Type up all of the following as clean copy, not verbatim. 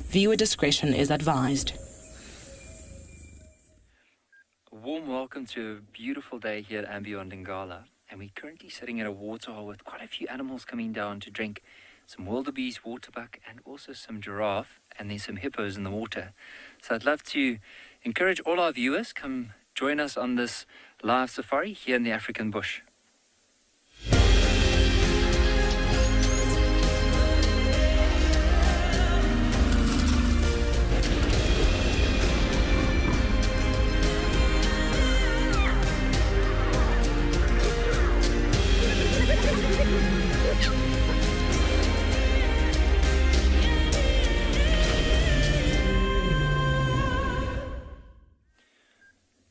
Viewer discretion is advised. A warm welcome to a beautiful day here at Beyond Ngala, and we're currently sitting at a waterhole with quite a few animals coming down to drink. Some wildebeest, waterbuck, and also some giraffe, and there's some hippos in the water. So I'd love to encourage all our viewers, come join us on this live safari here in the African bush.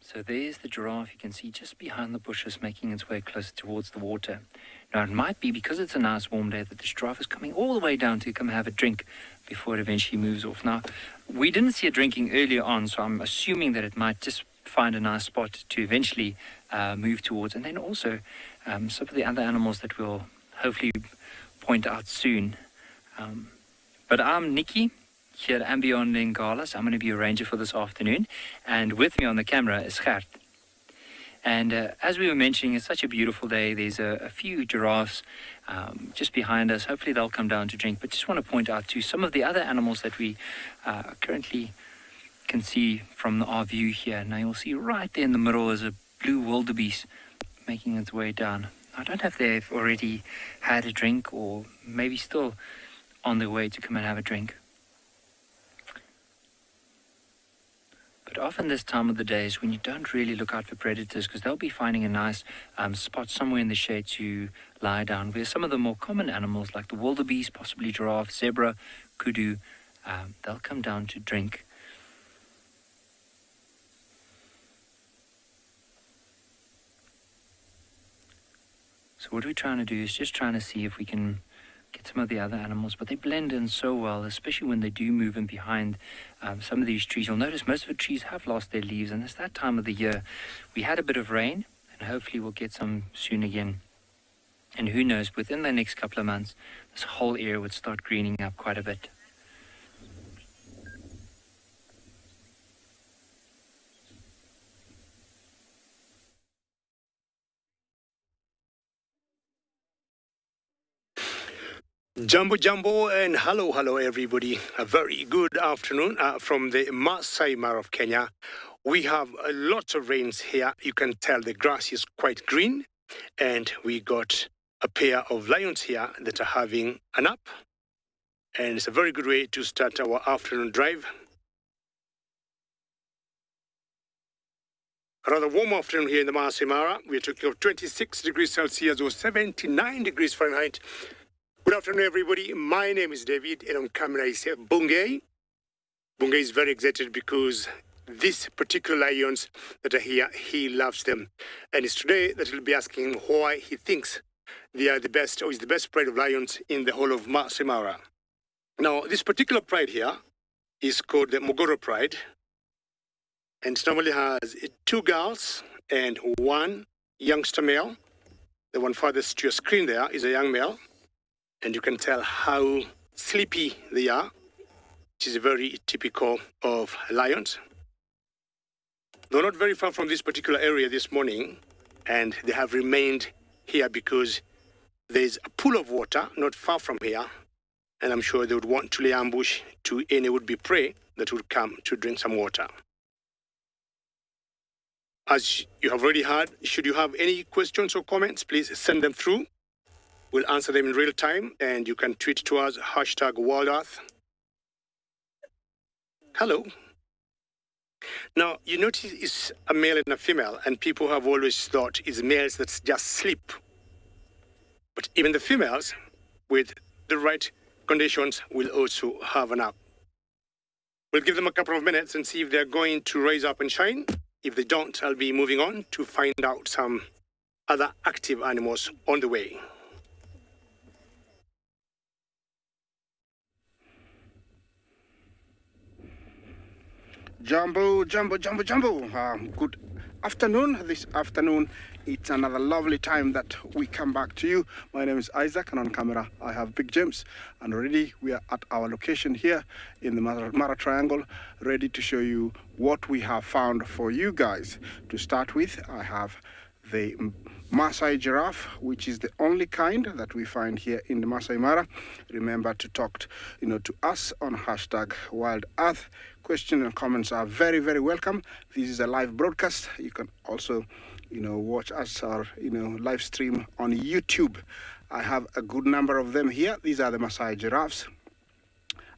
So there's the giraffe, you can see just behind the bushes making its way closer towards the water. Now it might be because it's a nice warm day that the giraffe is coming all the way down to come have a drink before it eventually moves off. Now we didn't see it drinking earlier on, so I'm assuming that it might just find a nice spot to eventually move towards. And then also some of the other animals that we'll hopefully point out soon. But I'm Nikki, here at Beyond Ngala, so I'm going to be your ranger for this afternoon, and with me on the camera is Gert. And as we were mentioning, it's such a beautiful day. There's a few giraffes just behind us. Hopefully they'll come down to drink, but just want to point out to some of the other animals that we currently can see from our view here. Now you'll see right there in the middle is a blue wildebeest making its way down. I don't know if they've already had a drink or maybe still on their way to come and have a drink. But often this time of the day is when you don't really look out for predators, because they'll be finding a nice spot somewhere in the shade to lie down, where some of the more common animals like the wildebeest, possibly giraffe, zebra, kudu, they'll come down to drink. So what we're trying to do is just trying to see if we can get some of the other animals, but they blend in so well, especially when they do move in behind some of these trees. You'll notice most of the trees have lost their leaves, and it's that time of the year. We had a bit of rain, and hopefully we'll get some soon again. And who knows, within the next couple of months, this whole area would start greening up quite a bit. Jumbo Jumbo and hello everybody. A very good afternoon from the Masai Mara of Kenya. We have a lot of rains here. You can tell the grass is quite green, and we got a pair of lions here that are having a nap, and it's a very good way to start our afternoon drive. A rather warm afternoon here in the Masai Mara. We're talking of 26 degrees Celsius or 79 degrees Fahrenheit. Good afternoon, everybody. My name is David, and on camera is Bungay. Bungay is very excited because these particular lions that are here, he loves them. And it's today that he'll be asking him why he thinks they are the best, or is the best pride of lions in the whole of Masai Mara. Now, this particular pride here is called the Mogoro pride. And it normally has 2 girls and 1 youngster male. The one farthest to your screen there is a young male. And you can tell how sleepy they are, which is very typical of lions. They're not very far from this particular area this morning, and they have remained here because there's a pool of water not far from here, and I'm sure they would want to lay ambush to any would-be prey that would come to drink some water. As you have already heard, should you have any questions or comments, please send them through. We'll answer them in real time, and you can tweet to us, #WorldEarth. Hello. Now, you notice it's a male and a female, and people have always thought it's males that just sleep. But even the females, with the right conditions, will also have a nap. We'll give them a couple of minutes and see if they're going to raise up and shine. If they don't, I'll be moving on to find out some other active animals on the way. Jumbo. Good afternoon. This afternoon, it's another lovely time that we come back to you. My name is Isaac, and on camera I have Big James. And already we are at our location here in the Mara Triangle, ready to show you what we have found for you guys. To start with, I have the Maasai giraffe, which is the only kind that we find here in the Masai Mara. Remember to talk to us on hashtag Wild Earth. Questions and comments are very, very welcome. This is a live broadcast. You can also watch us or live stream on YouTube. I have a good number of them here. These are the Maasai giraffes,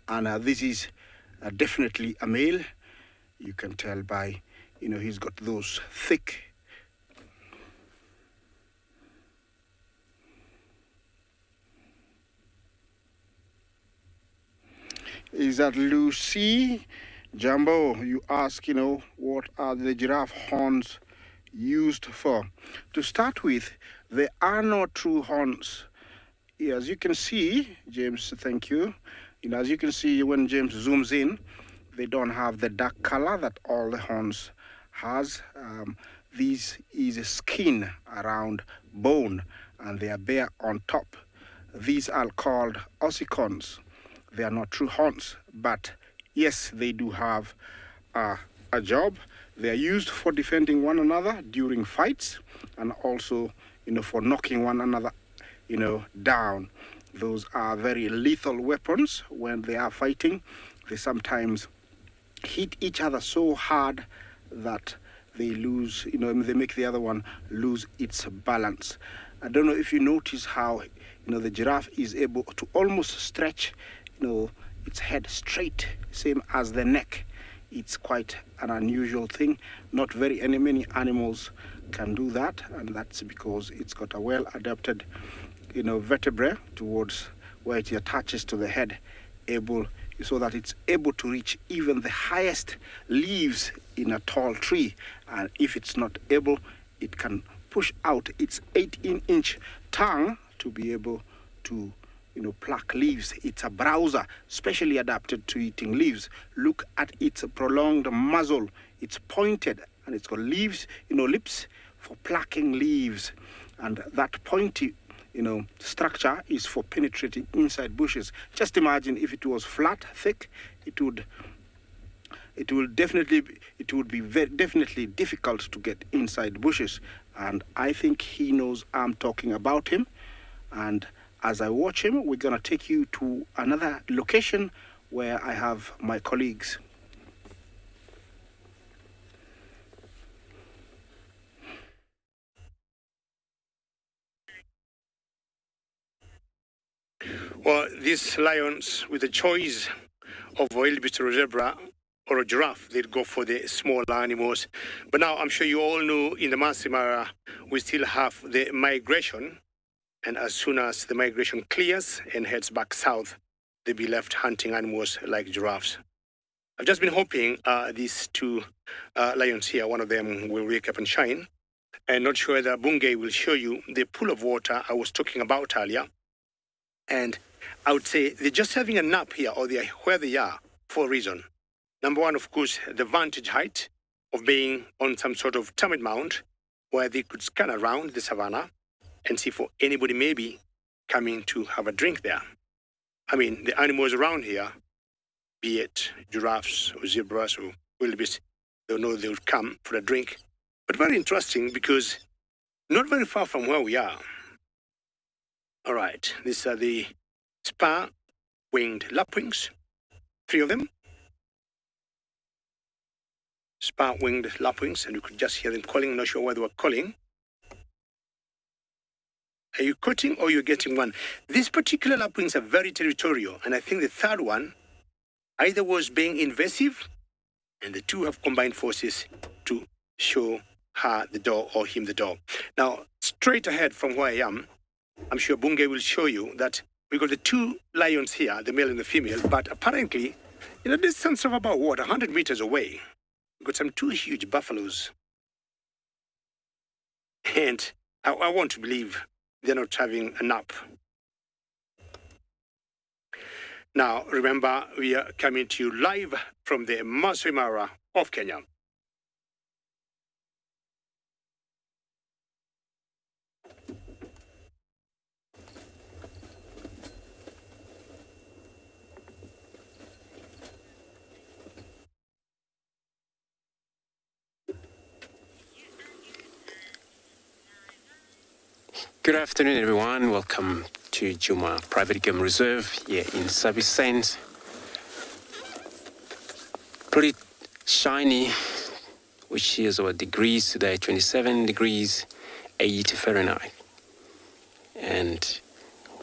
and this is definitely a male. You can tell by he's got those thick Is that Lucy? Jumbo, you ask, what are the giraffe horns used for? To start with, they are not true horns. As you can see, James, thank you. As you can see, when James zooms in, they don't have the dark color that all the horns has. This is a skin around bone, and they are bare on top. These are called ossicons. They are not true horns, but yes, they do have a job. They are used for defending one another during fights, and also, for knocking one another, down. Those are very lethal weapons when they are fighting. They sometimes hit each other so hard that they lose, they make the other one lose its balance. I don't know if you notice how, the giraffe is able to almost stretch its head straight, same as the neck. It's quite an unusual thing. Not very many animals can do that, and that's because it's got a well-adapted, vertebrae towards where it attaches to the head, so that it's able to reach even the highest leaves in a tall tree. And if it's not able, it can push out its 18-inch tongue to be able to pluck leaves. It's a browser, specially adapted to eating leaves. Look at its prolonged muzzle. It's pointed, and it's got leaves, lips for plucking leaves. And that pointy, structure is for penetrating inside bushes. Just imagine if it was flat, thick, it would be definitely difficult to get inside bushes. And I think he knows I'm talking about him. And as I watch him, we're going to take you to another location where I have my colleagues. Well, these lions, with the choice of a wildebeest or a zebra or a giraffe, they'd go for the small animals. But now I'm sure you all know in the Masai Mara, we still have the migration. And as soon as the migration clears and heads back south, they'll be left hunting animals like giraffes. I've just been hoping these two lions here, one of them will wake up and shine. And not sure that Bungei will show you the pool of water I was talking about earlier. And I would say they're just having a nap here, or they're where they are for a reason. Number one, of course, the vantage height of being on some sort of termite mound where they could scan around the savannah and see for anybody maybe coming to have a drink there. I mean, the animals around here, be it giraffes or zebras or wildebeest, they'll know they would come for a drink. But very interesting, because not very far from where we are. All right, these are the spar-winged lapwings, 3 of them. Spar-winged lapwings, and you could just hear them calling, not sure why they were calling. Are you cutting or you're getting one? These particular lapwings are very territorial, and I think the third one either was being invasive, and the two have combined forces to show her the door or him the door. Now, straight ahead from where I am, I'm sure Bungei will show you that we've got the 2 lions here, the male and the female, but apparently, in a distance of about, 100 meters away, we've got some 2 huge buffaloes. And I want to believe they're not having a nap. Now, remember, we are coming to you live from the Masai Mara of Kenya. Good afternoon, everyone. Welcome to Juma Private Game Reserve here in Sabi-Saint. Pretty shiny, which is our degrees today, 27 degrees, 8 Fahrenheit. And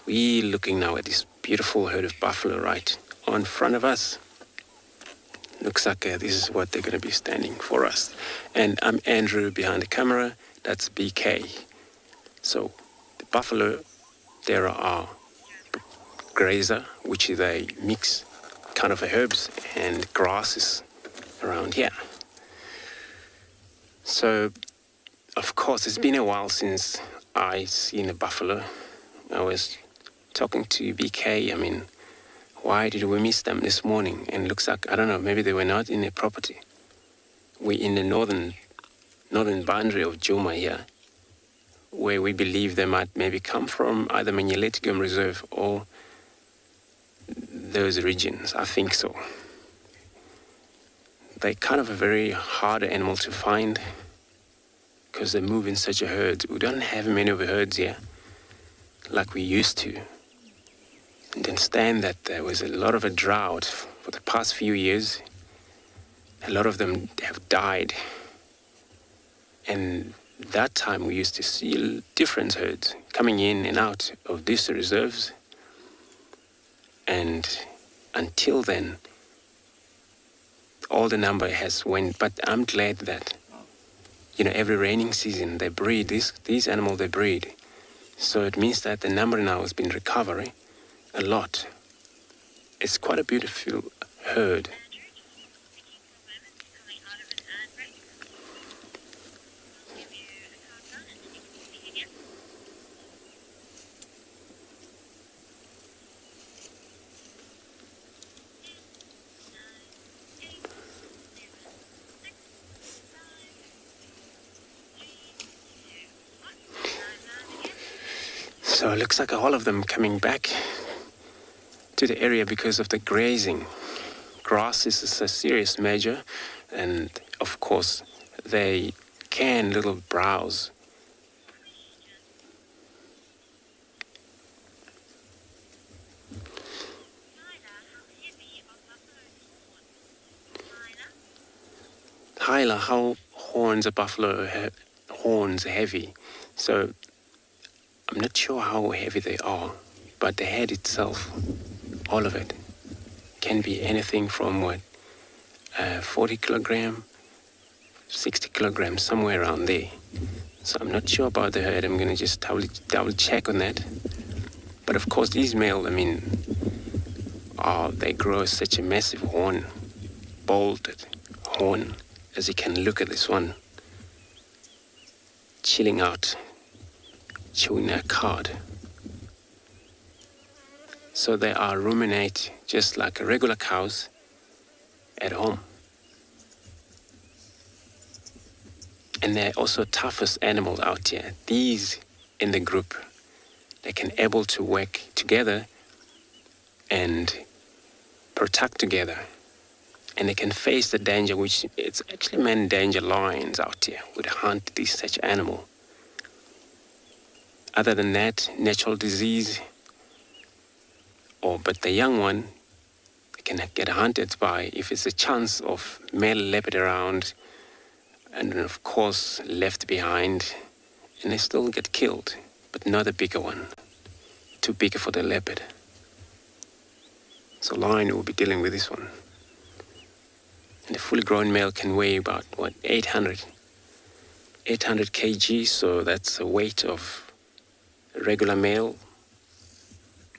we're looking now at this beautiful herd of buffalo right on front of us. Looks like this is what they're going to be standing for us. And I'm Andrew behind the camera. That's BK. So the buffalo, there are grazer, which is a mix kind of herbs and grasses around here. So, of course, it's been a while since I seen a buffalo. I was talking to BK. I mean, why did we miss them this morning? And it looks like, I don't know, maybe they were not in a property. We're in the northern boundary of Juma here, where we believe they might maybe come from either Tswalu Game Reserve or those regions. I think so. They're kind of a very hard animal to find because they move in such a herd. We don't have many of the herds here like we used to. And understand that there was a lot of a drought for the past few years. A lot of them have died. And that time we used to see different herds coming in and out of these reserves. And until then, all the number has went. But I'm glad that, every raining season they breed, these animals they breed. So it means that the number now has been recovering a lot. It's quite a beautiful herd. So it looks like all of them coming back to the area because of the grazing. Grass is a serious measure, and of course they can little browse. Hyla, how horns a buffalo horns heavy. So I'm not sure how heavy they are, but the head itself, all of it, can be anything from 40 kilogram, 60 kilograms, somewhere around there. So I'm not sure about the herd. I'm going to just double check on that. But of course, these male, they grow such a massive horn, bolted horn, as you can look at this one, chilling out, chewing a cud. So they are ruminate just like regular cows at home. And they're also toughest animals out here. These in the group, they can able to work together and protect together. And they can face the danger, which it's actually man danger lions out here would hunt these such animal. Other than that, natural disease, but the young one can get hunted by if it's a chance of male leopard around, and then of course left behind, and they still get killed, but not a bigger one, too big for the leopard. So lion will be dealing with this one. And the fully grown male can weigh about 800 kg, so that's a weight of a regular male.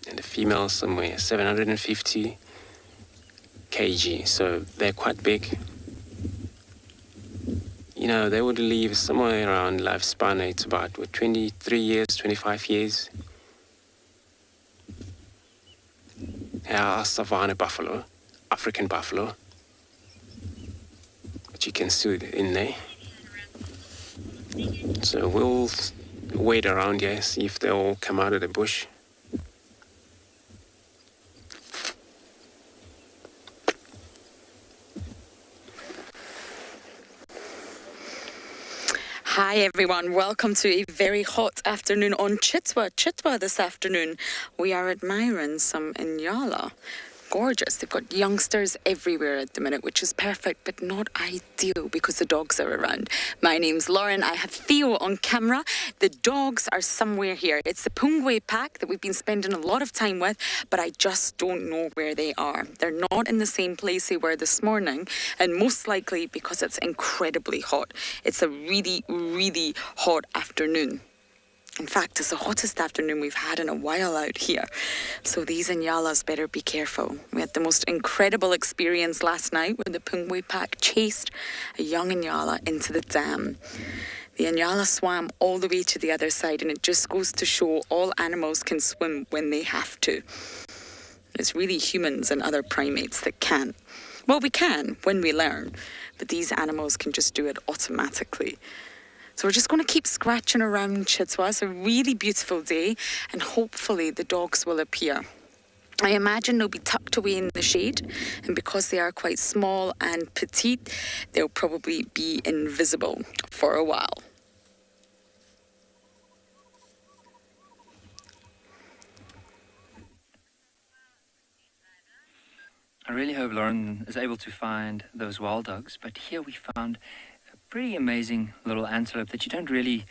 And the female somewhere 750 kg, so they're quite big. They would live somewhere around lifespan, it's about 23 years, 25 years. Our savanna buffalo, African buffalo, which you can see in there. So we'll wait around here, see if they all come out of the bush. Hi everyone, welcome to a very hot afternoon on Chitwa this afternoon. We are admiring some Inyala. Gorgeous. They've got youngsters everywhere at the minute, which is perfect, but not ideal because the dogs are around. My name's Lauren. I have Theo on camera. The dogs are somewhere here. It's the Pungwe pack that we've been spending a lot of time with, but I just don't know where they are. They're not in the same place they were this morning, and most likely because it's incredibly hot. It's a really, really hot afternoon. In fact, it's the hottest afternoon we've had in a while out here. So these Inyalas better be careful. We had the most incredible experience last night when the Pungwe pack chased a young Inyala into the dam. The Inyala swam all the way to the other side, and it just goes to show all animals can swim when they have to. It's really humans and other primates that can't. Well, we can when we learn, but these animals can just do it automatically. So we're just going to keep scratching around Chitwa. It's a really beautiful day, and hopefully the dogs will appear. I imagine they'll be tucked away in the shade, and because they are quite small and petite, they'll probably be invisible for a while. I really hope Lauren is able to find those wild dogs, but here we found pretty amazing little antelope that you don't really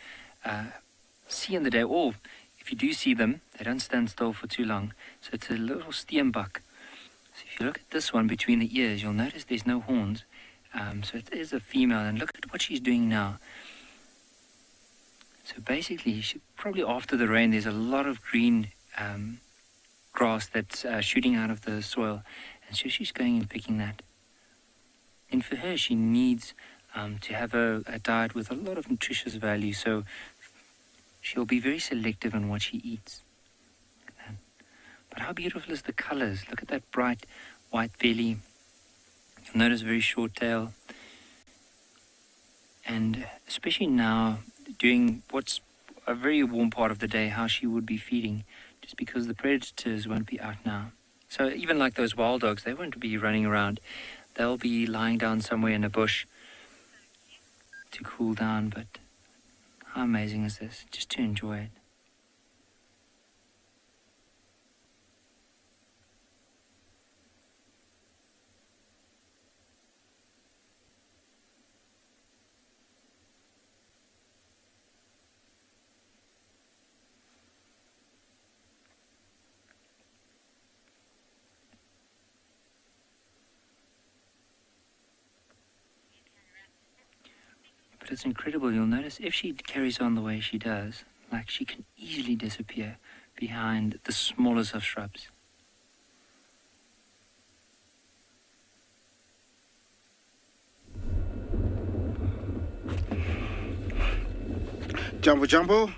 see in the day, or if you do see them, they don't stand still for too long. So it's a little steenbok. So if you look at this one between the ears, you'll notice there's no horns. So it is a female, and look at what she's doing now. So basically, probably after the rain, there's a lot of green grass that's shooting out of the soil, and so she's going and picking that. And for her, she needs to have a diet with a lot of nutritious value, so she'll be very selective in what she eats. But how beautiful is the colors? Look at that bright white belly. You'll notice very short tail. And especially now, during what's a very warm part of the day, how she would be feeding, just because the predators won't be out now. So even like those wild dogs, they won't be running around. They'll be lying down somewhere in a bush to cool down. But how amazing is this? Just to enjoy it. But it's incredible. You'll notice if she carries on the way she does, like she can easily disappear behind the smallest of shrubs. Jambo Jambo,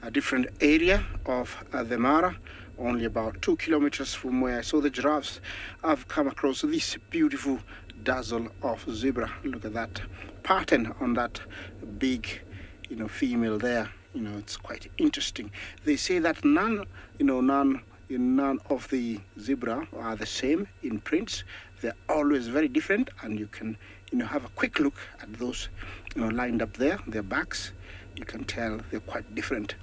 a different area of the Mara, only about 2 kilometers from where I saw the giraffes. I've come across this beautiful dazzle of zebra. Look at that pattern on that big, female there. It's quite interesting. They say that none of the zebra are the same in prints. They're always very different, and you can, have a quick look at those, lined up there, their backs. You can tell they're quite different,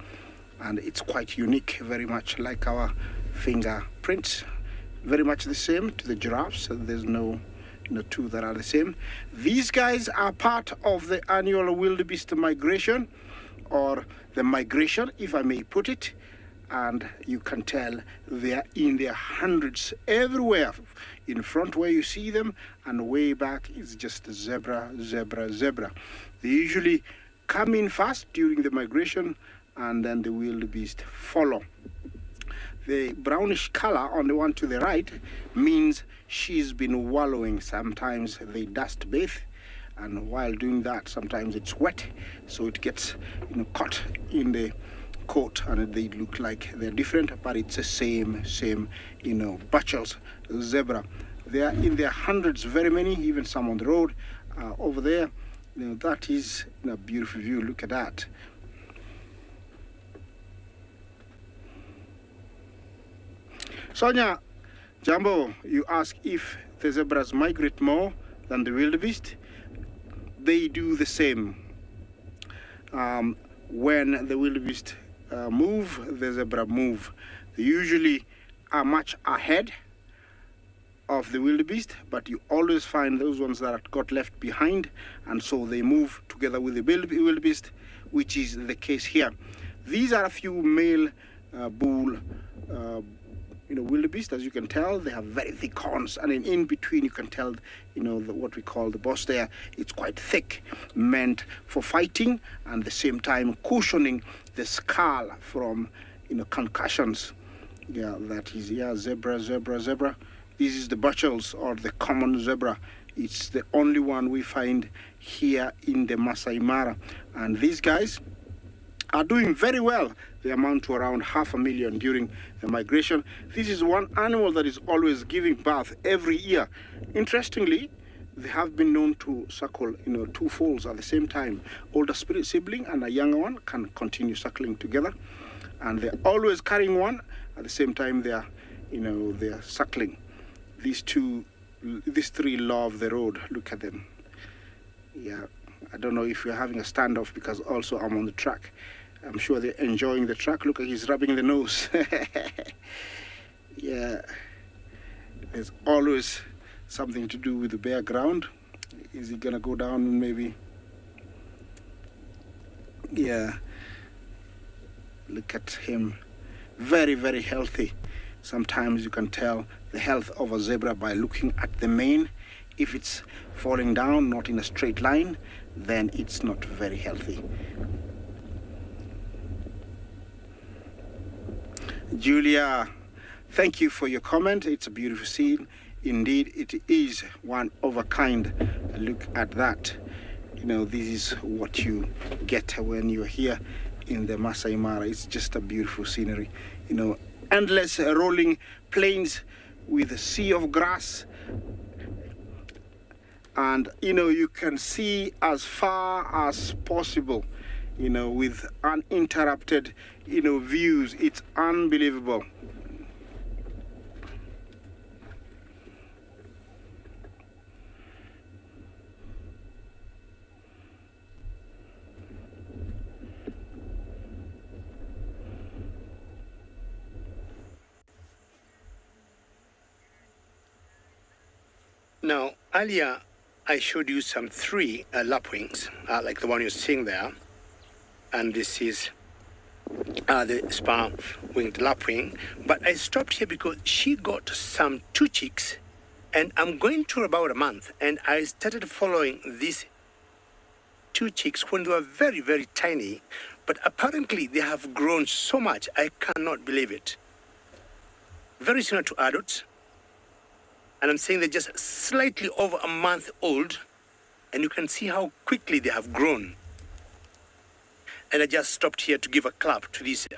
and it's quite unique, very much like our fingerprints. Very much the same to the giraffes. So there's no two that are the same. These guys are part of the annual wildebeest migration, or the migration, if I may put it, and you can tell they're in their hundreds everywhere. In front where you see them, and way back is just zebra, zebra, zebra. They usually come in fast during the migration, and then the wildebeest follow. The brownish color on the one to the right means she's been wallowing. Sometimes they dust bathe, and while doing that, sometimes it's wet, so it gets caught in the coat, and they look like they're different, but it's the same Butchell's zebra. They are in their hundreds, very many, even some on the road over there. That is a beautiful view. Look at that. Sonia, Jambo, you ask if the zebras migrate more than the wildebeest. They do the same. when the wildebeest move, the zebra move. They usually are much ahead of the wildebeest, but you always find those ones that got left behind, and so they move together with the wildebeest, which is the case here. These are a few male bull wildebeest. As you can tell, they have very thick horns, and in between you can tell, what we call the boss there, it's quite thick, meant for fighting, and at the same time cushioning the skull from concussions. Yeah, that is, zebra. This is the Buchels, or the common zebra. It's the only one we find here in the Masai Mara, and these guys are doing very well. They amount to around 500,000 during the migration. This is one animal that is always giving birth every year. Interestingly, they have been known to suckle, two foals at the same time. Older sibling and a younger one can continue suckling together, and they're always carrying one at the same time they're suckling. These three love the road. Look at them. Yeah, I don't know if we're having a standoff because also I'm on the track. I'm sure they're enjoying the track. Look, he's rubbing the nose. Yeah, there's always something to do with the bare ground. Is he gonna go down maybe? Yeah, look at him. Very, very healthy. Sometimes you can tell the health of a zebra by looking at the mane. If it's falling down, not in a straight line, then it's not very healthy. Julia, thank you for your comment. It's a beautiful scene. Indeed, it is one of a kind. Look at that. This is what you get when you're here in the Masai Mara. It's just a beautiful scenery. Endless rolling plains with a sea of grass. And, you can see as far as possible, with uninterrupted, views. It's unbelievable. Now, earlier I showed you some three lapwings, like the one you're seeing there. And this is the spar-winged lapwing. But I stopped here because she got some two chicks, and I'm going to about a month, and I started following these two chicks when they were very, very tiny. But apparently they have grown so much, I cannot believe it. Very similar to adults. And I'm saying they're just slightly over a month old, and you can see how quickly they have grown. And I just stopped here to give a clap to this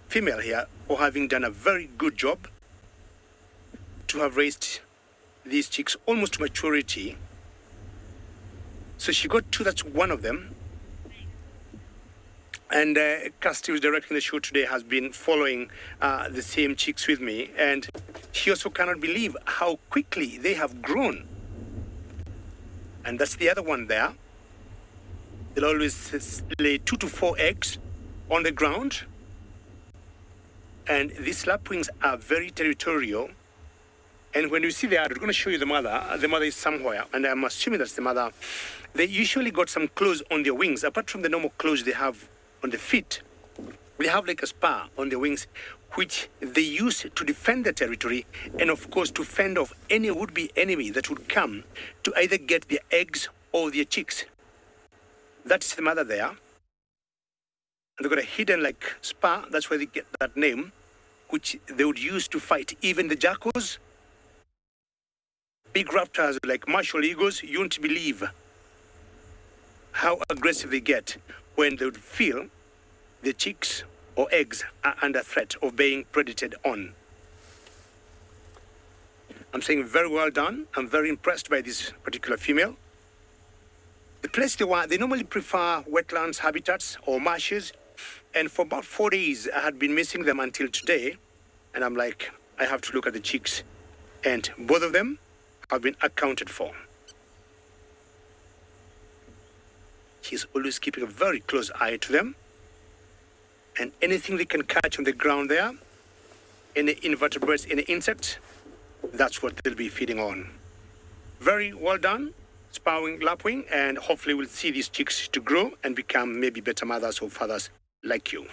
female here for having done a very good job to have raised these chicks almost to maturity. So she got two, that's one of them. And Kirsty, who's directing the show today, has been following the same chicks with me. And she also cannot believe how quickly they have grown. And that's the other one there. They'll always lay 2 to 4 eggs on the ground. And these lapwings are very territorial. And when you see the adult, we're going to show you the mother. The mother is somewhere, and I'm assuming that's the mother. They usually got some claws on their wings. Apart from the normal claws they have on the feet, they have like a spur on their wings, which they use to defend their territory and, of course, to fend off any would-be enemy that would come to either get their eggs or their chicks. That's the mother there. And they've got a hidden like spur. That's where they get that name, which they would use to fight even the jackals. Big raptors like martial eagles, you won't believe how aggressive they get when they would feel the chicks or eggs are under threat of being predated on. I'm saying very well done. I'm very impressed by this particular female. The place they were, they normally prefer wetlands habitats or marshes. And for about 4 days, I had been missing them until today. And I'm like, I have to look at the chicks. And both of them have been accounted for. He's always keeping a very close eye to them. And anything they can catch on the ground there, any invertebrates, any insects, that's what they'll be feeding on. Very well done, Spowing Lapwing, and hopefully we'll see these chicks to grow and become maybe better mothers or fathers like you.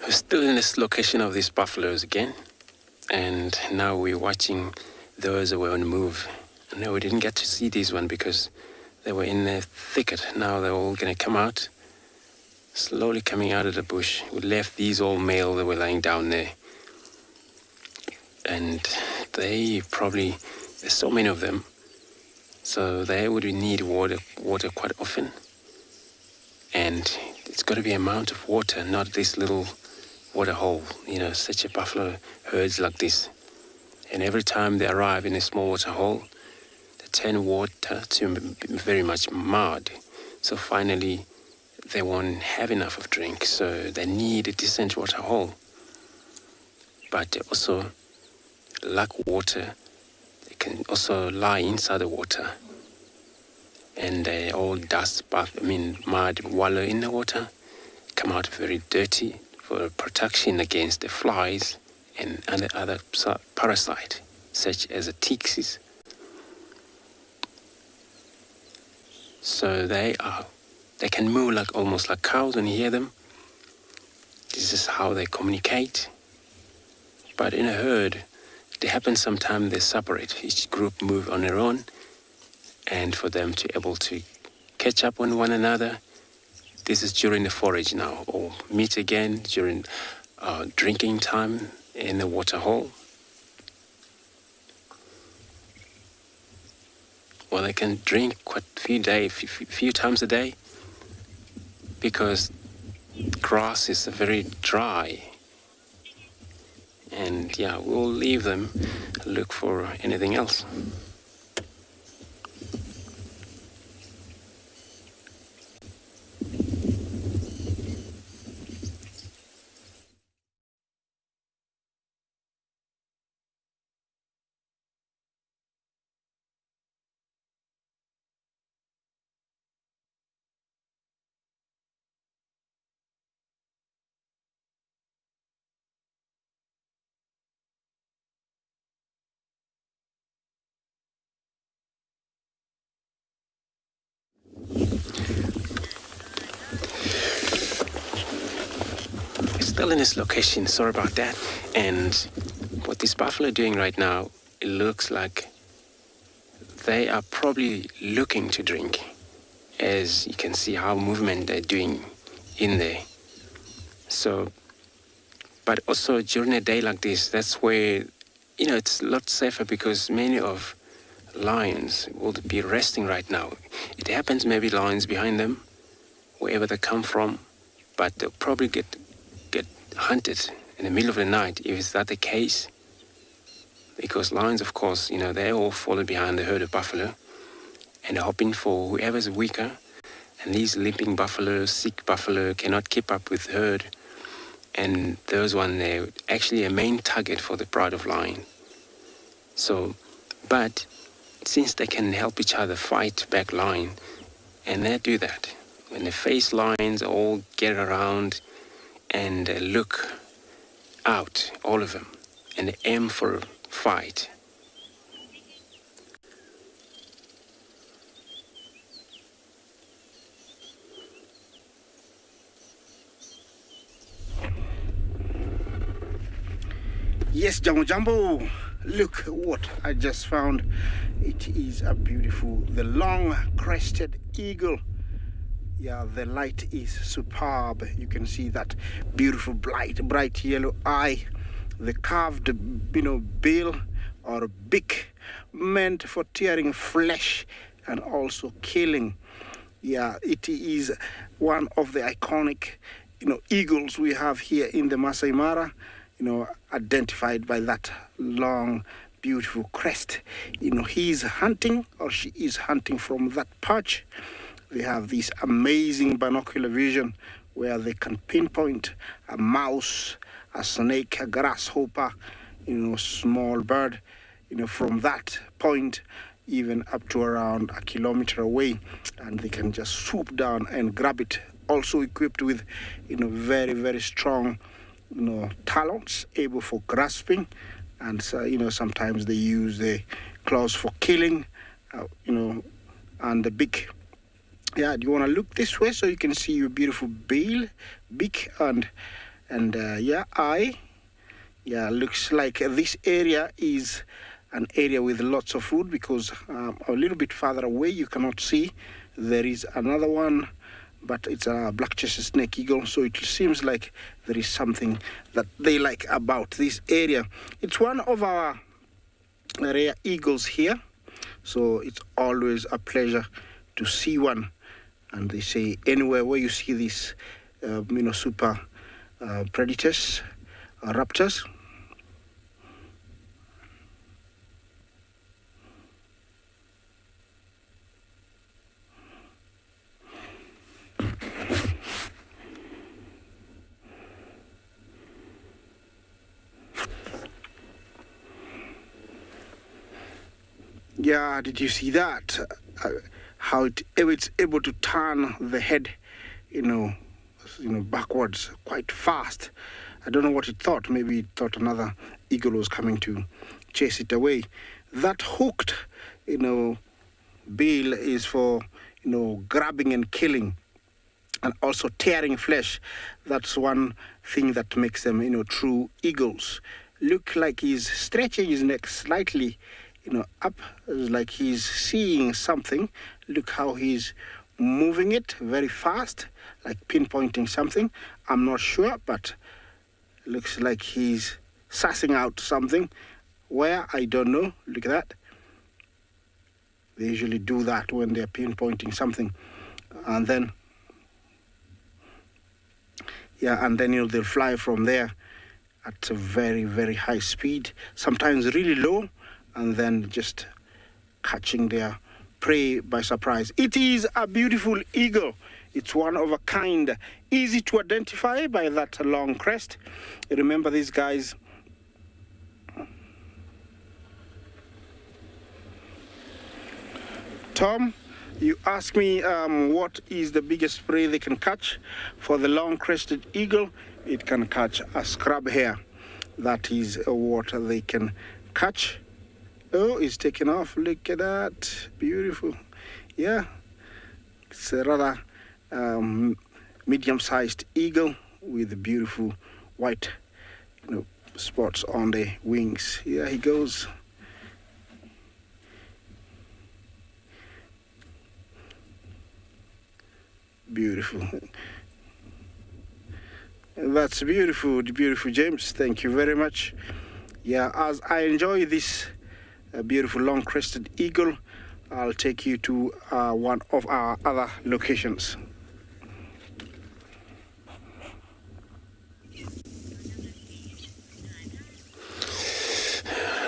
We're still in this location of these buffaloes again, and now we're watching those that were on the move. No, we didn't get to see these one because they were in the thicket. Now they're all going to come out, slowly coming out of the bush. We left these all male that were lying down there. And they probably, there's so many of them, so they would need water quite often. And it's got to be amount of water, not this little water hole. You know, such a buffalo herds like this. And every time they arrive in a small water hole, they turn water to very much mud. So finally, they won't have enough of drink, so they need a decent water hole. But they also lack water. They can also lie inside the water. And they all mud wallow in the water, come out very dirty for protection against the flies and other parasites, such as the ticks. So they can moo almost like cows when you hear them. This is how they communicate. But in a herd, it happens sometimes they separate. Each group move on their own, and for them to able to catch up on one another. This is during the forage now, or meet again during drinking time in the water hole. Well, they can drink quite a few times a day, because grass is very dry. And yeah, we'll leave them, look for anything else. Still in this location, sorry about that. And what these buffalo are doing right now, it looks like they are probably looking to drink, as you can see how movement they're doing in there. So, but also during a day like this, that's where, it's a lot safer, because many of lions will be resting right now. It happens maybe lions behind them, wherever they come from, but they'll probably get hunted in the middle of the night if it's that the case, because lions, of course, they all follow behind the herd of buffalo and they're hoping for whoever's weaker, and these limping buffalo, sick buffalo cannot keep up with the herd, and those one, they're actually a main target for the pride of lion. So, but since they can help each other fight back lion, and they do that when they face lions, all get around and look out, all of them, and aim for a fight. Yes, Jambo. Look what I just found. It is a beautiful, the long-crested eagle. Yeah, the light is superb. You can see that beautiful bright yellow eye, the carved, bill or beak, meant for tearing flesh and also killing. Yeah, it is one of the iconic, eagles we have here in the Masai Mara, identified by that long, beautiful crest. He's hunting, or she is hunting from that perch. They have this amazing binocular vision where they can pinpoint a mouse, a snake, a grasshopper, small bird, from that point even up to around a kilometer away, and they can just swoop down and grab it. Also equipped with, very, very strong, talons, able for grasping, and so, sometimes they use the claws for killing, and the beak. Yeah, do you want to look this way so you can see your beautiful beak, and eye? Yeah, looks like this area is an area with lots of food, because a little bit farther away you cannot see. There is another one, but it's a black-chested snake eagle, so it seems like there is something that they like about this area. It's one of our rare eagles here, so it's always a pleasure to see one. And they say anywhere where you see these, super predators, raptors, yeah, did you see that? How it's able to turn the head, backwards quite fast. I don't know what it thought. Maybe it thought another eagle was coming to chase it away. That hooked, bill is for, grabbing and killing, and also tearing flesh. That's one thing that makes them, true eagles. Look like he's stretching his neck slightly, up, like he's seeing something. Look how he's moving it very fast, like pinpointing something. I'm not sure, but looks like he's sussing out something. Where, I don't know. Look at that. They usually do that when they're pinpointing something. And then, they'll fly from there at a very, very high speed, sometimes really low, and then just catching their prey by surprise. It is a beautiful eagle. It's one of a kind, easy to identify by that long crest. Remember these guys. Tom, you asked me what is the biggest prey they can catch. For the long-crested eagle, it can catch a scrub hare. That is what they can catch. Oh, it's taken off. Look at that. Beautiful. Yeah. It's a rather medium-sized eagle with beautiful white, spots on the wings. Here he goes. Beautiful. That's beautiful, James. Thank you very much. Yeah, as I enjoy this beautiful long-crested eagle, I'll take you to one of our other locations.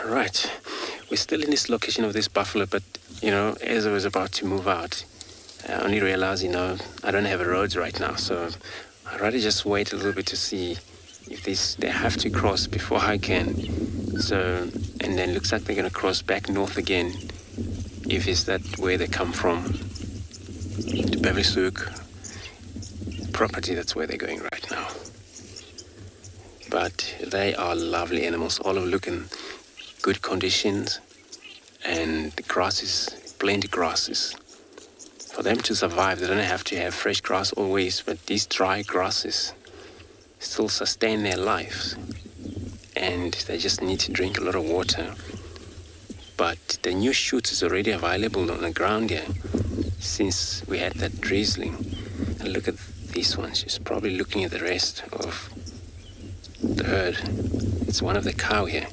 Right, we're still in this location of this buffalo, but as I was about to move out, I only realized, I don't have a road right now, so I'd rather just wait a little bit to see if they have to cross before I can. So, and then looks like they're going to cross back north again, if it's that where they come from, to Beverly Souk property. That's where they're going right now. But they are lovely animals, all of looking good conditions, and the grasses, plenty grasses. For them to survive, they don't have to have fresh grass always, but these dry grasses still sustain their lives, and they just need to drink a lot of water. But the new shoots is already available on the ground here since we had that drizzling. And look at these ones. She's probably looking at the rest of the herd. It's one of the cow here,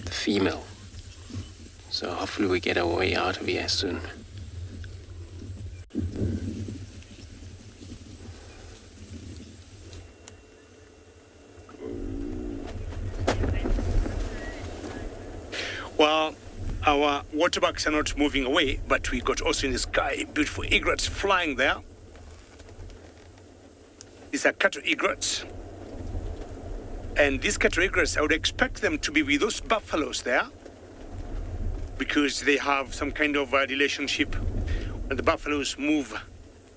the female. So hopefully we get our way out of here soon. Well, our waterbucks are not moving away, but we got also in the sky beautiful egrets flying there. These are cattle egrets. And these catarrhs, I would expect them to be with those buffaloes there, because they have some kind of relationship. When the buffaloes move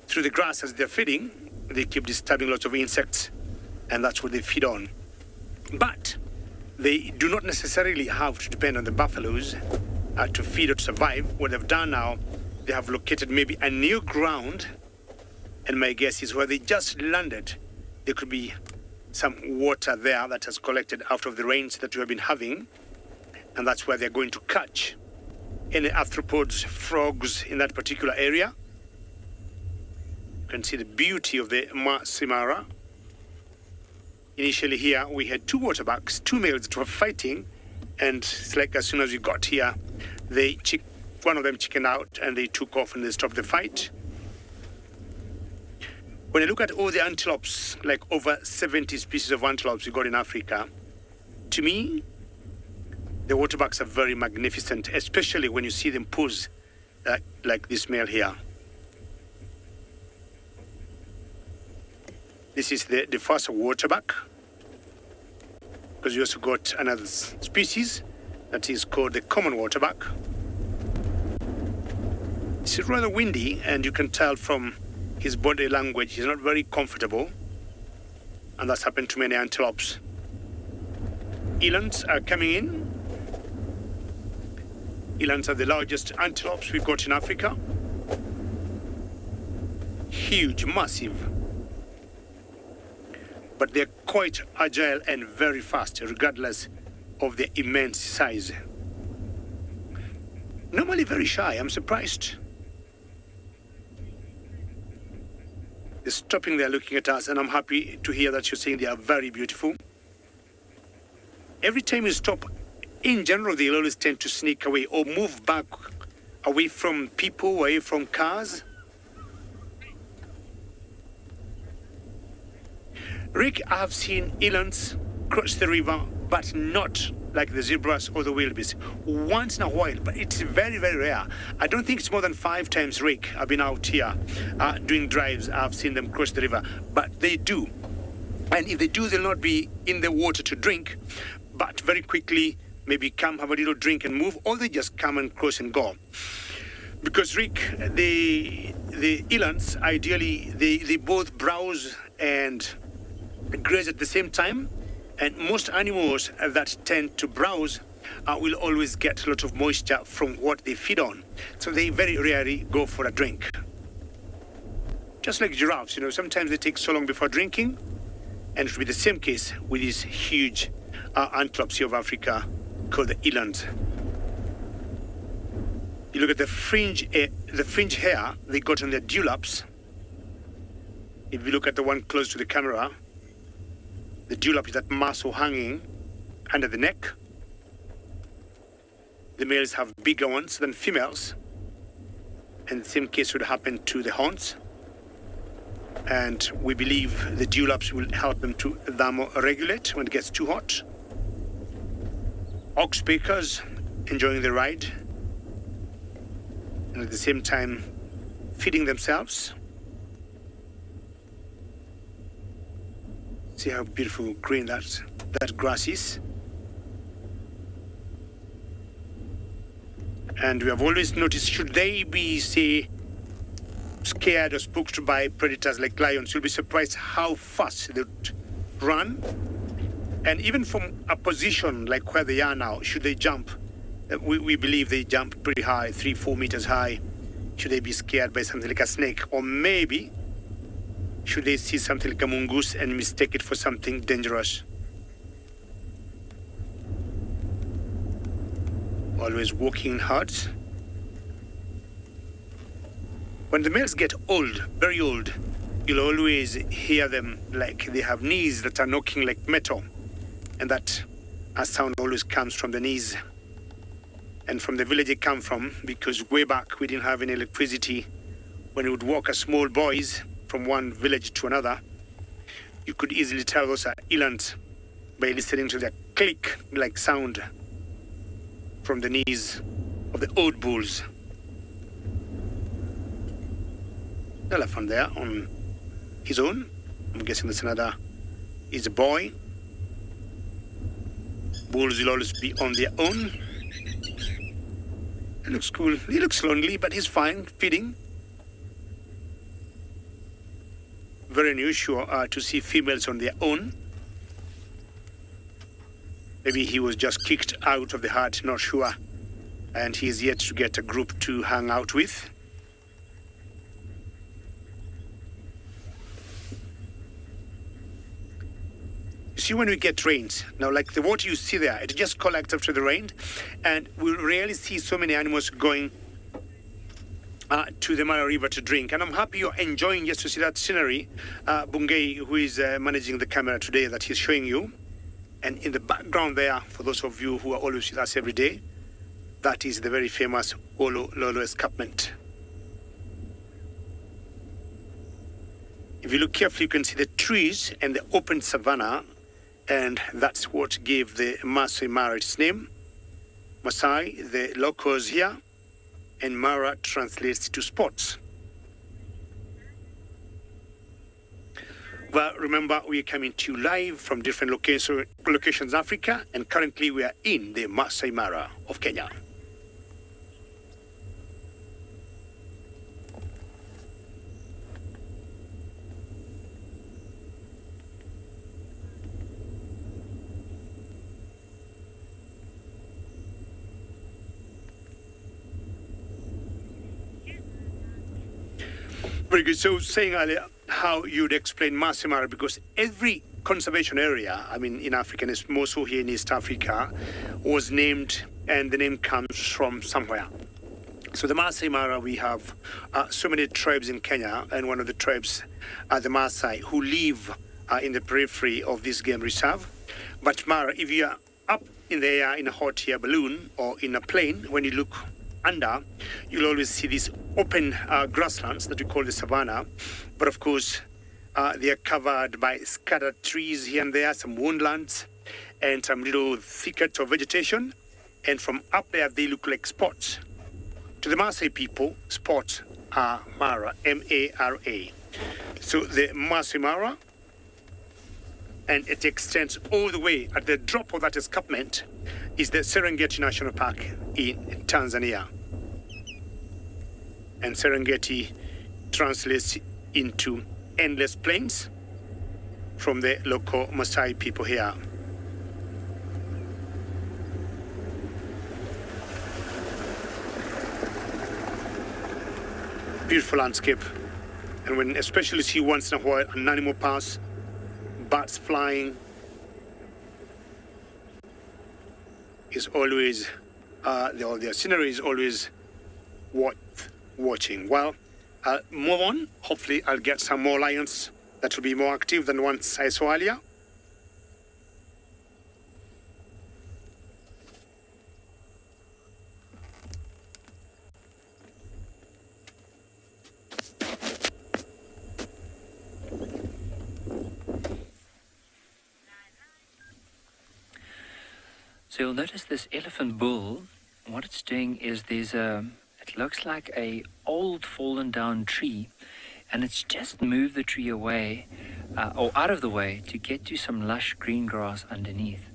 through the grass as they're feeding, they keep disturbing lots of insects, and that's what they feed on. But they do not necessarily have to depend on the buffaloes to feed or to survive. What they've done now, they have located maybe a new ground, and my guess is where they just landed, there could be some water there that has collected after the rains that we have been having, and that's where they're going to catch any arthropods, frogs in that particular area. You can see the beauty of the Masai Mara. Initially here we had two waterbucks, two males that were fighting, and it's like as soon as we got here, one of them chickened out and they took off and they stopped the fight. When you look at all the antelopes, like over 70 species of antelopes we got in Africa, to me, the waterbucks are very magnificent, especially when you see them pose like this male here. This is the first waterbuck, because you also got another species that is called the common waterbuck. It's rather windy, and you can tell from his body language he's not very comfortable, and that's happened to many antelopes. Elands are coming in. Elands are the largest antelopes we've got in Africa. Huge, massive. But they're quite agile and very fast, regardless of their immense size. Normally very shy, I'm surprised. They're stopping there looking at us, and I'm happy to hear that you're saying they are very beautiful. Every time you stop, in general, they'll always tend to sneak away or move back away from people, away from cars. Rick, I have seen elands cross the river, but not like the zebras or the wildebeest. Once in a while, but it's very, very rare. I don't think it's more than 5 times, Rick. I've been out here doing drives. I've seen them cross the river, but they do. And if they do, they'll not be in the water to drink, but very quickly maybe come have a little drink and move, or they just come and cross and go. Because, Rick, the elands, ideally, they both browse and graze at the same time, and most animals that tend to browse will always get a lot of moisture from what they feed on, so they very rarely go for a drink. Just like giraffes, sometimes they take so long before drinking, and it will be the same case with these huge antelopes here of Africa called the eland. You look at the fringe hair they got on their dewlaps. If you look at the one close to the camera, the dewlap is that muscle hanging under the neck. The males have bigger ones than females, and the same case would happen to the horns. And we believe the dewlaps will help them to thermoregulate when it gets too hot. Oxpeckers enjoying the ride, and at the same time feeding themselves. See how beautiful green that grass is. And we have always noticed, should they be, say, scared or spooked by predators like lions, you'll be surprised how fast they would run. And even from a position like where they are now, should they jump, we believe they jump pretty high, 3-4 meters high. Should they be scared by something like a snake, or maybe should they see something like a mongoose and mistake it for something dangerous? Always walking in herds. When the males get old, very old, you'll always hear them like they have knees that are knocking like metal. And that sound always comes from the knees. And from the village they come from, because way back we didn't have any electricity. When we would walk as small boys from one village to another, you could easily tell those are elands by listening to their click-like sound from the knees of the old bulls. The elephant there on his own. I'm guessing that's another, is a boy. Bulls will always be on their own. He looks cool. He looks lonely, but he's fine, feeding. Very unusual to see females on their own. Maybe he was just kicked out of the herd, not sure. And he's yet to get a group to hang out with. You see, when we get rains, now like the water you see there, it just collects after the rain, and we rarely see so many animals going to the Mara River to drink. And I'm happy you're enjoying just to see that scenery. Bungei, who is managing the camera today, that he's showing you. And in the background there, for those of you who are always with us every day, that is the very famous Olo Lolo escarpment. If you look carefully, you can see the trees and the open savanna, and that's what gave the Masai Mara its name. Masai, the locals here, and Mara translates to spots. Well, remember, we are coming to you live from different locations in Africa, and currently we are in the Masai Mara of Kenya. Very good. So saying earlier how you'd explain Masai Mara, because every conservation area, I mean in Africa, and it's more so here in East Africa, was named, and the name comes from somewhere. So the Masai Mara, we have so many tribes in Kenya, and one of the tribes are the Maasai, who live in the periphery of this game reserve. But Mara, if you are up in the air in a hot air balloon or in a plane, when you look under, you'll always see these open grasslands that we call the savanna. But of course, they are covered by scattered trees here and there, some woodlands, and some little thickets of vegetation. And from up there, they look like spots. To the Maasai people, spots are Mara, M-A-R-A. So the Masai Mara, and it extends all the way at the drop of that escarpment, is the Serengeti National Park in Tanzania. And Serengeti translates into endless plains from the local Maasai people here. Beautiful landscape. And when especially see once in a while an animal pass, birds flying, is always, the scenery is always worth watching. Well, I'll move on. Hopefully I'll get some more lions that will be more active than ones I saw earlier. So you'll notice this elephant bull, what it's doing is there's it looks like a old fallen down tree, and it's just moved the tree away or out of the way to get to some lush green grass underneath.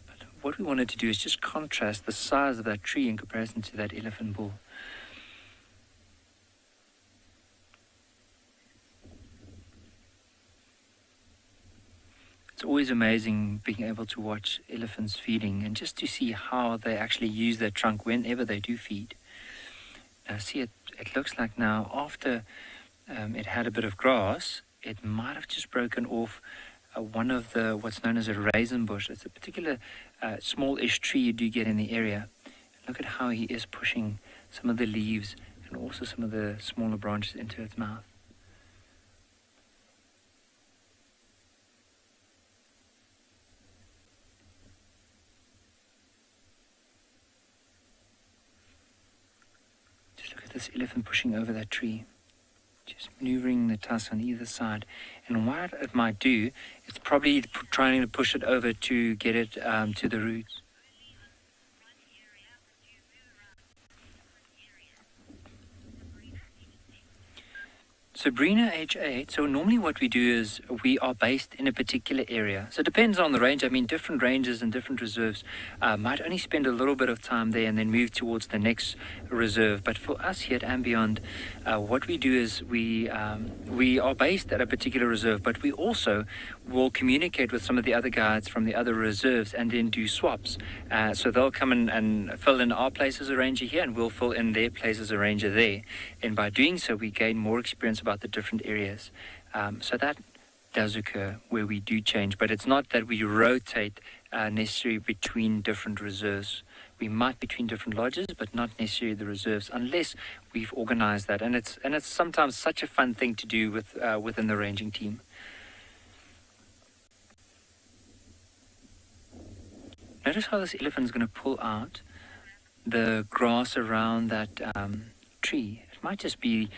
But what we wanted to do is just contrast the size of that tree in comparison to that elephant bull. It's always amazing being able to watch elephants feeding and just to see how they actually use their trunk whenever they do feed. See, it looks like now after it had a bit of grass, it might have just broken off one of the what's known as a raisin bush. It's a particular small-ish tree you do get in the area. Look at how he is pushing some of the leaves and also some of the smaller branches into its mouth. This elephant pushing over that tree, just maneuvering the tusk on either side. And what it might do, it's probably trying to push it over to get it to the roots. Sabrina H8, so normally what we do is we are based in a particular area. So it depends on the range. I mean, different ranges and different reserves might only spend a little bit of time there and then move towards the next reserve. But for us here at Ambient, what we do is we are based at a particular reserve, but we also will communicate with some of the other guides from the other reserves and then do swaps. So they'll come in and fill in our place as a ranger here, and we'll fill in their place as a ranger there. And by doing so, we gain more experience about the different areas. So that does occur where we do change, but it's not that we rotate necessarily between different reserves. We might between different lodges, but not necessarily the reserves, unless we've organized that. And it's sometimes such a fun thing to do with within the ranging team. Notice how this elephant is going to pull out the grass around that tree. It might just be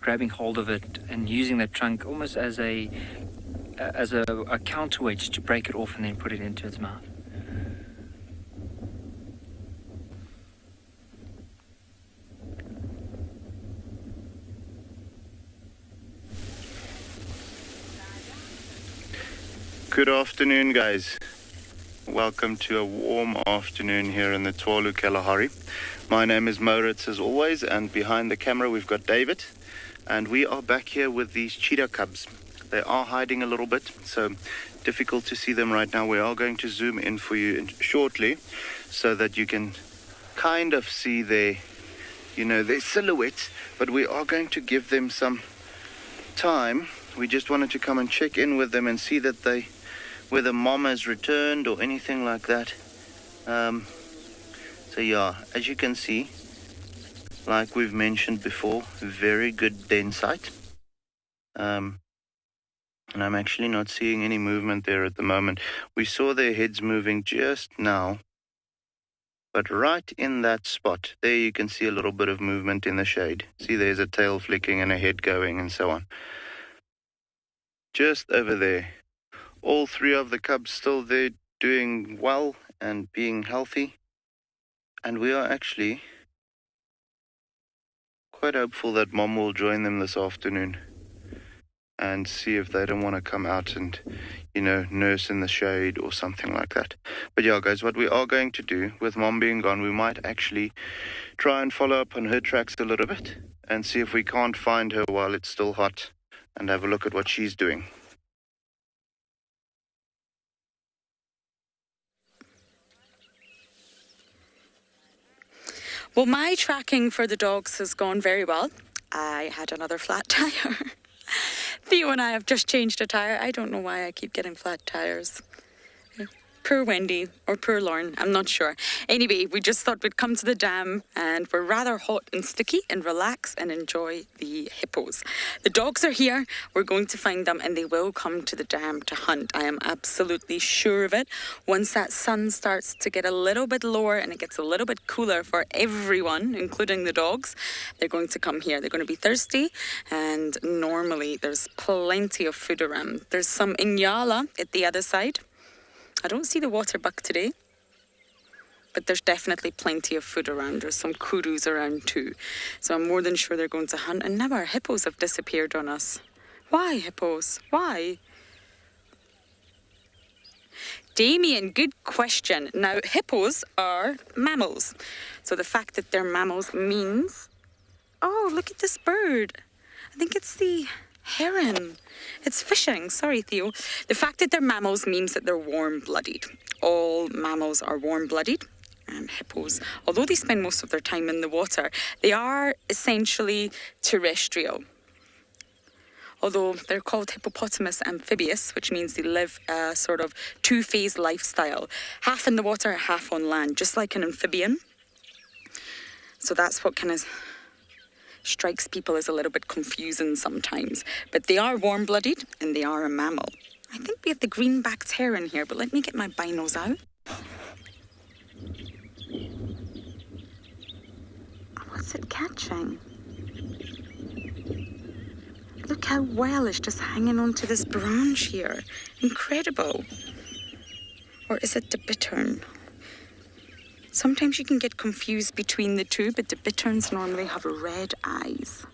grabbing hold of it and using the trunk almost as a counterweight to break it off and then put it into its mouth. Good afternoon, guys. Welcome to a warm afternoon here in the Tswalu Kalahari. My name is Moritz as always, and behind the camera we've got David, and we are back here with these cheetah cubs. They are hiding a little bit, so difficult to see them right now. We are going to zoom in for you shortly so that you can kind of see their silhouettes, but we are going to give them some time. We just wanted to come and check in with them and see that whether mom has returned or anything like that. So yeah, as you can see, like we've mentioned before, very good densite. And I'm actually not seeing any movement there at the moment. We saw their heads moving just now, but right in that spot, there you can see a little bit of movement in the shade. See, there's a tail flicking and a head going and so on. Just over there. All three of the cubs still there, doing well and being healthy. And we are actually quite hopeful that mom will join them this afternoon and see if they don't want to come out and, nurse in the shade or something like that. But yeah, guys, what we are going to do with mom being gone, we might actually try and follow up on her tracks a little bit and see if we can't find her while it's still hot and have a look at what she's doing. Well, my tracking for the dogs has gone very well. I had another flat tire. Theo and I have just changed a tire. I don't know why I keep getting flat tires. Poor Wendy or poor Lauren, I'm not sure. Anyway, we just thought we'd come to the dam, and we're rather hot and sticky, and relax and enjoy the hippos. The dogs are here. We're going to find them, and they will come to the dam to hunt. I am absolutely sure of it. Once that sun starts to get a little bit lower and it gets a little bit cooler for everyone, including the dogs, they're going to come here. They're going to be thirsty, and normally there's plenty of food around. There's some inyala at the other side. I don't see the water buck today, but there's definitely plenty of food around. There's some kurus around too. So I'm more than sure they're going to hunt. And now our hippos have disappeared on us. Why, hippos? Why? Damien, good question. Now, hippos are mammals. So the fact that they're mammals means... Oh, look at this bird. I think it's the... heron. It's fishing. Sorry, Theo. The fact that they're mammals means that they're warm-blooded. All mammals are warm-blooded. And hippos, although they spend most of their time in the water, they are essentially terrestrial. Although they're called hippopotamus amphibious, which means they live a sort of two-phase lifestyle. Half in the water, half on land, just like an amphibian. So that's what kind of... strikes people as a little bit confusing sometimes. But they are warm-blooded and they are a mammal. I think we have the green-backed heron here, but let me get my binos out. What's it catching? Look how well it's just hanging onto this branch here. Incredible. Or is it the bittern? Sometimes you can get confused between the two, but the bitterns normally have red eyes.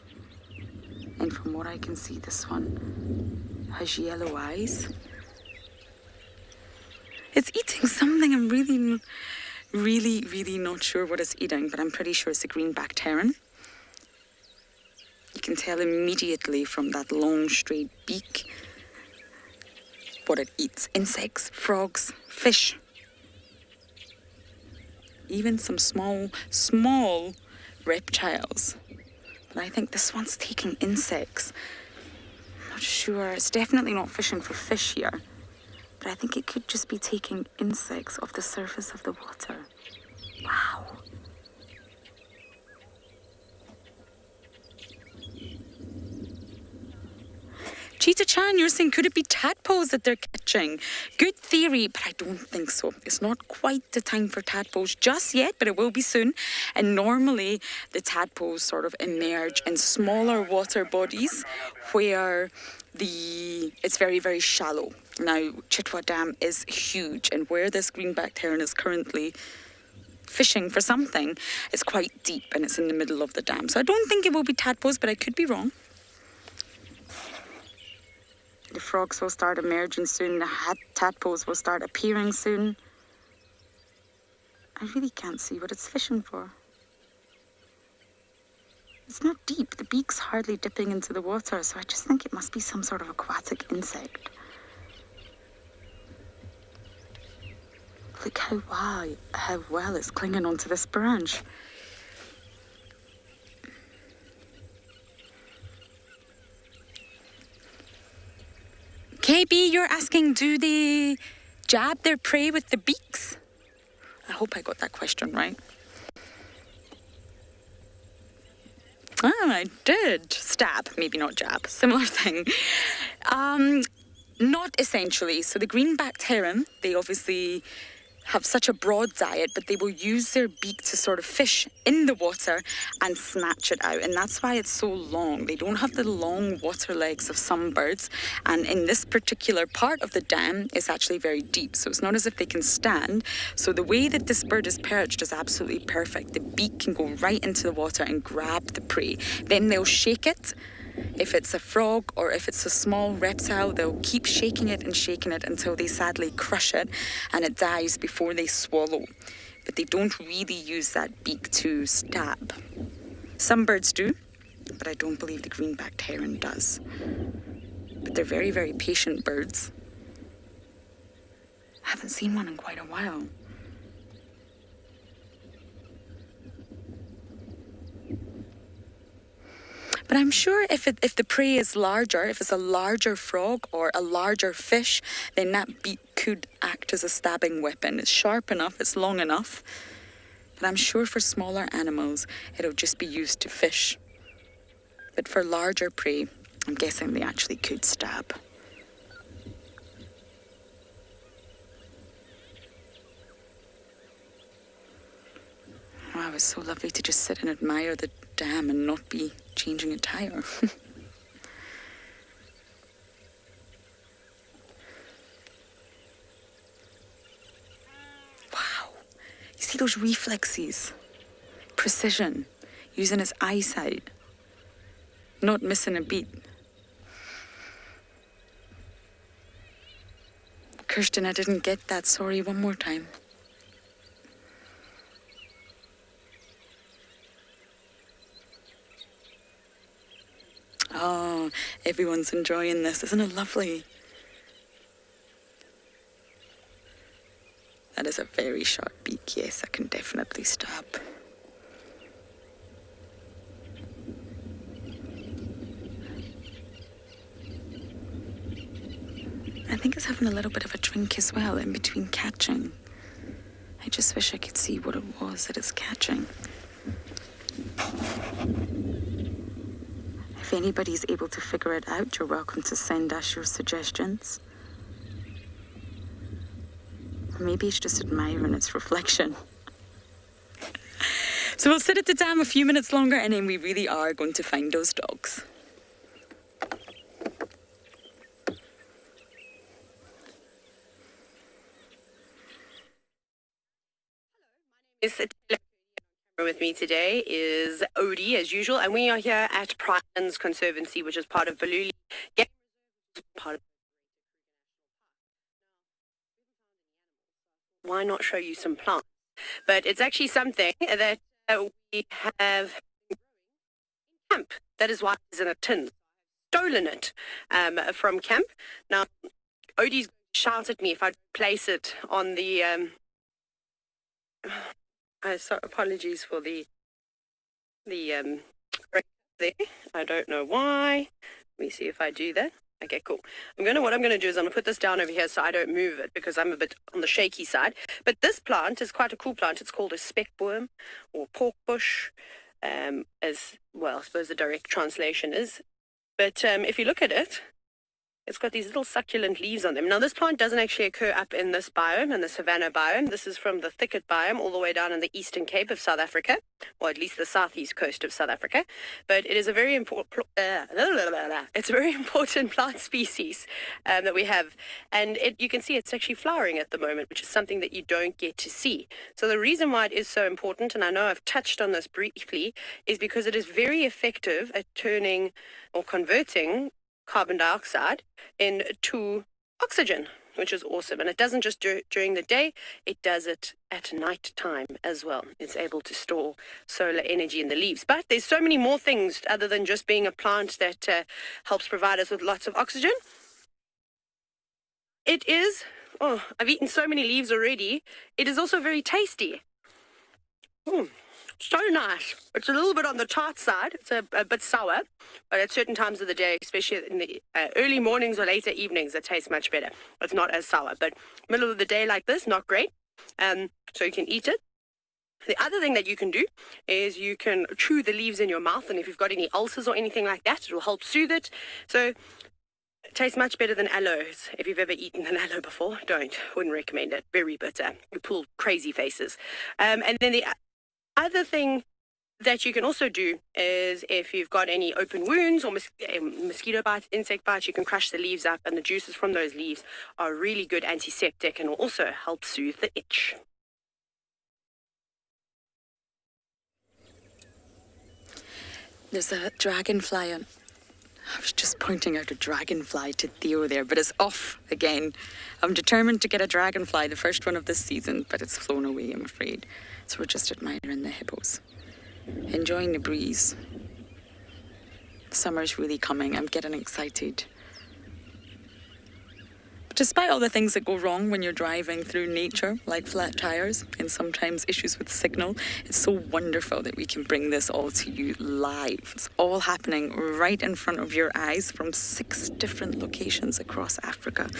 And from what I can see, this one has yellow eyes. It's eating something. I'm really not sure what it's eating, but I'm pretty sure it's a greenbacked heron. You can tell immediately from that long straight beak what it eats. Insects, frogs, fish. Even some small reptiles. But I think this one's taking insects. I'm not sure. It's definitely not fishing for fish here. But I think it could just be taking insects off the surface of the water. Wow. Cheetah Chan, you're saying, could it be tadpoles that they're catching? Good theory, but I don't think so. It's not quite the time for tadpoles just yet, but it will be soon. And normally the tadpoles sort of emerge in smaller water bodies where it's very, very shallow. Now, Chitwa Dam is huge, and where this greenbacked heron is currently fishing for something, it's quite deep, and it's in the middle of the dam. So I don't think it will be tadpoles, but I could be wrong. The frogs will start emerging soon. The tadpoles will start appearing soon. I really can't see what it's fishing for. It's not deep. The beak's hardly dipping into the water, so I just think it must be some sort of aquatic insect. Look how well it's clinging onto this branch. KB, you're asking, do they jab their prey with the beaks? I hope I got that question right. Oh, I did. Stab, maybe not jab. Similar thing. Not essentially. So the greenbacked heron, they obviously have such a broad diet, but they will use their beak to sort of fish in the water and snatch it out. And that's why it's so long. They don't have the long water legs of some birds. And in this particular part of the dam, it's actually very deep. So it's not as if they can stand. So the way that this bird is perched is absolutely perfect. The beak can go right into the water and grab the prey. Then they'll shake it. If it's a frog or if it's a small reptile, they'll keep shaking it until they sadly crush it and it dies before they swallow. But they don't really use that beak to stab. Some birds do, but I don't believe the greenbacked heron does. But they're very, very patient birds. I haven't seen one in quite a while. But I'm sure if the prey is larger, if it's a larger frog or a larger fish, then that beak could act as a stabbing weapon. It's sharp enough, it's long enough. But I'm sure for smaller animals, it'll just be used to fish. But for larger prey, I'm guessing they actually could stab. Wow, it's so lovely to just sit and admire the dam and not be changing a tire. Wow. You see those reflexes? Precision. Using his eyesight. Not missing a beat. Kirsten, I didn't get that. Sorry, one more time. Oh, everyone's enjoying this. Isn't it lovely? That is a very sharp beak. Yes, I can definitely stab. I think it's having a little bit of a drink as well in between catching. I just wish I could see what it was that it's catching. If anybody's able to figure it out, you're welcome to send us your suggestions. Or maybe it's just admiring its reflection. So we'll sit at the dam a few minutes longer and then we really are going to find those dogs. Hello, my name is With me today is Odie, as usual, and we are here at Pridelands Conservancy, which is part of Baluli. Why not show you some plants? But it's actually something that we have in camp. That is why it's in a tin. Stolen it from camp. Now, Odie's shout at me if I place it on the... so apologies for the there. I don't know why. Let me see if I do that. Okay, cool. What I'm gonna do is I'm gonna put this down over here so I don't move it because I'm a bit on the shaky side. But this plant is quite a cool plant. It's called a speckboom or pork bush, as well. I suppose the direct translation is. But if you look at it, it's got these little succulent leaves on them. Now, this plant doesn't actually occur up in this biome, in the savanna biome. This is from the thicket biome all the way down in the Eastern Cape of South Africa, or at least the southeast coast of South Africa. But it is a very important, it's a very important plant species that we have. And you can see it's actually flowering at the moment, which is something that you don't get to see. So the reason why it is so important, and I know I've touched on this briefly, is because it is very effective at turning or converting carbon dioxide into oxygen, which is awesome. And it doesn't just do it during the day, it does it at night time as well. It's able to store solar energy in the leaves. But there's so many more things other than just being a plant that helps provide us with lots of oxygen. It is, I've eaten so many leaves already, it is also very tasty. So nice. It's a little bit on the tart side. It's a bit sour, but at certain times of the day, especially in the early mornings or later evenings, it tastes much better. It's not as sour, but middle of the day like this, not great. So you can eat it. The other thing that you can do is you can chew the leaves in your mouth, and if you've got any ulcers or anything like that, it will help soothe it. So it tastes much better than aloes. If you've ever eaten an aloe before, wouldn't recommend it. Very bitter. You pull crazy faces. And then the other thing that you can also do is if you've got any open wounds or mosquito bites, insect bites, you can crush the leaves up, and the juices from those leaves are a really good antiseptic and will also help soothe the itch. There's a dragonfly on. I was just pointing out a dragonfly to Theo there, but it's off again. I'm determined to get a dragonfly, the first one of this season, but it's flown away, I'm afraid. So we're just admiring the hippos, enjoying the breeze. Summer's really coming. I'm getting excited. But despite all the things that go wrong when you're driving through nature, like flat tires and sometimes issues with signal, it's so wonderful that we can bring this all to you live. It's all happening right in front of your eyes from 6 different locations across Africa.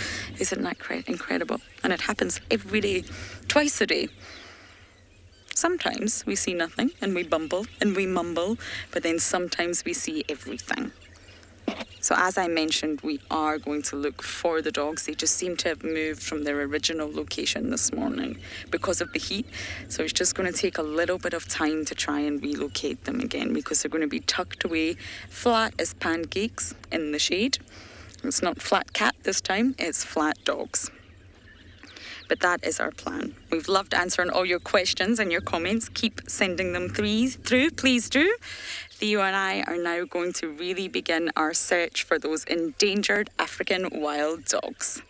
Isn't that incredible? And it happens every day, twice a day. Sometimes we see nothing and we bumble and we mumble, but then sometimes we see everything. So as I mentioned, we are going to look for the dogs. They just seem to have moved from their original location this morning because of the heat. So it's just going to take a little bit of time to try and relocate them again because they're going to be tucked away flat as pancakes in the shade. It's not flat cat this time, it's flat dogs. But that is our plan. We've loved answering all your questions and your comments. Keep sending them through, please do. Theo and I are now going to really begin our search for those endangered African wild dogs.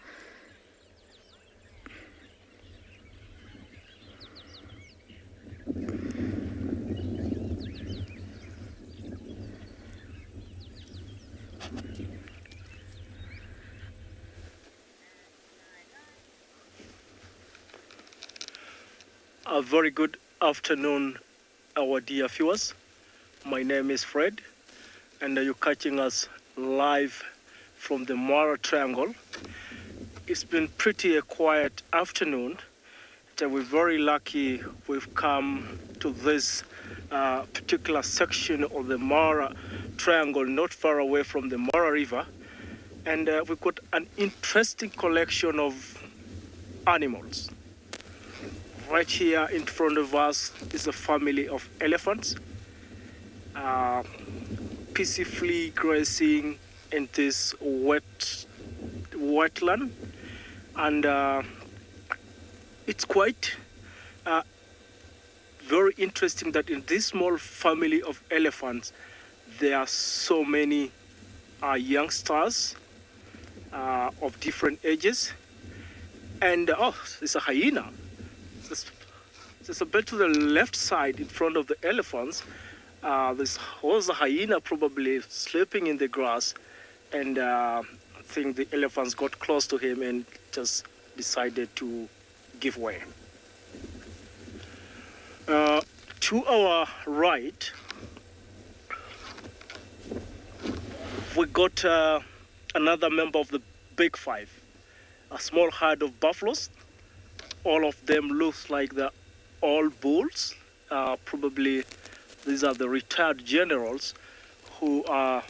A very good afternoon, our dear viewers. My name is Fred, and you're catching us live from the Mara Triangle. It's been pretty a quiet afternoon. We're very lucky we've come to this particular section of the Mara Triangle, not far away from the Mara River. And we've got an interesting collection of animals. Right here in front of us is a family of elephants, peacefully grazing in this wetland, and it's quite very interesting that in this small family of elephants, there are so many youngsters of different ages. And it's a hyena. There's a bit to the left side in front of the elephants. This was a hyena probably sleeping in the grass, and I think the elephants got close to him and just decided to give way. To our right, we got another member of the Big Five, a small herd of buffaloes. All of them look like they're all bulls. Probably these are the retired generals who are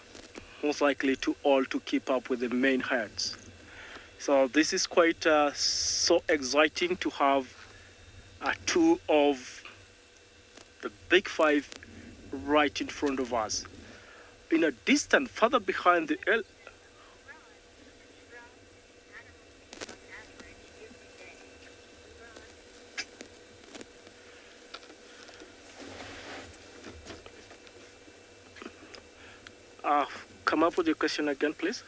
most likely too old to keep up with the main herds. So this is quite so exciting to have two of the Big Five right in front of us. In a distance further behind the come up with your question again, please.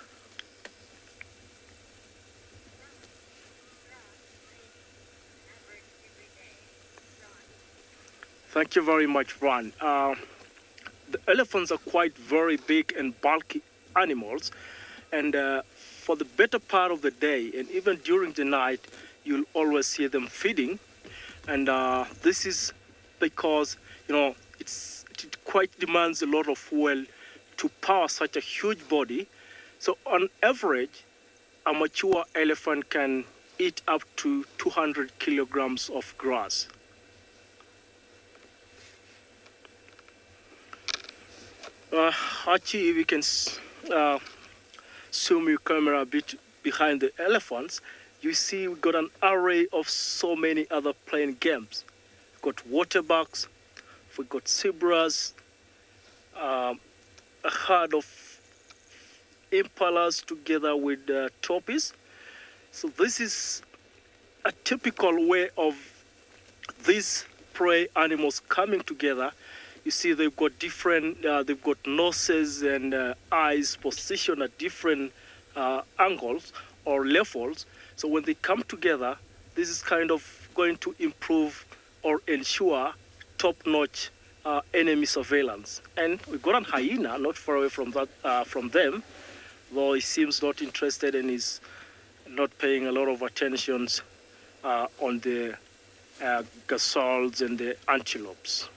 Thank you very much, Ron. The elephants are quite very big and bulky animals, and for the better part of the day and even during the night, you'll always see them feeding. And this is because, you know, it quite demands a lot of fuel to power such a huge body. So on average, a mature elephant can eat up to 200 kilograms of grass. Archie, if you can zoom your camera a bit behind the elephants, you see we've got an array of so many other playing games. We've got waterbucks, we've got zebras, a herd of impalas together with tortoises. So this is a typical way of these prey animals coming together. You see they've got different, they've got noses and eyes positioned at different angles or levels. So when they come together, this is kind of going to improve or ensure top-notch enemy surveillance. And we've got a hyena not far away from that, from them, though he seems not interested and is not paying a lot of attention on the gazelles and the antelopes.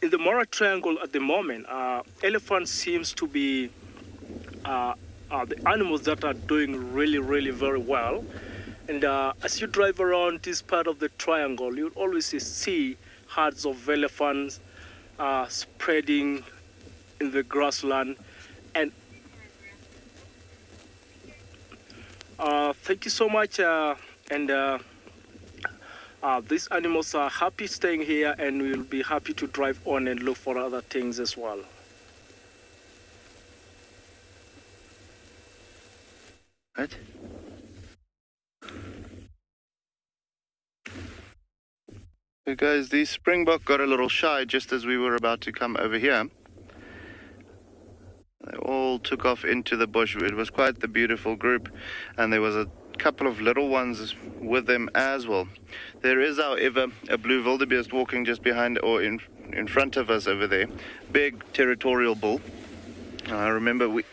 In the Mara Triangle at the moment, elephants seems to be the animals that are doing really very well. And as you drive around this part of the triangle, you'll always see herds of elephants spreading in the grassland. And thank you so much. These animals are happy staying here, and we'll be happy to drive on and look for other things as well. Right. So guys, the springbok got a little shy just as we were about to come over here. They all took off into the bush. It was quite the beautiful group, and there was a couple of little ones with them as well. There is, however, a blue wildebeest walking just behind or in front of us over there. Big territorial bull. I remember we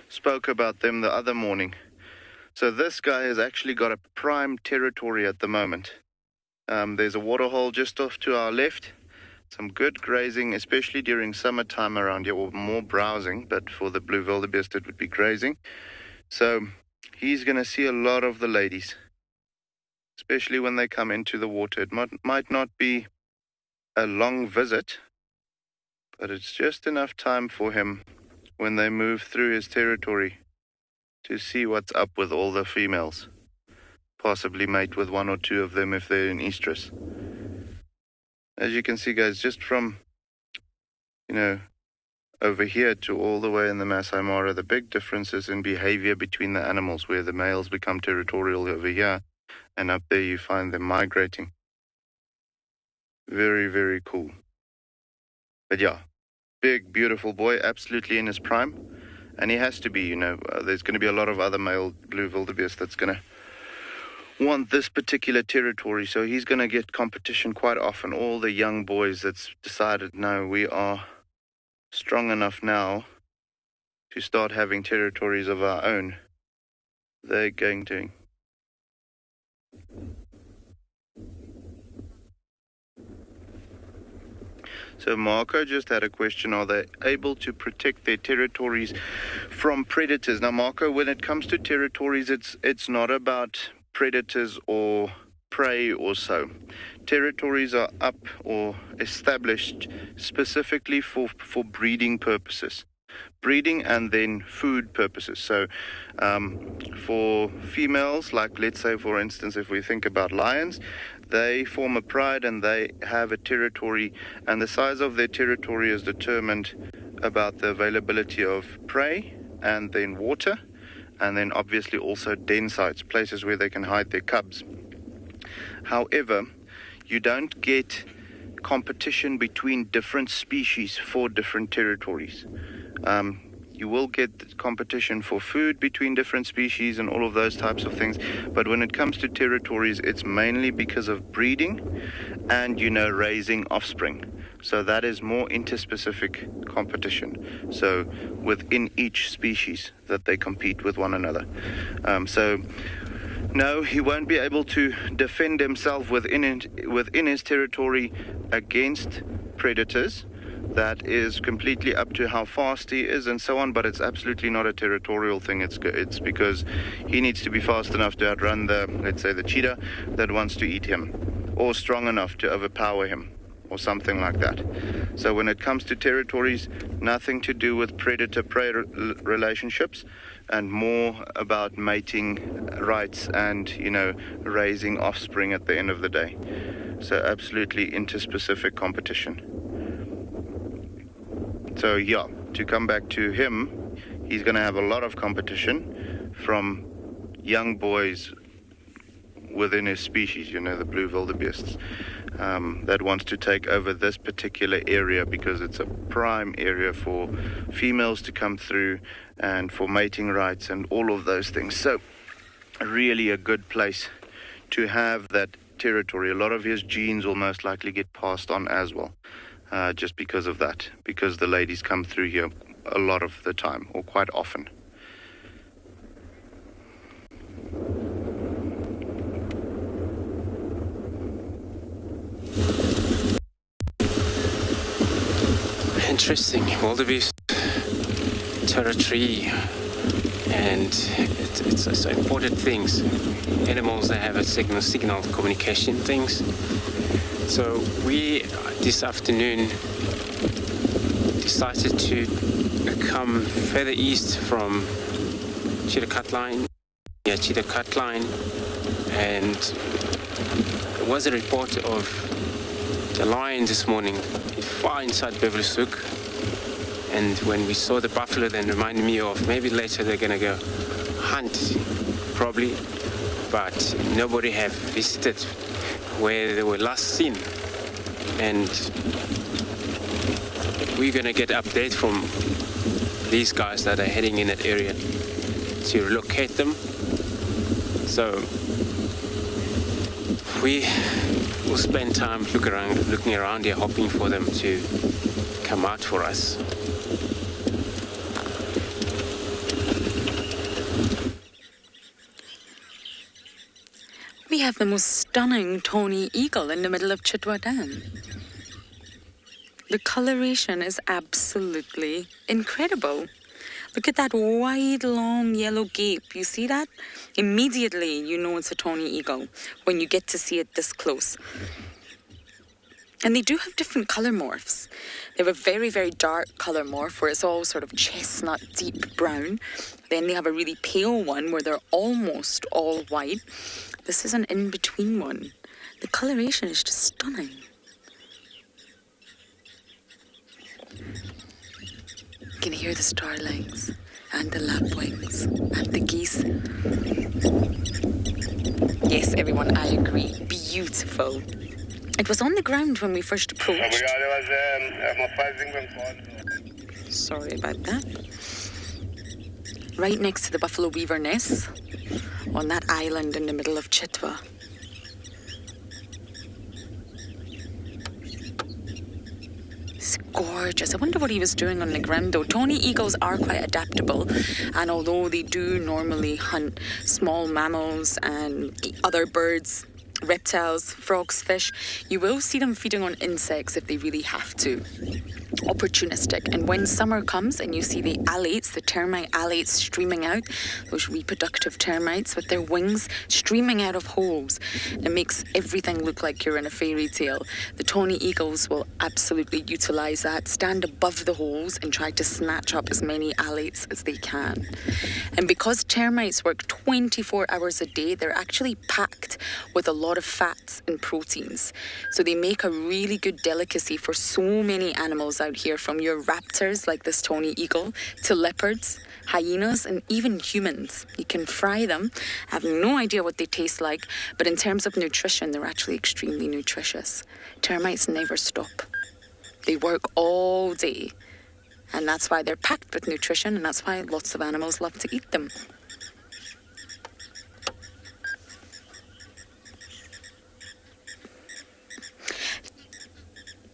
spoke about them the other morning. So this guy has actually got a prime territory at the moment. There's a waterhole just off to our left. Some good grazing, especially during summertime around here, or more browsing, but for the blue wildebeest it would be grazing. So he's going to see a lot of the ladies, especially when they come into the water. It might not be a long visit, but it's just enough time for him when they move through his territory to see what's up with all the females. Possibly mate with one or two of them if they're in estrus. As you can see, guys, just from, over here to all the way in the Masai Mara, the big differences in behavior between the animals, where the males become territorial over here and up there you find them migrating. Very, very cool. But yeah, big, beautiful boy, absolutely in his prime. And he has to be, there's going to be a lot of other male blue wildebeest that's going to want this particular territory. So he's going to get competition quite often. All the young boys that's decided, no, we are strong enough now to start having territories of our own, they're going to. So Marco just had a question, are they able to protect their territories from predators? Now Marco, when it comes to territories, it's not about predators or prey or so. Territories are up or established specifically for breeding purposes. Breeding and then food purposes. So for females, like let's say for instance if we think about lions, they form a pride and they have a territory, and the size of their territory is determined about the availability of prey and then water, and then obviously also den sites, places where they can hide their cubs. However, you don't get competition between different species for different territories. You will get competition for food between different species and all of those types of things. But when it comes to territories, it's mainly because of breeding and, raising offspring. So that is more interspecific competition. So within each species that they compete with one another. So no, he won't be able to defend himself within his territory against predators. That is completely up to how fast he is and so on, but it's absolutely not a territorial thing. It's because he needs to be fast enough to outrun let's say the cheetah that wants to eat him, or strong enough to overpower him, or something like that. So when it comes to territories, nothing to do with predator-prey relationships, and more about mating rights and, raising offspring at the end of the day. So absolutely interspecific competition. So yeah, to come back to him, he's going to have a lot of competition from young boys within his species, the blue wildebeests, that wants to take over this particular area because it's a prime area for females to come through and for mating rights and all of those things. So really a good place to have that territory. A lot of his genes will most likely get passed on as well. Just because of that, because the ladies come through here a lot of the time, or quite often. Interesting. Wildebeest territory, and it's important things. Animals that have a signal communication things. So we, this afternoon, decided to come further east from Cheetah Cut Line, and there was a report of a lion this morning far inside Bevelishoek, and when we saw the buffalo, then reminded me of maybe later they're going to go hunt, probably, but nobody have visited where they were last seen, and we're gonna get update from these guys that are heading in that area to locate them. So we will spend time looking around here, hoping for them to come out for us. We have the most stunning tawny eagle in the middle of Chitwa Dam. The coloration is absolutely incredible. Look at that wide, long yellow gape. You see that? Immediately you know it's a tawny eagle when you get to see it this close. And they do have different color morphs. They have a very, very dark color morph where it's all sort of chestnut, deep brown. Then they have a really pale one where they're almost all white. This is an in-between one. The coloration is just stunning. You can hear the starlings and the lapwings and the geese. Yes, everyone, I agree. Beautiful. It was on the ground when we first approached. Sorry about that. Right next to the buffalo weaver nest, on that island in the middle of Tswalu. It's gorgeous. I wonder what he was doing on the ground though. Tawny eagles are quite adaptable, and although they do normally hunt small mammals and other birds, reptiles, frogs, fish, you will see them feeding on insects if they really have to. Opportunistic. And when summer comes and you see the alates, the termite alates streaming out, those reproductive termites with their wings streaming out of holes, it makes everything look like you're in a fairy tale. The tawny eagles will absolutely utilize that, stand above the holes and try to snatch up as many alates as they can. And because termites work 24 hours a day, they're actually packed with a lot of fats and proteins. So they make a really good delicacy for so many animals out here, from your raptors like this tawny eagle to leopards, hyenas and even humans. You can fry them. I have no idea what they taste like, but in terms of nutrition, they're actually extremely nutritious. Termites never stop. They work all day, and that's why they're packed with nutrition, and that's why lots of animals love to eat them.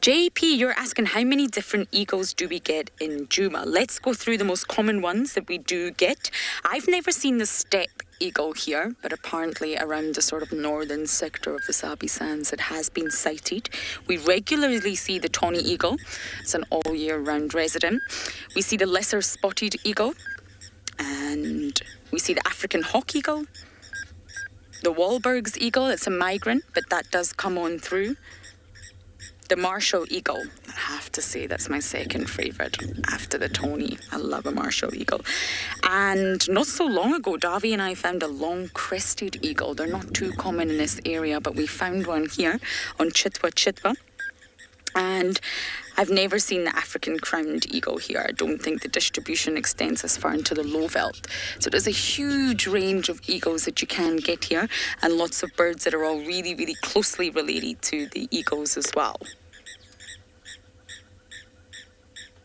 JP, you're asking how many different eagles do we get in Djuma? Let's go through the most common ones that we do get. I've never seen the steppe eagle here, but apparently around the sort of northern sector of the Sabi Sands it has been sighted. We regularly see the tawny eagle. It's an all year round resident. We see the lesser spotted eagle, and we see the African hawk eagle. The Wahlberg's eagle, it's a migrant, but that does come on through. The Marshall eagle, I have to say that's my second favourite after the tawny. I love a Marshall eagle. And not so long ago, Davi and I found a long-crested eagle. They're not too common in this area, but we found one here on Tswalu. And I've never seen the African crowned eagle here. I don't think the distribution extends as far into the low veld. So there's a huge range of eagles that you can get here, and lots of birds that are all really, really closely related to the eagles as well.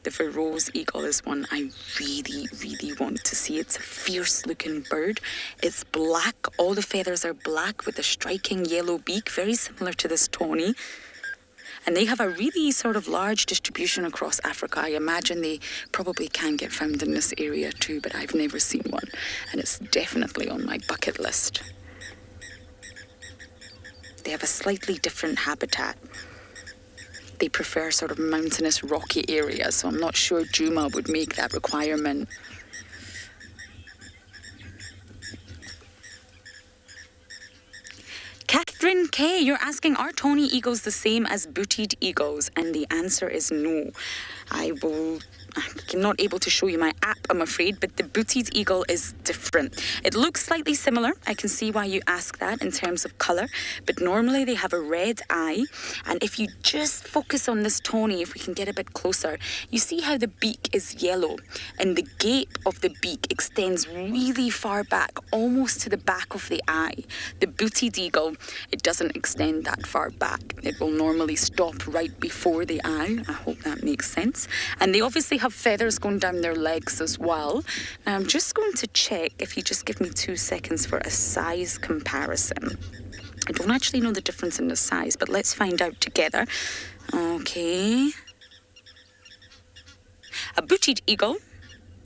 The Faroese eagle is one I really, really want to see. It's a fierce looking bird. It's black. All the feathers are black with a striking yellow beak, very similar to this tawny. And they have a really sort of large distribution across Africa. I imagine they probably can get found in this area too, but I've never seen one. And it's definitely on my bucket list. They have a slightly different habitat. They prefer sort of mountainous, rocky areas, so I'm not sure Djuma would make that requirement. Catherine K, you're asking, are tawny eagles the same as booted eagles? And the answer is no. I'm not able to show you my app, I'm afraid, but the booted eagle is different. It looks slightly similar. I can see why you ask that in terms of colour, but normally they have a red eye. And if you just focus on this tawny, if we can get a bit closer, you see how the beak is yellow and the gape of the beak extends really far back, almost to the back of the eye. The booted eagle, it doesn't extend that far back. It will normally stop right before the eye. I hope that makes sense. And they obviously have feathers going down their legs as well. Now I'm just going to check, if you just give me 2 seconds, for a size comparison. I don't actually know the difference in the size, but let's find out together. Okay. A booted eagle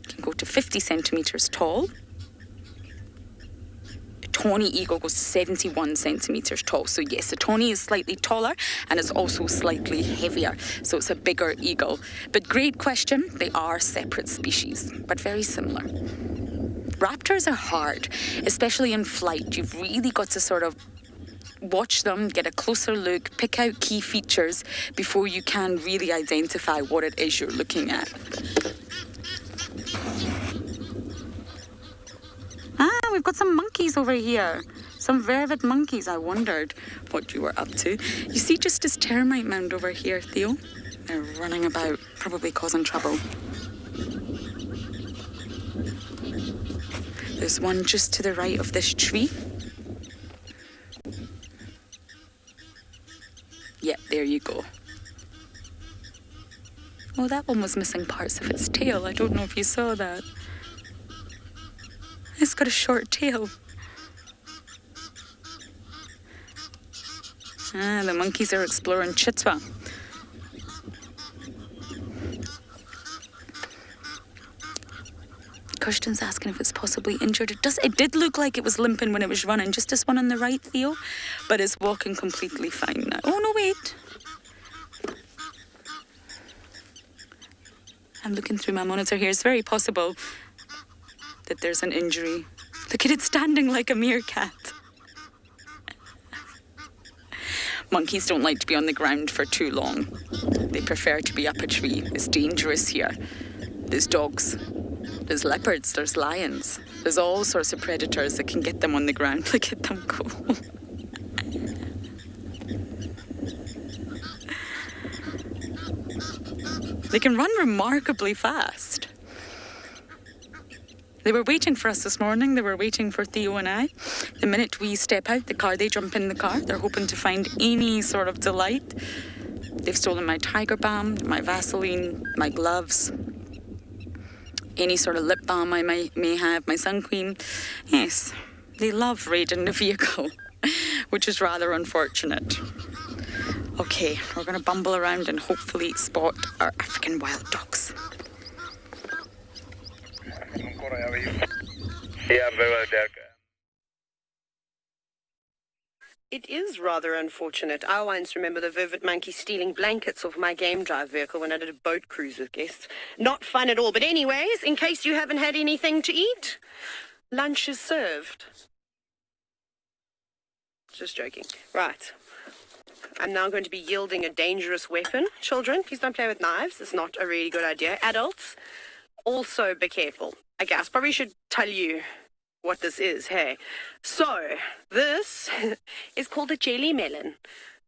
can go to 50 centimetres tall. Tawny eagle goes to 71 centimetres tall. So yes, the tawny is slightly taller and it's also slightly heavier. So it's a bigger eagle. But great question. They are separate species, but very similar. Raptors are hard, especially in flight. You've really got to sort of watch them, get a closer look, pick out key features before you can really identify what it is you're looking at. We've got some monkeys over here. Some vervet monkeys. I wondered what you were up to. You see just this termite mound over here, Theo? They're running about, probably causing trouble. There's one just to the right of this tree. Yeah, there you go. Oh, that one was missing parts of its tail. I don't know if you saw that. It's got a short tail. Ah, the monkeys are exploring Tswa. Kirsten's asking if it's possibly injured. It did look like it was limping when it was running, just this one on the right, Theo, but it's walking completely fine now. Oh, no, wait. I'm looking through my monitor here. It's very possible that there's an injury. Look at it standing like a meerkat. Monkeys don't like to be on the ground for too long. They prefer to be up a tree. It's dangerous here. There's dogs, there's leopards, there's lions. There's all sorts of predators that can get them on the ground. Look at them go. They can run remarkably fast. They were waiting for us this morning. They were waiting for Theo and I. The minute we step out the car, they jump in the car. They're hoping to find any sort of delight. They've stolen my Tiger Balm, my Vaseline, my gloves, any sort of lip balm I may have, my sun cream. Yes, they love raiding the vehicle, which is rather unfortunate. Okay, we're going to bumble around and hopefully spot our African wild dogs. Yeah, very well, Derek. It is rather unfortunate. I once remember the vivid monkey stealing blankets off my game drive vehicle when I did a boat cruise with guests. Not fun at all. But anyways, in case you haven't had anything to eat, lunch is served. Just joking. Right. I'm now going to be yielding a dangerous weapon. Children, please don't play with knives. It's not a really good idea. Adults, also be careful. I guess I probably should tell you what this is, hey. So, this is called a jelly melon.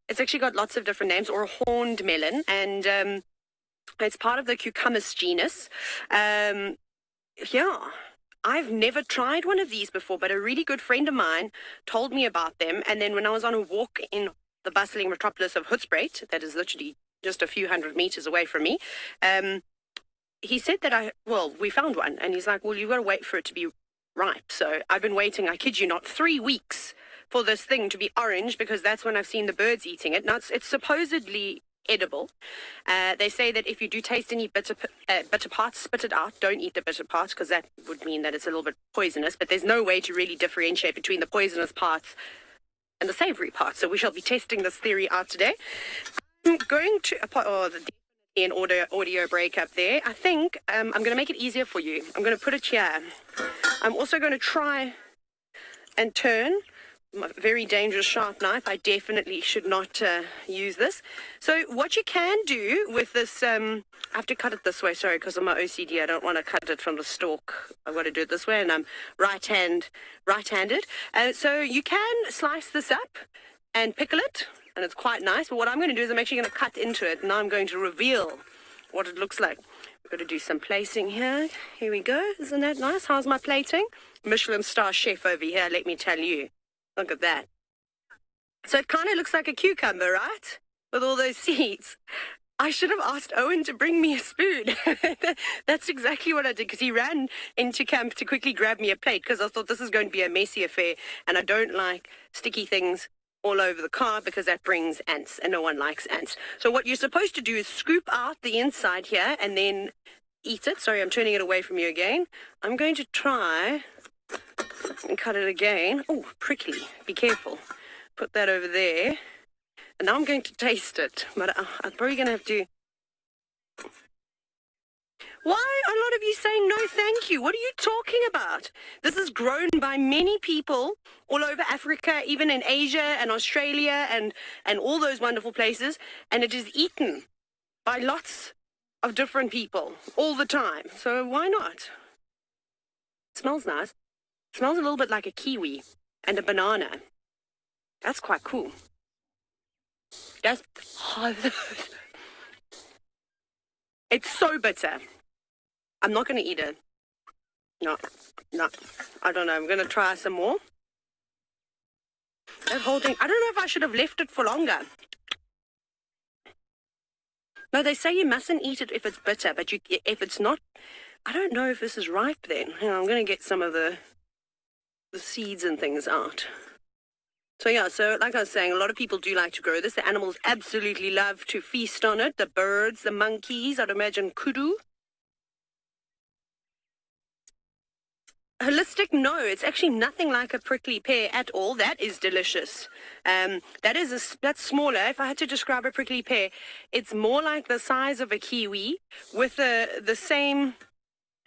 It's actually got lots of different names, or a horned melon, and it's part of the cucumis genus. Yeah, I've never tried one of these before, but a really good friend of mine told me about them, and then when I was on a walk in the bustling metropolis of Hoedspruit, that is literally just a few hundred meters away from me, he said that we found one, and he's like, well, you've got to wait for it to be ripe. So I've been waiting, I kid you not, 3 weeks for this thing to be orange, because that's when I've seen the birds eating it. Now, it's supposedly edible. They say that if you do taste any bitter parts, spit it out. Don't eat the bitter parts, because that would mean that it's a little bit poisonous, but there's no way to really differentiate between the poisonous parts and the savory parts. So we shall be testing this theory out today. I'm going to... an audio breakup there. I think I'm going to make it easier for you. I'm going to put it here. I'm also going to try and turn my very dangerous sharp knife. I definitely should not use this. So what you can do with this, I have to cut it this way, sorry, because of my OCD. I don't want to cut it from the stalk. I've got to do it this way, and I'm right-handed. So you can slice this up and pickle it, and it's quite nice. But what I'm going to do is I'm actually going to cut into it, and now I'm going to reveal what it looks like. We've got to do some placing here. Here we go. Isn't that nice? How's my plating? Michelin star chef over here, let me tell you. Look at that. So it kind of looks like a cucumber, right? With all those seeds. I should have asked Owen to bring me a spoon. That's exactly what I did, because he ran into camp to quickly grab me a plate, because I thought this is going to be a messy affair, and I don't like sticky things all over the car, because that brings ants, and no one likes ants. So what you're supposed to do is scoop out the inside here and then eat it. Sorry, I'm turning it away from you again. I'm going to try and cut it again. Oh, prickly. Be careful. Put that over there. And now I'm going to taste it. But I'm probably going to have to... Why are a lot of you saying no thank you? What are you talking about? This is grown by many people all over Africa, even in Asia and Australia and all those wonderful places. And it is eaten by lots of different people all the time. So why not? It smells nice. It smells a little bit like a kiwi and a banana. That's quite cool. That's... It's so bitter. I'm not going to eat it. No. I don't know. I'm going to try some more. That whole thing, I don't know if I should have left it for longer. No, they say you mustn't eat it if it's bitter, but if it's not, I don't know if this is ripe then. Hang on, I'm going to get some of the seeds and things out. So yeah, so like I was saying, a lot of people do like to grow this. The animals absolutely love to feast on it. The birds, the monkeys, I'd imagine kudu. Holistic, no, it's actually nothing like a prickly pear at all. That is delicious. That's smaller. If I had to describe a prickly pear, it's more like the size of a kiwi with the same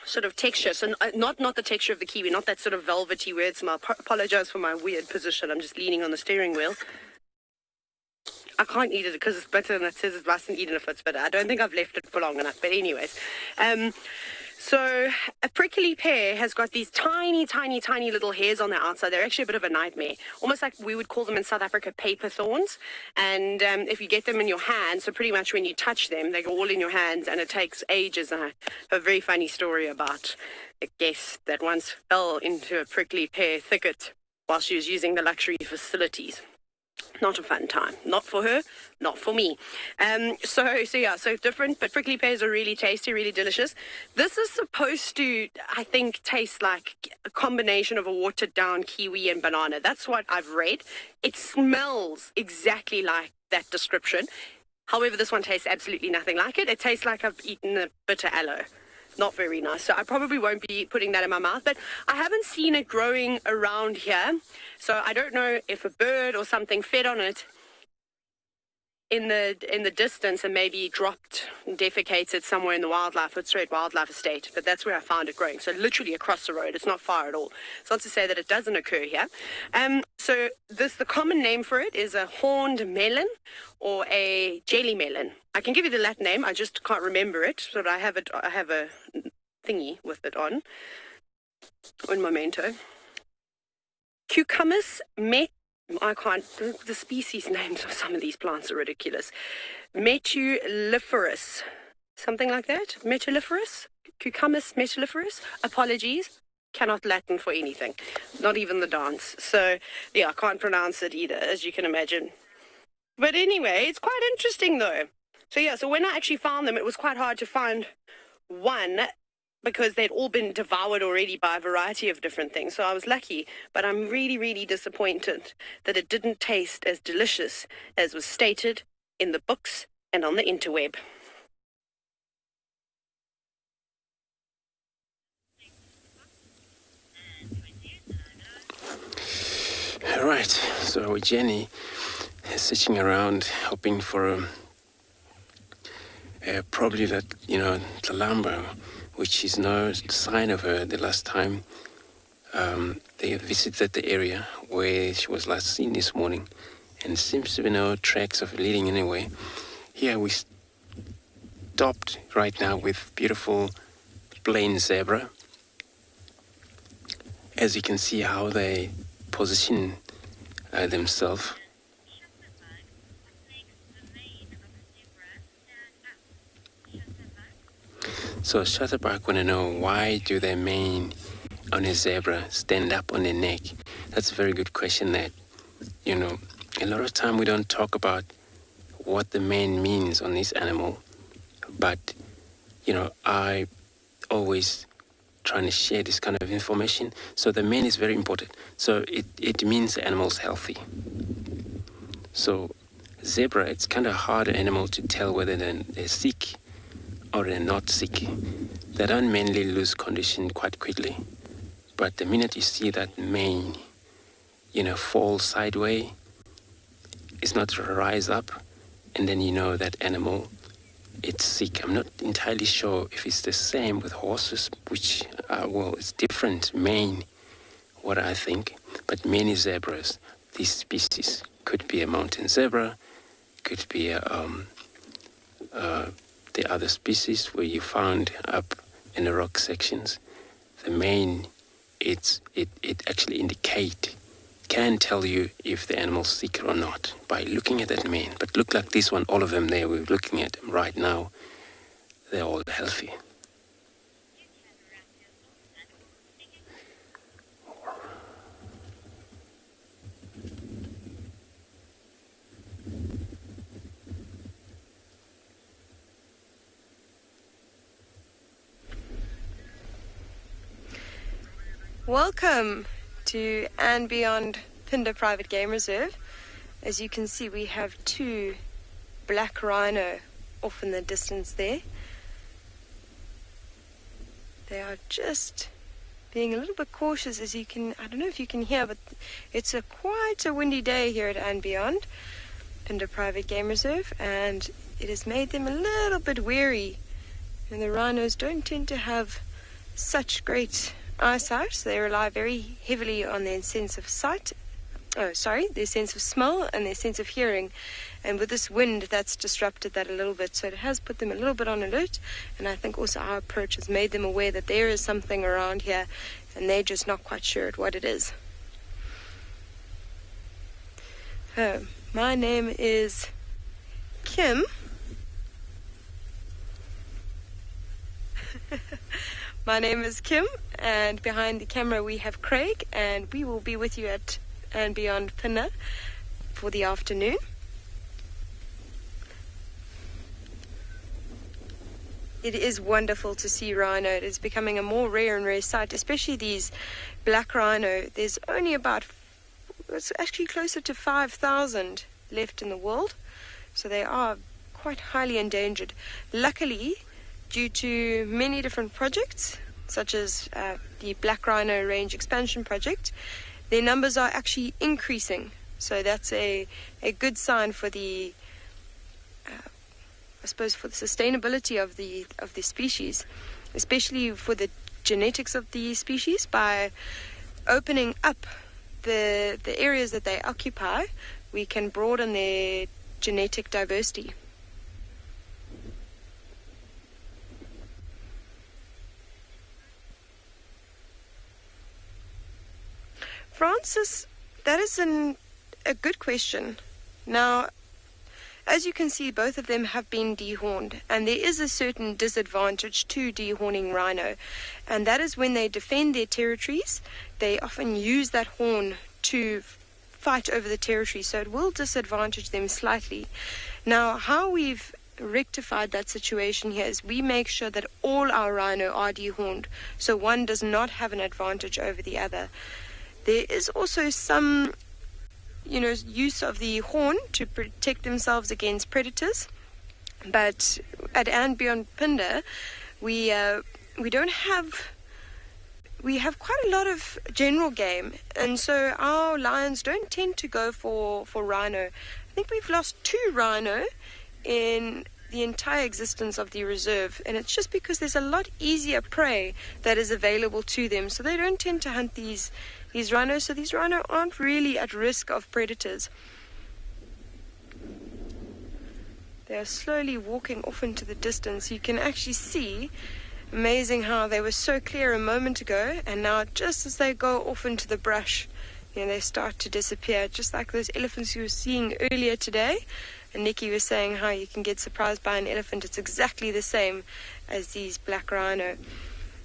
sort of texture. So not the texture of the kiwi, not that sort of velvety weird smell. Apologize for my weird position. I'm just leaning on the steering wheel. I can't eat it because it's bitter and it says it mustn't eat it if it's bitter. I don't think I've left it for long enough. But anyways, so a prickly pear has got these tiny, tiny, tiny little hairs on the outside. They're actually a bit of a nightmare. Almost like we would call them in South Africa paper thorns. And if you get them in your hands, so pretty much when you touch them, they go all in your hands and it takes ages. And I have a very funny story about a guest that once fell into a prickly pear thicket while she was using the luxury facilities. Not a fun time. Not for her, not for me. So different, but prickly pears are really tasty, really delicious. This is supposed to, I think, taste like a combination of a watered down kiwi and banana. That's what I've read. It smells exactly like that description. However, this one tastes absolutely nothing like it. It tastes like I've eaten a bitter aloe. Not very nice. So I probably won't be putting that in my mouth, but I haven't seen it growing around here. So I don't know if a bird or something fed on it in the distance and maybe dropped, defecated somewhere in the wildlife estate. But that's where I found it growing. So literally across the road. It's not far at all. It's not to say that it doesn't occur here. So the common name for it is a horned melon or a jelly melon. I can give you the Latin name. I just can't remember it. So I have a thingy with it on. Un momento. Cucumis the species names of some of these plants are ridiculous. Metuliferous. Something like that. Metuliferous. Cucumis metuliferous. Apologies. Cannot Latin for anything. Not even the dance. So, yeah, I can't pronounce it either, as you can imagine. But anyway, it's quite interesting, though. So, yeah, so when I actually found them, it was quite hard to find one because they'd all been devoured already by a variety of different things. So I was lucky, but I'm really, really disappointed that it didn't taste as delicious as was stated in the books and on the interweb. All right, so Jenny is sitting around hoping for probably that, the lumber, which is no sign of her. The last time they visited the area where she was last seen this morning, and seems to be no tracks of leading anyway. Here we stopped right now with beautiful plain zebra. As you can see how they position themselves. So Shutterback want to know, why do their mane on a zebra stand up on their neck? That's a very good question. That, a lot of time we don't talk about what the mane means on this animal, but, I always trying to share this kind of information. So the mane is very important. So it means the animal's healthy. So zebra, it's kind of hard animal to tell whether they're sick or they're not sick. They don't mainly lose condition quite quickly. But the minute you see that mane, fall sideways, it's not to rise up, and then that animal, it's sick. I'm not entirely sure if it's the same with horses, which, it's different mane, what I think. But many zebras, these species, could be a mountain zebra, could be the other species where you found up in the rock sections. The mane, it actually can tell you if the animal's sick or not by looking at that mane. But look like this one, all of them there, we're looking at them right now, they're all healthy. Welcome to and Beyond Phinda Private Game Reserve. As you can see, we have two black rhino off in the distance there. They are just being a little bit cautious, as you can, I don't know if you can hear, but it's quite a windy day here at and Beyond Phinda Private Game Reserve, and it has made them a little bit wary. And the rhinos don't tend to have such great eyesight, so they rely very heavily on their sense of sight. Their sense of smell and their sense of hearing. And with this wind, that's disrupted that a little bit. So it has put them a little bit on alert. And I think also our approach has made them aware that there is something around here, and they're just not quite sure what it is. My name is Kim. My name is Kim, and behind the camera we have Craig, and we will be with you at and Beyond Phinda for the afternoon. It is wonderful to see rhino. It is becoming a more rare and rare sight, especially these black rhino. There's only it's actually closer to 5,000 left in the world, so they are quite highly endangered. Luckily, due to many different projects, such as the Black Rhino Range Expansion Project, their numbers are actually increasing. So that's a good sign for the, for the sustainability of the species, especially for the genetics of the species. By opening up the areas that they occupy, we can broaden their genetic diversity. Francis, that is a good question. Now, as you can see, both of them have been dehorned, and there is a certain disadvantage to dehorning rhino, and that is when they defend their territories, they often use that horn to fight over the territory, so it will disadvantage them slightly. Now, how we've rectified that situation here is we make sure that all our rhino are dehorned, so one does not have an advantage over the other. There is also some, use of the horn to protect themselves against predators. But at and Beyond Phinda, we have quite a lot of general game, and so our lions don't tend to go for rhino. I think we've lost 2 rhino in the entire existence of the reserve, and it's just because there's a lot easier prey that is available to them, so they don't tend to hunt these rhinos, so these rhino aren't really at risk of predators. They are slowly walking off into the distance. You can actually see, amazing how they were so clear a moment ago, and now just as they go off into the brush, they start to disappear, just like those elephants you were seeing earlier today. And Nikki was saying how you can get surprised by an elephant. It's exactly the same as these black rhino.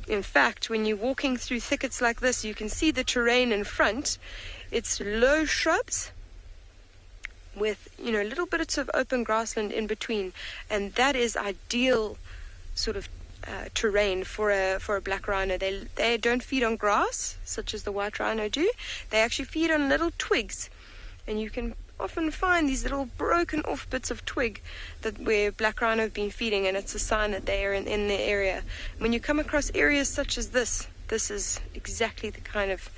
In fact, when you're walking through thickets like this, you can see the terrain in front. It's low shrubs with, little bits of open grassland in between. And that is ideal sort of terrain for a black rhino. They don't feed on grass, such as the white rhino do. They actually feed on little twigs. And you can often find these little broken off bits of twig where black rhino have been feeding, and it's a sign that they are in the area. When you come across areas such as this is exactly the kind of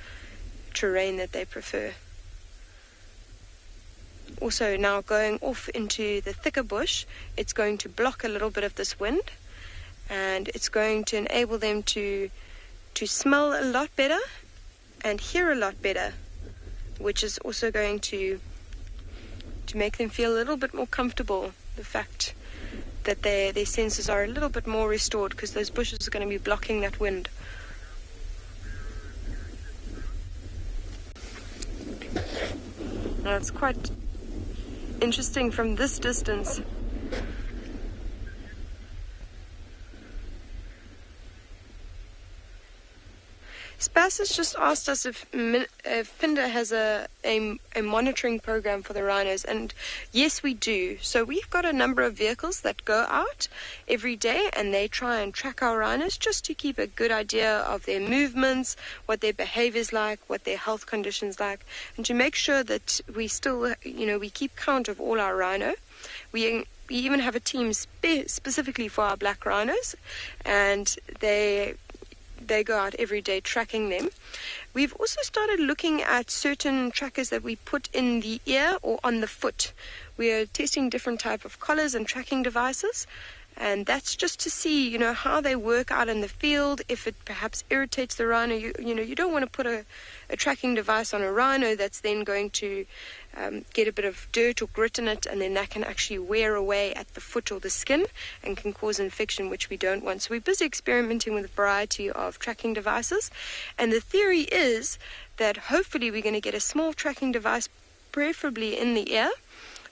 terrain that they prefer. Also, now going off into the thicker bush, it's going to block a little bit of this wind, and it's going to enable them to smell a lot better and hear a lot better, which is also going to make them feel a little bit more comfortable, the fact that their senses are a little bit more restored, because those bushes are going to be blocking that wind. Now, it's quite interesting from this distance. Bass has just asked us if Pinda has a monitoring program for the rhinos, and yes, we do. So we've got a number of vehicles that go out every day, and they try and track our rhinos just to keep a good idea of their movements, what their behavior's like, what their health conditions like, and to make sure that we still, we keep count of all our rhino. We even have a team specifically for our black rhinos, and they go out every day tracking them. We've also started looking at certain trackers that we put in the ear or on the foot. We are testing different type of collars and tracking devices, and that's just to see, how they work out in the field, if it perhaps irritates the rhino. You don't want to put a tracking device on a rhino that's then going to get a bit of dirt or grit in it, and then that can actually wear away at the foot or the skin and can cause infection, which we don't want. So we're busy experimenting with a variety of tracking devices, and the theory is that hopefully we're going to get a small tracking device, preferably in the ear,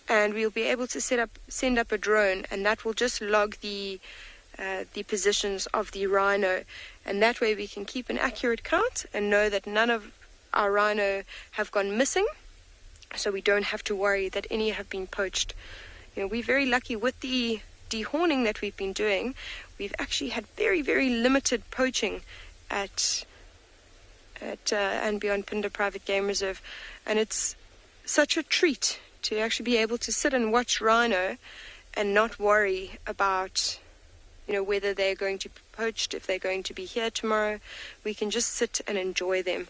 and we'll be able to send up a drone, and that will just log the positions of the rhino, and that way we can keep an accurate count and know that none of our rhino have gone missing, so we don't have to worry that any have been poached. We're very lucky with the dehorning that we've been doing. We've actually had very, very limited poaching at and beyond Pinda Private Game Reserve, and it's such a treat to actually be able to sit and watch rhino and not worry about whether they're going to be poached, if they're going to be here tomorrow. We can just sit and enjoy them.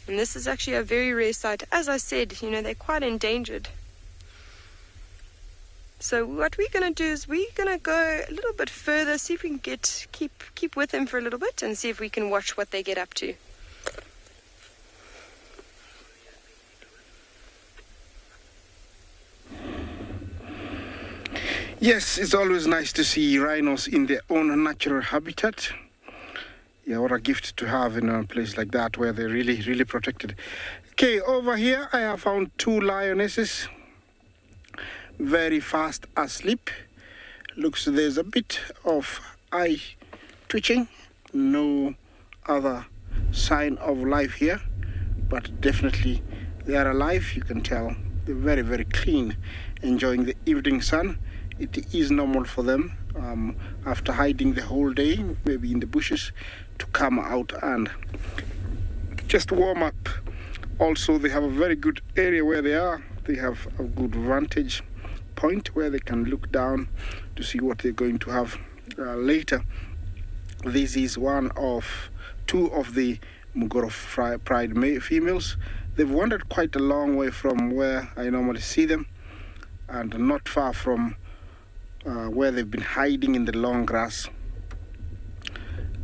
And this is actually a very rare sight. As I said, they're quite endangered. So what we're going to do is we're going to go a little bit further, see if we can keep with them for a little bit and see if we can watch what they get up to. Yes, it's always nice to see rhinos in their own natural habitat. Yeah, what a gift to have in a place like that where they're really, really protected. Okay, over here I have found 2 lionesses, very fast asleep. Looks there's a bit of eye twitching, no other sign of life here, but definitely they are alive. You can tell they're very, very clean, enjoying the evening sun. It is normal for them after hiding the whole day, maybe in the bushes, to come out and just warm up. Also, they have a very good area where they are. They have a good vantage point where they can look down to see what they're going to have later. This is one of 2 of the Mugoro Pride females. They've wandered quite a long way from where I normally see them, and not far from where they've been hiding in the long grass.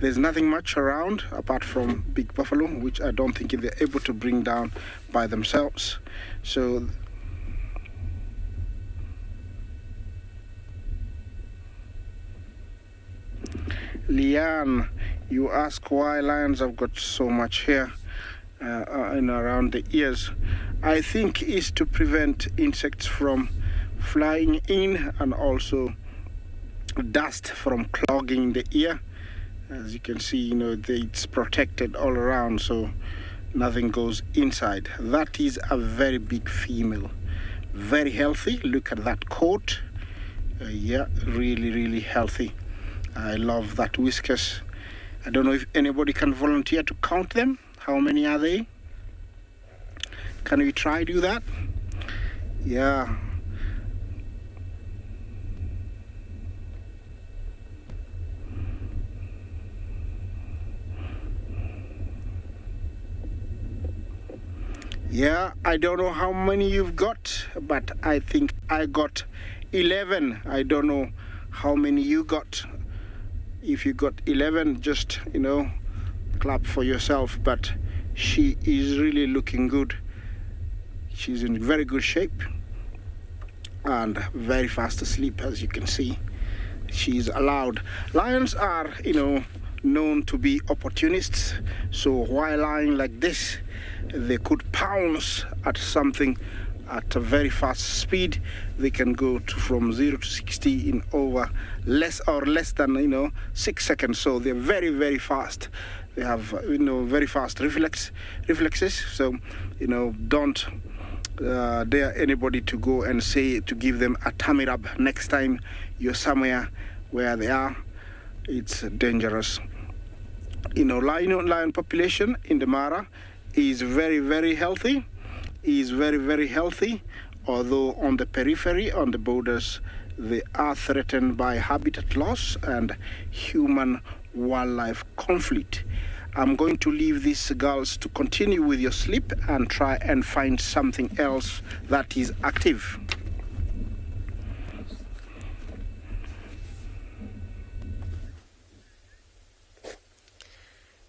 There's nothing much around apart from big buffalo, which I don't think they're able to bring down by themselves. So Leanne, you ask why lions have got so much hair and around the ears. I think is to prevent insects from flying in, and also dust from clogging the ear. As you can see, it's protected all around, so nothing goes inside. That is a very big female, very healthy. Look at that coat. Yeah, really, really healthy. I love that whiskers. I don't know if anybody can volunteer to count them. How many are they? Can we try do that? Yeah. Yeah, I don't know how many you've got, but I think I got 11. I don't know how many you got. If you got 11, just, clap for yourself. But she is really looking good. She's in very good shape and very fast asleep, as you can see. She's allowed. Lions are, known to be opportunists. So while lying like this, they could pounce at something at a very fast speed. They can go from 0 to 60 in over less than 6 seconds. So they're very, very fast. They have, very fast reflexes. So, don't dare anybody to go and to give them a tummy rub next time you're somewhere where they are. It's dangerous. Lion population in the Mara is very, very healthy. Although on the periphery, on the borders, they are threatened by habitat loss and human-wildlife conflict. I'm going to leave these girls to continue with your sleep and try and find something else that is active.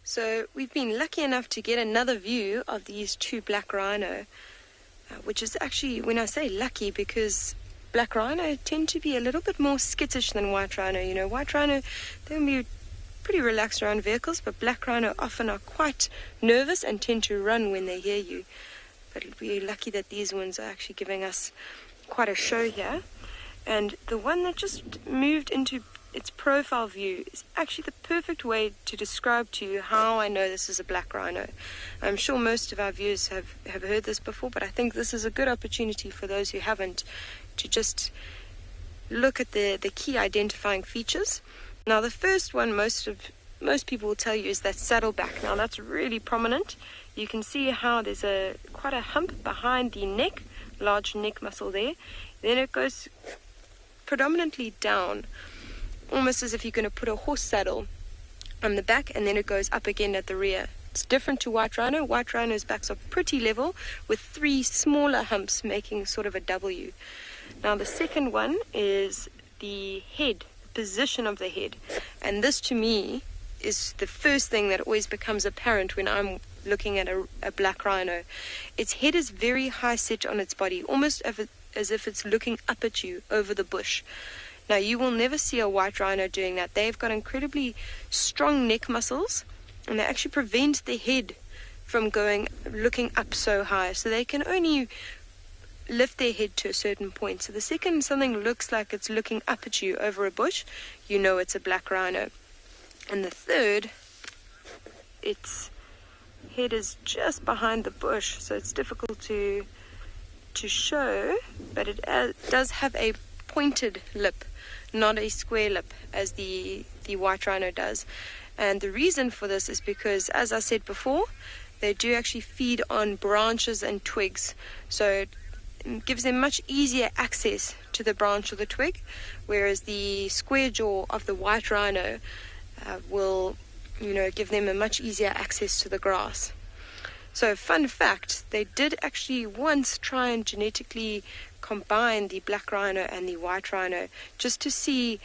So we've been lucky enough to get another view of these two black rhino, which is actually, when I say lucky, because black rhino tend to be a little bit more skittish than white rhino. White rhino, they can be pretty relaxed around vehicles, but black rhino often are quite nervous and tend to run when they hear you. But we're lucky that these ones are actually giving us quite a show here. And the one that just moved into its profile view is actually the perfect way to describe to you how I know this is a black rhino. I'm sure most of our viewers have heard this before, but I think this is a good opportunity for those who haven't to just look at the key identifying features. Now, the first one most people will tell you is that saddleback. Now, that's really prominent. You can see how there's quite a hump behind the neck, large neck muscle there. Then it goes predominantly down, almost as if you're going to put a horse saddle on the back, and then it goes up again at the rear. It's different to white rhino. White rhino's backs are pretty level with 3 smaller humps making sort of a W. Now, the second one is the head, position of the head, and this to me is the first thing that always becomes apparent when I'm looking at a black rhino. Its head is very high set on its body, almost as if it's looking up at you over the bush. Now, you will never see a white rhino doing that. They've got incredibly strong neck muscles, and they actually prevent the head from looking up so high, so they can only lift their head to a certain point. So the second something looks like it's looking up at you over a bush, you know it's a black rhino. And the third, its head is just behind the bush, so it's difficult to show, but it does have a pointed lip, not a square lip as the white rhino does. And the reason for this is because, as I said before, they do actually feed on branches and twigs, so it gives them much easier access to the branch or the twig, whereas the square jaw of the white rhino will give them a much easier access to the grass. So, fun fact, they did actually once try and genetically combine the black rhino and the white rhino just to see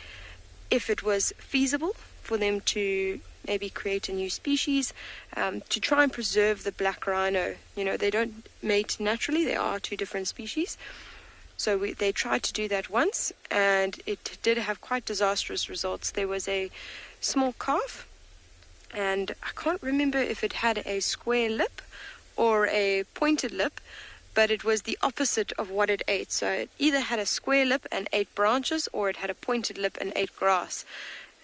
if it was feasible for them to maybe create a new species, to try and preserve the black rhino. They don't mate naturally, they are 2 different species. So they tried to do that once, and it did have quite disastrous results. There was a small calf, and I can't remember if it had a square lip or a pointed lip, but it was the opposite of what it ate. So it either had a square lip and ate branches, or it had a pointed lip and ate grass.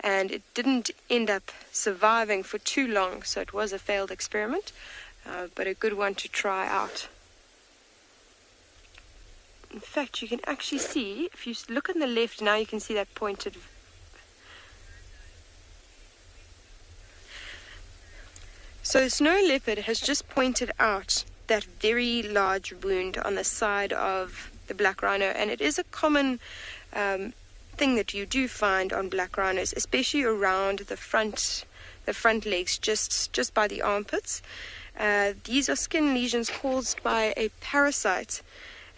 And it didn't end up surviving for too long, so it was a failed experiment, but a good one to try out. In fact, you can actually see, if you look on the left now, you can see that pointed. So snow leopard has just pointed out that very large wound on the side of the black rhino, and it is a common thing that you do find on black rhinos, especially around the front legs, just by the armpits. These are skin lesions caused by a parasite,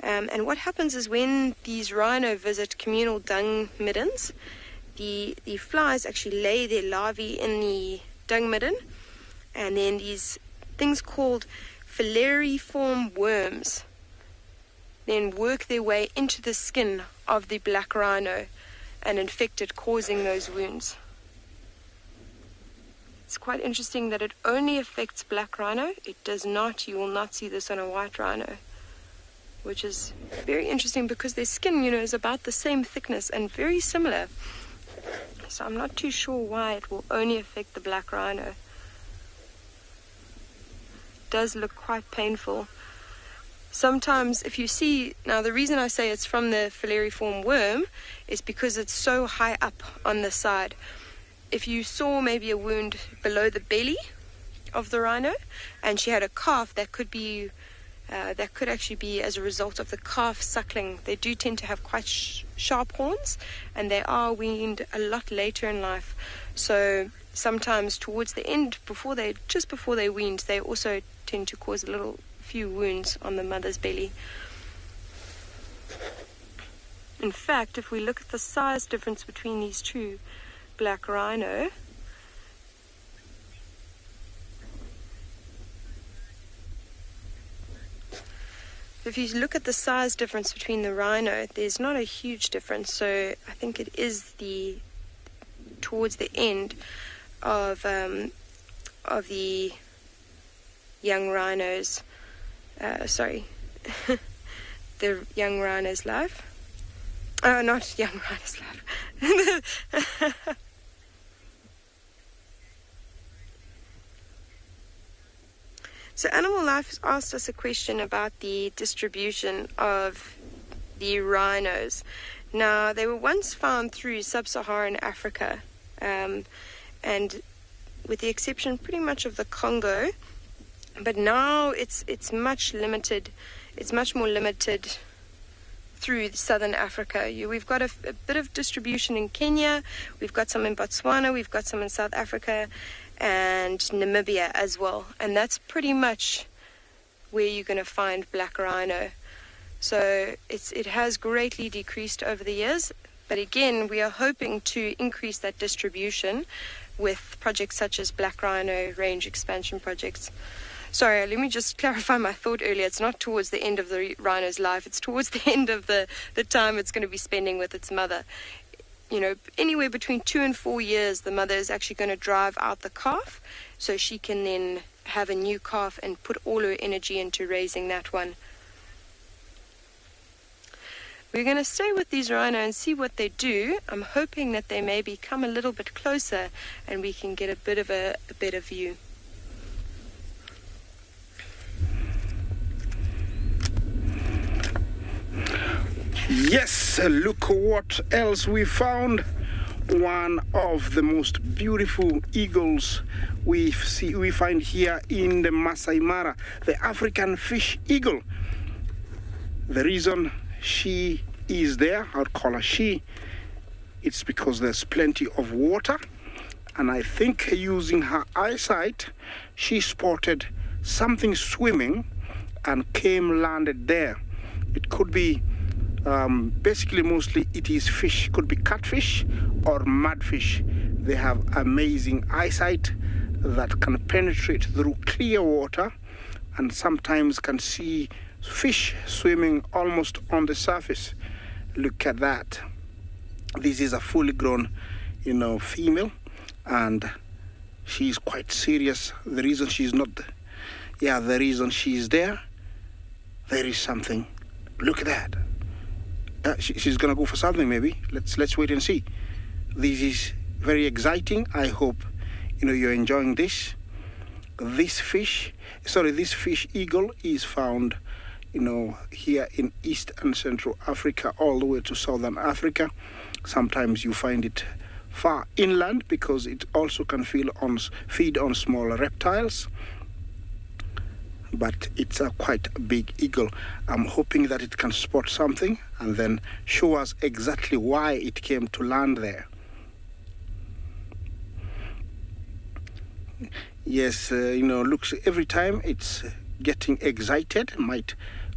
and what happens is when these rhino visit communal dung middens, the flies actually lay their larvae in the dung midden, and then these things called filariform worms then work their way into the skin of the black rhino and infect it, causing those wounds. It's quite interesting that it only affects black rhino. It does not, you will not see this on a white rhino, which is very interesting because their skin, is about the same thickness and very similar. So I'm not too sure why it will only affect the black rhino. does look quite painful. Sometimes if you see, now the reason I say it's from the filariform worm is because it's so high up on the side. If you saw maybe a wound below the belly of the rhino and she had a calf, that could actually be as a result of the calf suckling. They do tend to have quite sharp horns, and they are weaned a lot later in life. So sometimes towards the end, just before they weaned, they also tend to cause a few wounds on the mother's belly. In fact, if we look at the size difference between these two black rhino, if you look at the size difference between the rhino, there's not a huge difference. So I think it is towards the end of the young rhinos. The young rhino's life. Oh, not young rhino's life. So Animal Life has asked us a question about the distribution of the rhinos. Now, they were once found through sub-Saharan Africa, and with the exception pretty much of the Congo, but now it's much limited. It's much more limited through southern Africa. We've got a bit of distribution in Kenya, we've got some in Botswana, we've got some in South Africa and Namibia as well, and that's pretty much where you're going to find black rhino. So it has greatly decreased over the years, but again, we are hoping to increase that distribution with projects such as black rhino range expansion projects. Sorry, let me just clarify my thought earlier. It's not towards the end of the rhino's life, it's towards the end of the time it's going to be spending with its mother. Anywhere between 2 and 4 years, the mother is actually going to drive out the calf, so she can then have a new calf and put all her energy into raising that one. We're going to stay with these rhino and see what they do. I'm hoping that they maybe come a little bit closer and we can get a bit of a better view. Yes, look what else we found. One of the most beautiful eagles we find here in the Masai Mara, the African fish eagle. The reason she is there, I'll call her she, it's because there's plenty of water, and I think using her eyesight, she spotted something swimming and landed there. It could be basically mostly it is fish, could be catfish or mudfish. They have amazing eyesight that can penetrate through clear water and sometimes can see fish swimming almost on the surface. Look at that. This is a fully grown female, and she's quite serious. The reason she's not the reason she's there is something. Look at that. She's gonna go for something maybe. Let's wait and see. This is very exciting. I hope you're enjoying this. This fish eagle is found here in East and Central Africa all the way to Southern Africa. Sometimes you find it far inland because it also can feed on smaller reptiles. But it's a quite big eagle. I'm hoping that it can spot something and then show us exactly why it came to land there. Yes, looks every time it's getting excited, might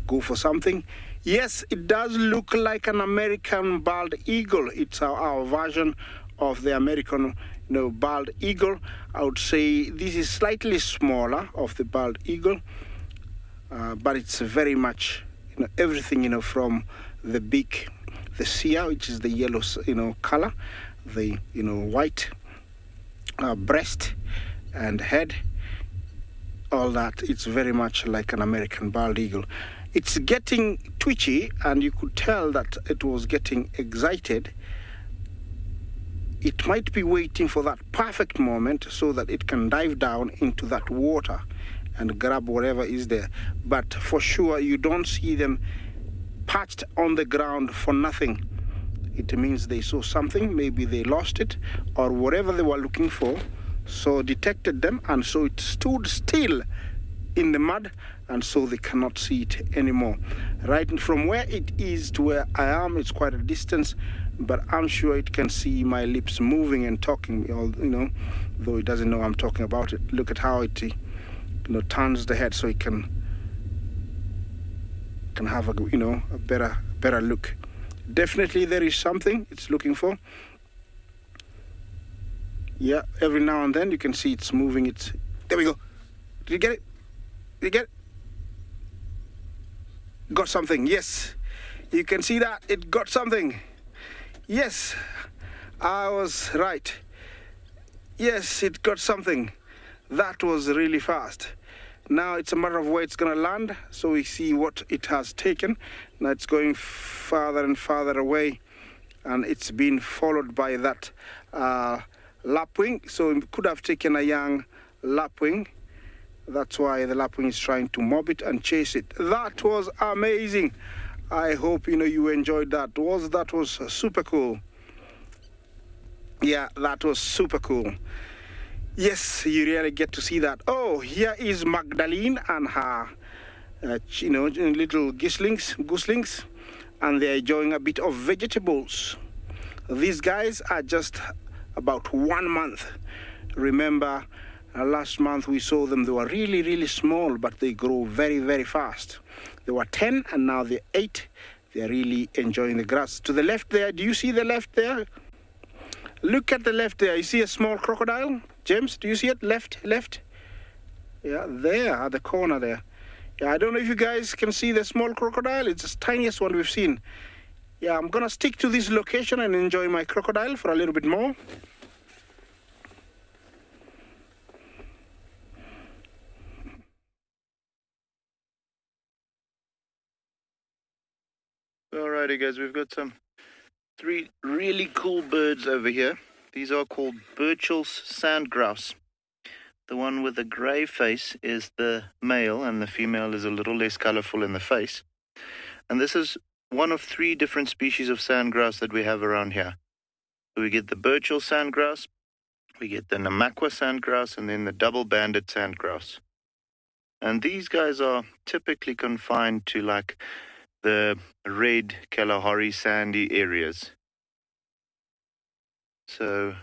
go for something. Yes, it does look like an American bald eagle. It's our version of the American bald eagle. I would say this is slightly smaller of the bald eagle, but it's very much everything from the beak, the cere, which is the yellow color, the white breast and head, all that. It's very much like an American bald eagle. It's getting twitchy, and you could tell that it was getting excited. It might be waiting for that perfect moment so that it can dive down into that water and grab whatever is there. But for sure, you don't see them patched on the ground for nothing. It means they saw something, maybe they lost it, or whatever they were looking for, so detected them, and so it stood still in the mud, and so they cannot see it anymore. Right from where it is to where I am, it's quite a distance, but I'm sure it can see my lips moving and talking, though it doesn't know I'm talking about it. Look at how it turns the head so it can have a better look. Definitely there is something it's looking for. Yeah, every now and then you can see it's moving. There we go. Did you get it? Did you get it? Got something. Yes, you can see that it got something. Yes, I was right. Yes, it got something. That was really fast. Now it's a matter of where it's going to land, so we see what it has taken. Now it's going farther and farther away, and it's been followed by that lapwing. So it could have taken a young lapwing. That's why the lapwing is trying to mob it and chase it. That was amazing. I hope you enjoyed that. That was super cool. Yeah, that was super cool. Yes, you really get to see that. Oh, here is Magdalene and her, little goslings, and they're enjoying a bit of vegetables. These guys are just about 1 month. Remember, last month we saw them. They were really, really small, but they grow very, very fast. They were 10, and now they're 8. They're really enjoying the grass. To the left there, do you see the left there? Look at the left there. You see a small crocodile? James, do you see it? Left? Yeah, there, at the corner there. Yeah, I don't know if you guys can see the small crocodile. It's the tiniest one we've seen. Yeah, I'm gonna stick to this location and enjoy my crocodile for a little bit more. Alrighty guys, we've got 3 really cool birds over here. These are called Burchell's sand grouse. The one with the grey face is the male, and the female is a little less colorful in the face. And this is one of 3 different species of sand grouse that we have around here. So we get the Burchell sand grouse, we get the Namakwa sand grouse, and then the double-banded sand grouse. And these guys are typically confined to like the red Kalahari sandy areas. So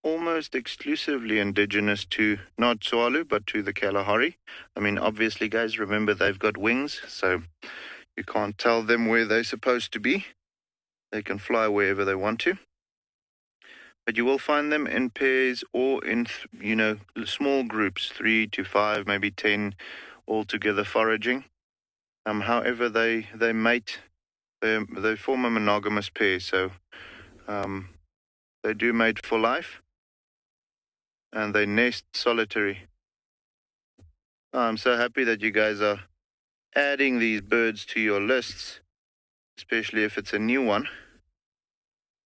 almost exclusively indigenous to not Tswalu, but to the Kalahari. I mean, obviously, guys, remember they've got wings, so you can't tell them where they're supposed to be. They can fly wherever they want to. But you will find them in pairs or in, small groups, 3 to 5, maybe 10, all together foraging. However, they mate. They form a monogamous pair, so they do mate for life, and they nest solitary. I'm so happy that you guys are adding these birds to your lists, especially if it's a new one.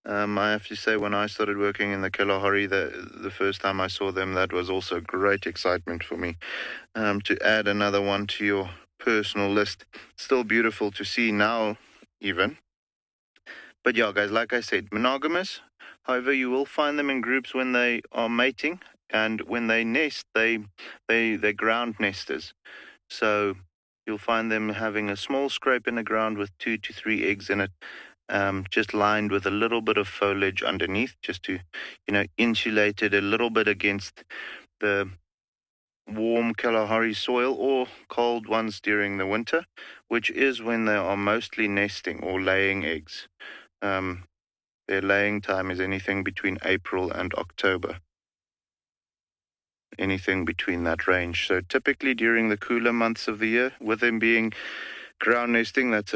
I have to say, when I started working in the Kalahari, the first time I saw them, that was also great excitement for me, to add another one to your personal list. Still beautiful to see now, even. But yeah, guys, like I said, monogamous. However, you will find them in groups when they are mating, and when they nest, they're ground nesters. So you'll find them having a small scrape in the ground with 2 to 3 eggs in it, just lined with a little bit of foliage underneath, just to, insulate it a little bit against the warm Kalahari soil or cold ones during the winter, which is when they are mostly nesting or laying eggs. Their laying time is anything between April and October. Anything between that range. So typically during the cooler months of the year, with them being ground nesting, that's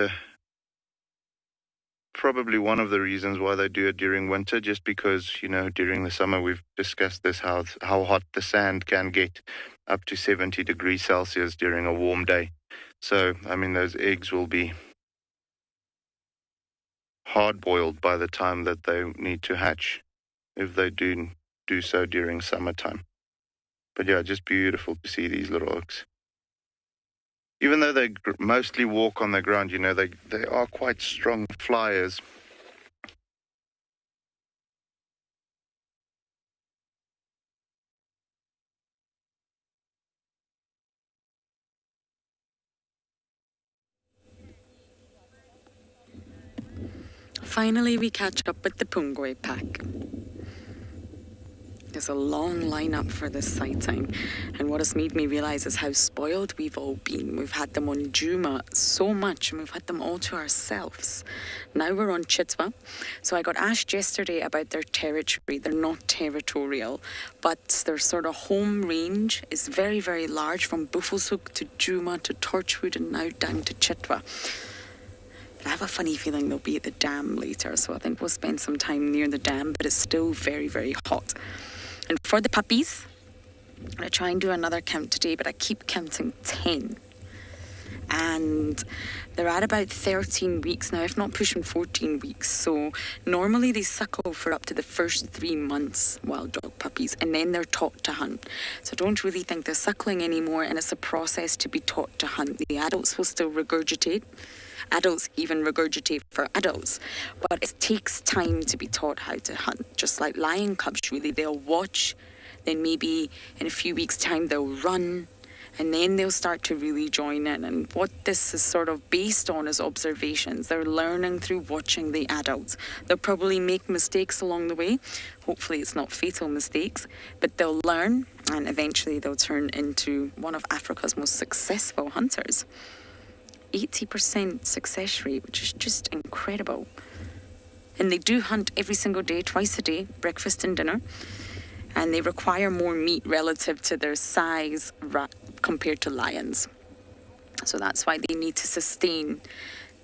probably one of the reasons why they do it during winter, just because, during the summer we've discussed this, how hot the sand can get, up to 70 degrees Celsius during a warm day. So, those eggs will be hard-boiled by the time that they need to hatch, if they do so during summertime. But yeah, just beautiful to see these little oaks. Even though they mostly walk on the ground, you know, they are quite strong flyers. Finally, we catch up with the Pungwe pack. There's a long lineup for this sighting, and what has made me realise is how spoiled we've all been. We've had them on Djuma so much, and we've had them all to ourselves. Now we're on Chitwa. So I got asked yesterday about their territory. They're not territorial, but their sort of home range is very, very large, from Buffelshoek to Djuma to Torchwood and now down to Chitwa. I have a funny feeling they'll be at the dam later, so I think we'll spend some time near the dam, but it's still very, very hot. And for the puppies, I'm going to try and do another count today, but I keep counting 10. And they're at about 13 weeks now, if not pushing 14 weeks. So normally they suckle for up to the first 3 months, wild dog puppies, and then they're taught to hunt. So I don't really think they're suckling anymore, and it's a process to be taught to hunt. The adults will still regurgitate. Adults even regurgitate for adults, but it takes time to be taught how to hunt. Just like lion cubs, really, they'll watch, then maybe in a few weeks' time they'll run, and then they'll start to really join in. And what this is sort of based on is observations. They're learning through watching the adults. They'll probably make mistakes along the way. Hopefully it's not fatal mistakes, but they'll learn, and eventually they'll turn into one of Africa's most successful hunters. 80% success rate, which is just incredible. And they do hunt every single day, twice a day, breakfast and dinner. And they require more meat relative to their size compared to lions. So that's why they need to sustain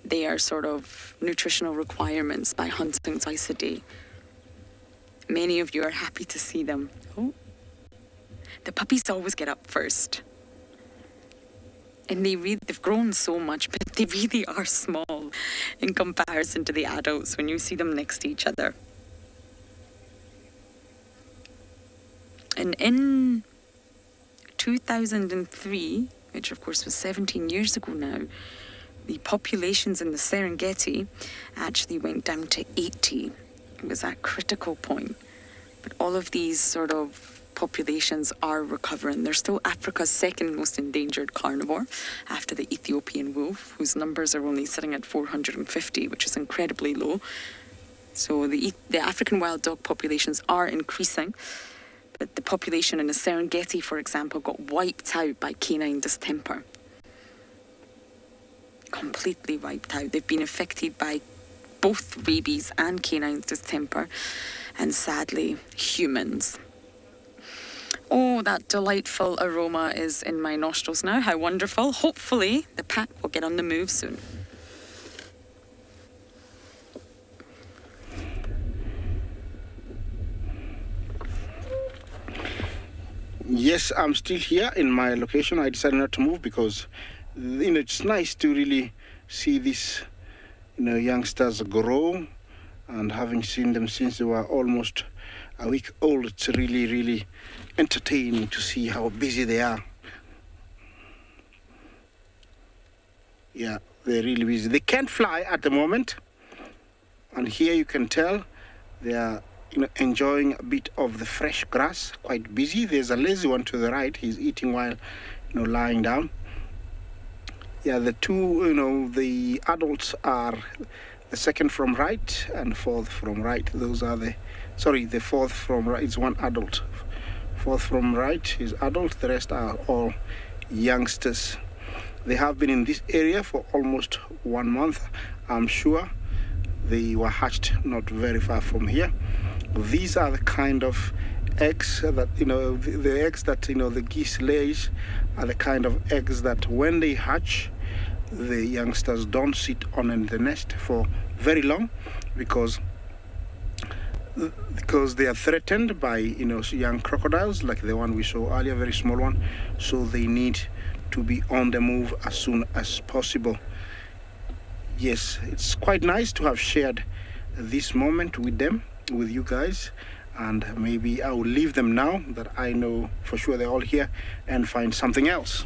their sort of nutritional requirements by hunting twice a day. Many of you are happy to see them. Oh. The puppies always get up first. And they've grown so much, but they really are small in comparison to the adults when you see them next to each other. And in 2003, which of course was 17 years ago now, the populations in the Serengeti actually went down to 80. It was that critical point. But all of these sort of populations are recovering. They're still Africa's second most endangered carnivore after the Ethiopian wolf, whose numbers are only sitting at 450, which is incredibly low. So the African wild dog populations are increasing, but the population in the Serengeti, for example, got wiped out by canine distemper. Completely wiped out. They've been affected by both rabies and canine distemper, and sadly, humans. Oh, that delightful aroma is in my nostrils now. How wonderful. Hopefully, the pack will get on the move soon. Yes, I'm still here in my location. I decided not to move because, it's nice to really see these, youngsters grow. And having seen them since they were almost a week old, it's really, really entertaining to see how busy they are. Yeah, they're really busy. They can't fly at the moment. And here you can tell they are enjoying a bit of the fresh grass, quite busy. There's a lazy one to the right. He's eating while lying down. Yeah, the two, the adults are the second from right and fourth from right. Those are the fourth from right is one adult. Fourth from right is adult. The rest are all youngsters. They have been in this area for almost 1 month. I'm sure they were hatched not very far from here. These are the kind of eggs that, the eggs that, the geese lays are the kind of eggs that when they hatch, the youngsters don't sit on the nest for very long because they are threatened by, young crocodiles like the one we saw earlier, very small one. So they need to be on the move as soon as possible. Yes, it's quite nice to have shared this moment with them, with you guys. and maybe I will leave them now that I know for sure they're all here and find something else.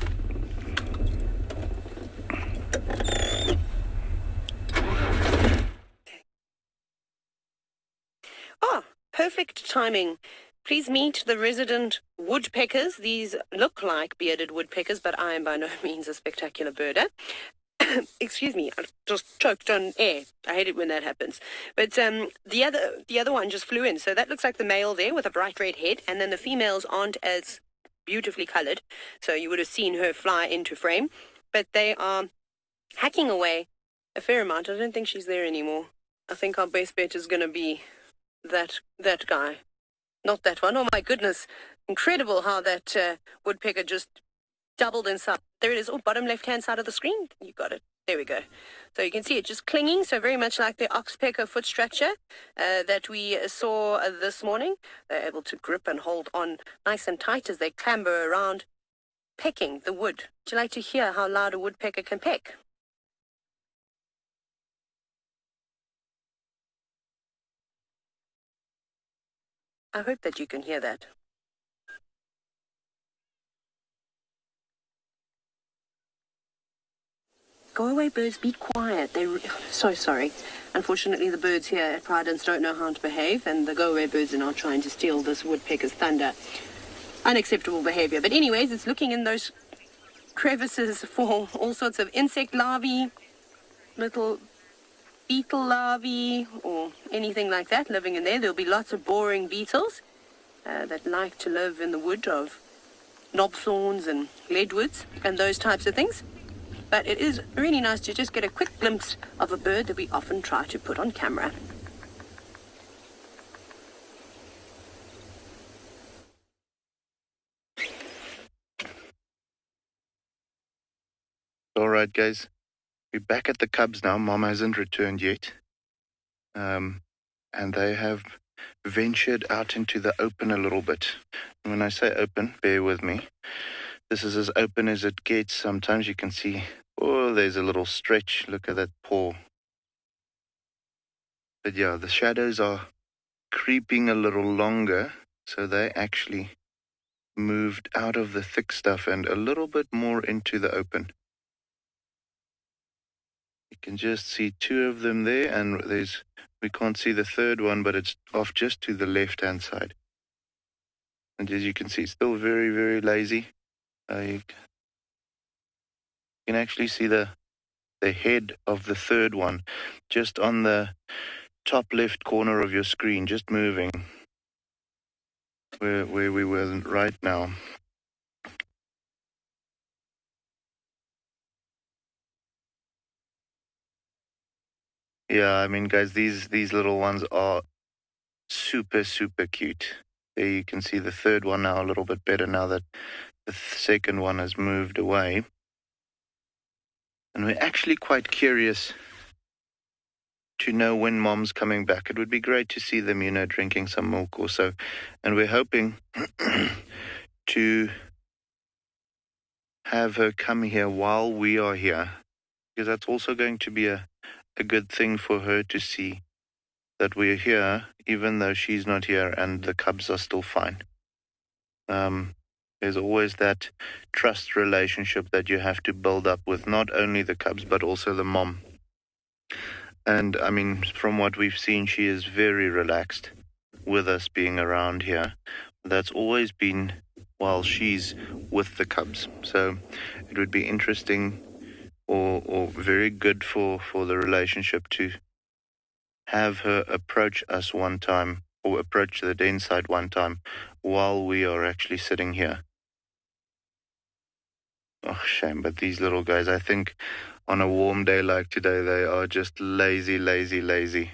Ah, perfect timing. Please meet the resident woodpeckers. These look like bearded woodpeckers, but I am by no means a spectacular birder. Excuse me, I just choked on air. I hate it when that happens. But the other one just flew in. So that looks like the male there with a bright red head, and then the females aren't as beautifully coloured. So you would have seen her fly into frame. But they are hacking away a fair amount. I don't think she's there anymore. I think our best bet is going to be that guy. Not that one. Oh my goodness. Incredible how that woodpecker just doubled in size. There it is. Oh, bottom left-hand side of the screen. You got it. There we go. So you can see it just clinging. So very much like the oxpecker foot structure that we saw this morning. They're able to grip and hold on nice and tight as they clamber around, pecking the wood. Would you like to hear how loud a woodpecker can peck? I hope that you can hear that. Go away, birds, be quiet. So sorry. Unfortunately, the birds here at Pridens don't know how to behave, and the go-away birds are now trying to steal this woodpecker's thunder. Unacceptable behavior. But anyways, it's looking in those crevices for all sorts of insect larvae, little beetle larvae, or anything like that living in there. There'll be lots of boring beetles that like to live in the wood of knobthorns and leadwoods and those types of things. But it is really nice to just get a quick glimpse of a bird that we often try to put on camera. All right, guys. We're back at the cubs now. Mom hasn't returned yet. And they have ventured out into the open a little bit. And when I say open, bear with me. This is as open as it gets. Sometimes you can see, oh, there's a little stretch. Look at that paw. But yeah, the shadows are creeping a little longer. So they actually moved out of the thick stuff and a little bit more into the open. You can just see two of them there, and we can't see the third one, but it's off just to the left-hand side. And as you can see, still very, very lazy. You can actually see the head of the third one just on the top left corner of your screen, just moving where we were right now. Yeah, I mean, guys, these little ones are super, super cute. There you can see the third one now a little bit better now that the second one has moved away. And we're actually quite curious to know when Mom's coming back. It would be great to see them, drinking some milk or so. And we're hoping to have her come here while we are here, because that's also going to be a good thing for her to see that we're here, even though she's not here and the cubs are still fine. There's always that trust relationship that you have to build up with not only the cubs, but also the mom. And I mean, from what we've seen, she is very relaxed with us being around here. That's always been while she's with the cubs. So it would be interesting or very good for the relationship to have her approach us one time, or approach the den side one time while we are actually sitting here. Oh, shame, but these little guys, I think on a warm day like today, they are just lazy, lazy, lazy.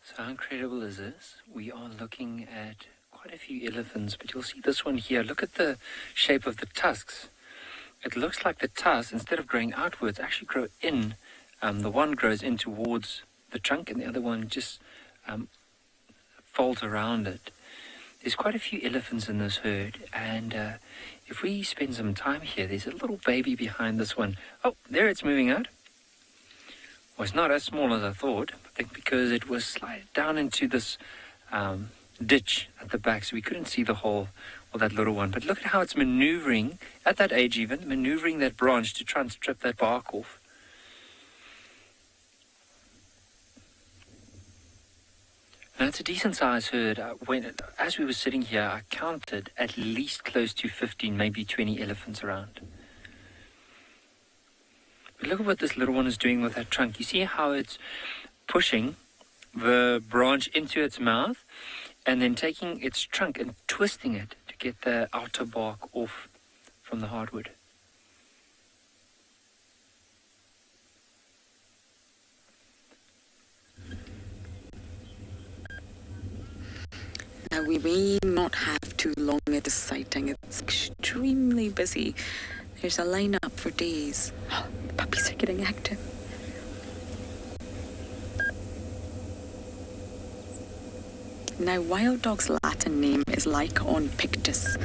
So how incredible is this? We are looking at quite a few elephants, but you'll see this one here. Look at the shape of the tusks. It looks like the tusks, instead of growing outwards, actually grow in. The one grows in towards the trunk, and the other one just folds around it. there's quite a few elephants in this herd, and if we spend some time here, there's a little baby behind this one. Oh, there it's moving out. Well, it's not as small as I thought, I think because it was slid down into this ditch at the back, so we couldn't see the whole, or that little one. But look at how it's maneuvering, at that age even, maneuvering that branch to try and strip that bark off. Now, it's a decent sized herd. As we were sitting here, I counted at least close to 15, maybe 20 elephants around. But look at what this little one is doing with that trunk. You see how it's pushing the branch into its mouth and then taking its trunk and twisting it to get the outer bark off from the hardwood. Now, we may not have too long at this sighting. It's extremely busy. There's a line-up for days. Oh, the puppies are getting active. Now, wild dog's Latin name is Lycaon pictus,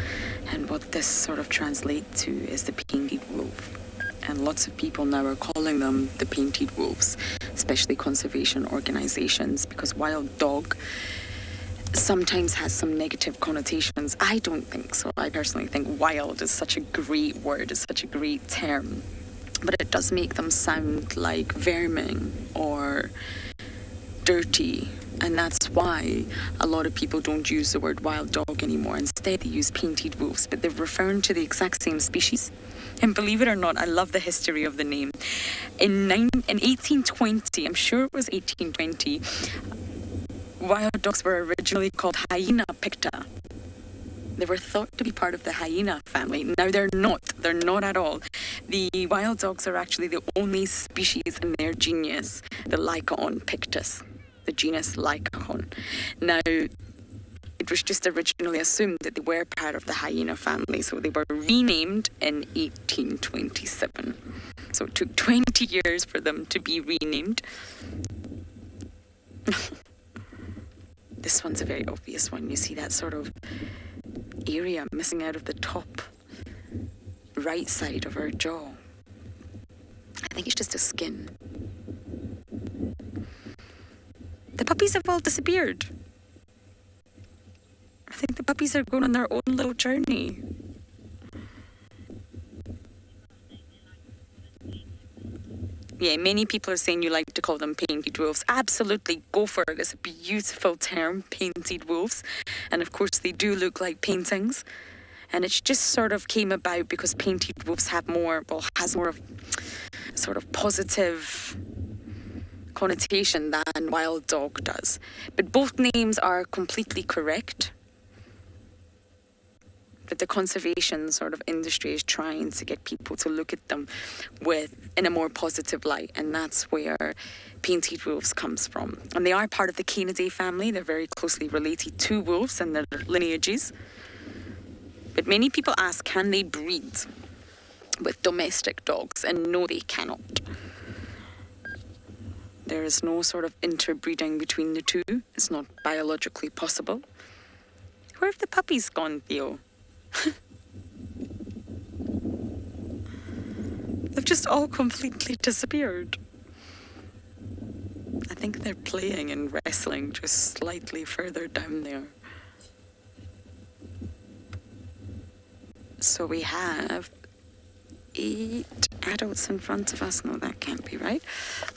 and what this sort of translates to is the painted wolf. And lots of people now are calling them the painted wolves, especially conservation organizations, because wild dog sometimes has some negative connotations. I don't think so. I personally think wild is such a great word, is such a great term. But it does make them sound like vermin or dirty. And that's why a lot of people don't use the word wild dog anymore. Instead, they use painted wolves, but they're referring to the exact same species. And believe it or not, I love the history of the name. In 1820, I'm sure it was 1820, wild dogs were originally called hyena picta. They were thought to be part of the hyena family. Now they're not. They're not at all. The wild dogs are actually the only species in their genus, the Lycaon pictus, the genus Lycaon. Now, it was just originally assumed that they were part of the hyena family, so they were renamed in 1827. So it took 20 years for them to be renamed. This one's a very obvious one. You see that sort of area missing out of the top right side of her jaw. I think it's just a skin. The puppies have all disappeared. I think the puppies are going on their own little journey. Yeah, many people are saying you like to call them painted wolves. Absolutely, go for it. It's a beautiful term, painted wolves. And of course, they do look like paintings. And it just sort of came about because painted wolves has more of sort of positive connotation than wild dog does. But both names are completely correct. But the conservation sort of industry is trying to get people to look at them in a more positive light, and that's where painted wolves comes from. And they are part of the Canidae family. They're very closely related to wolves and their lineages. But many people ask, can they breed with domestic dogs? And no, they cannot. There is no sort of interbreeding between the two. It's not biologically possible. Where have the puppies gone, Theo? They've just all completely disappeared. I think they're playing and wrestling just slightly further down there. So we have 8 adults in front of us. No, that can't be right.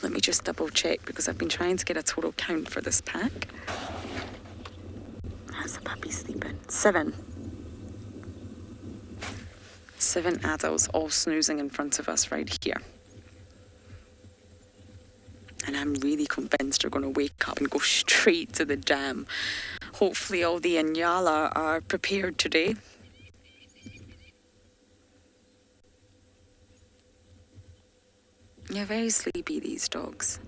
Let me just double check because I've been trying to get a total count for this pack. How's the puppy sleeping? 7 adults all snoozing in front of us right here. And I'm really convinced they're going to wake up and go straight to the dam. Hopefully all the Inyala are prepared today. They're very sleepy, these dogs.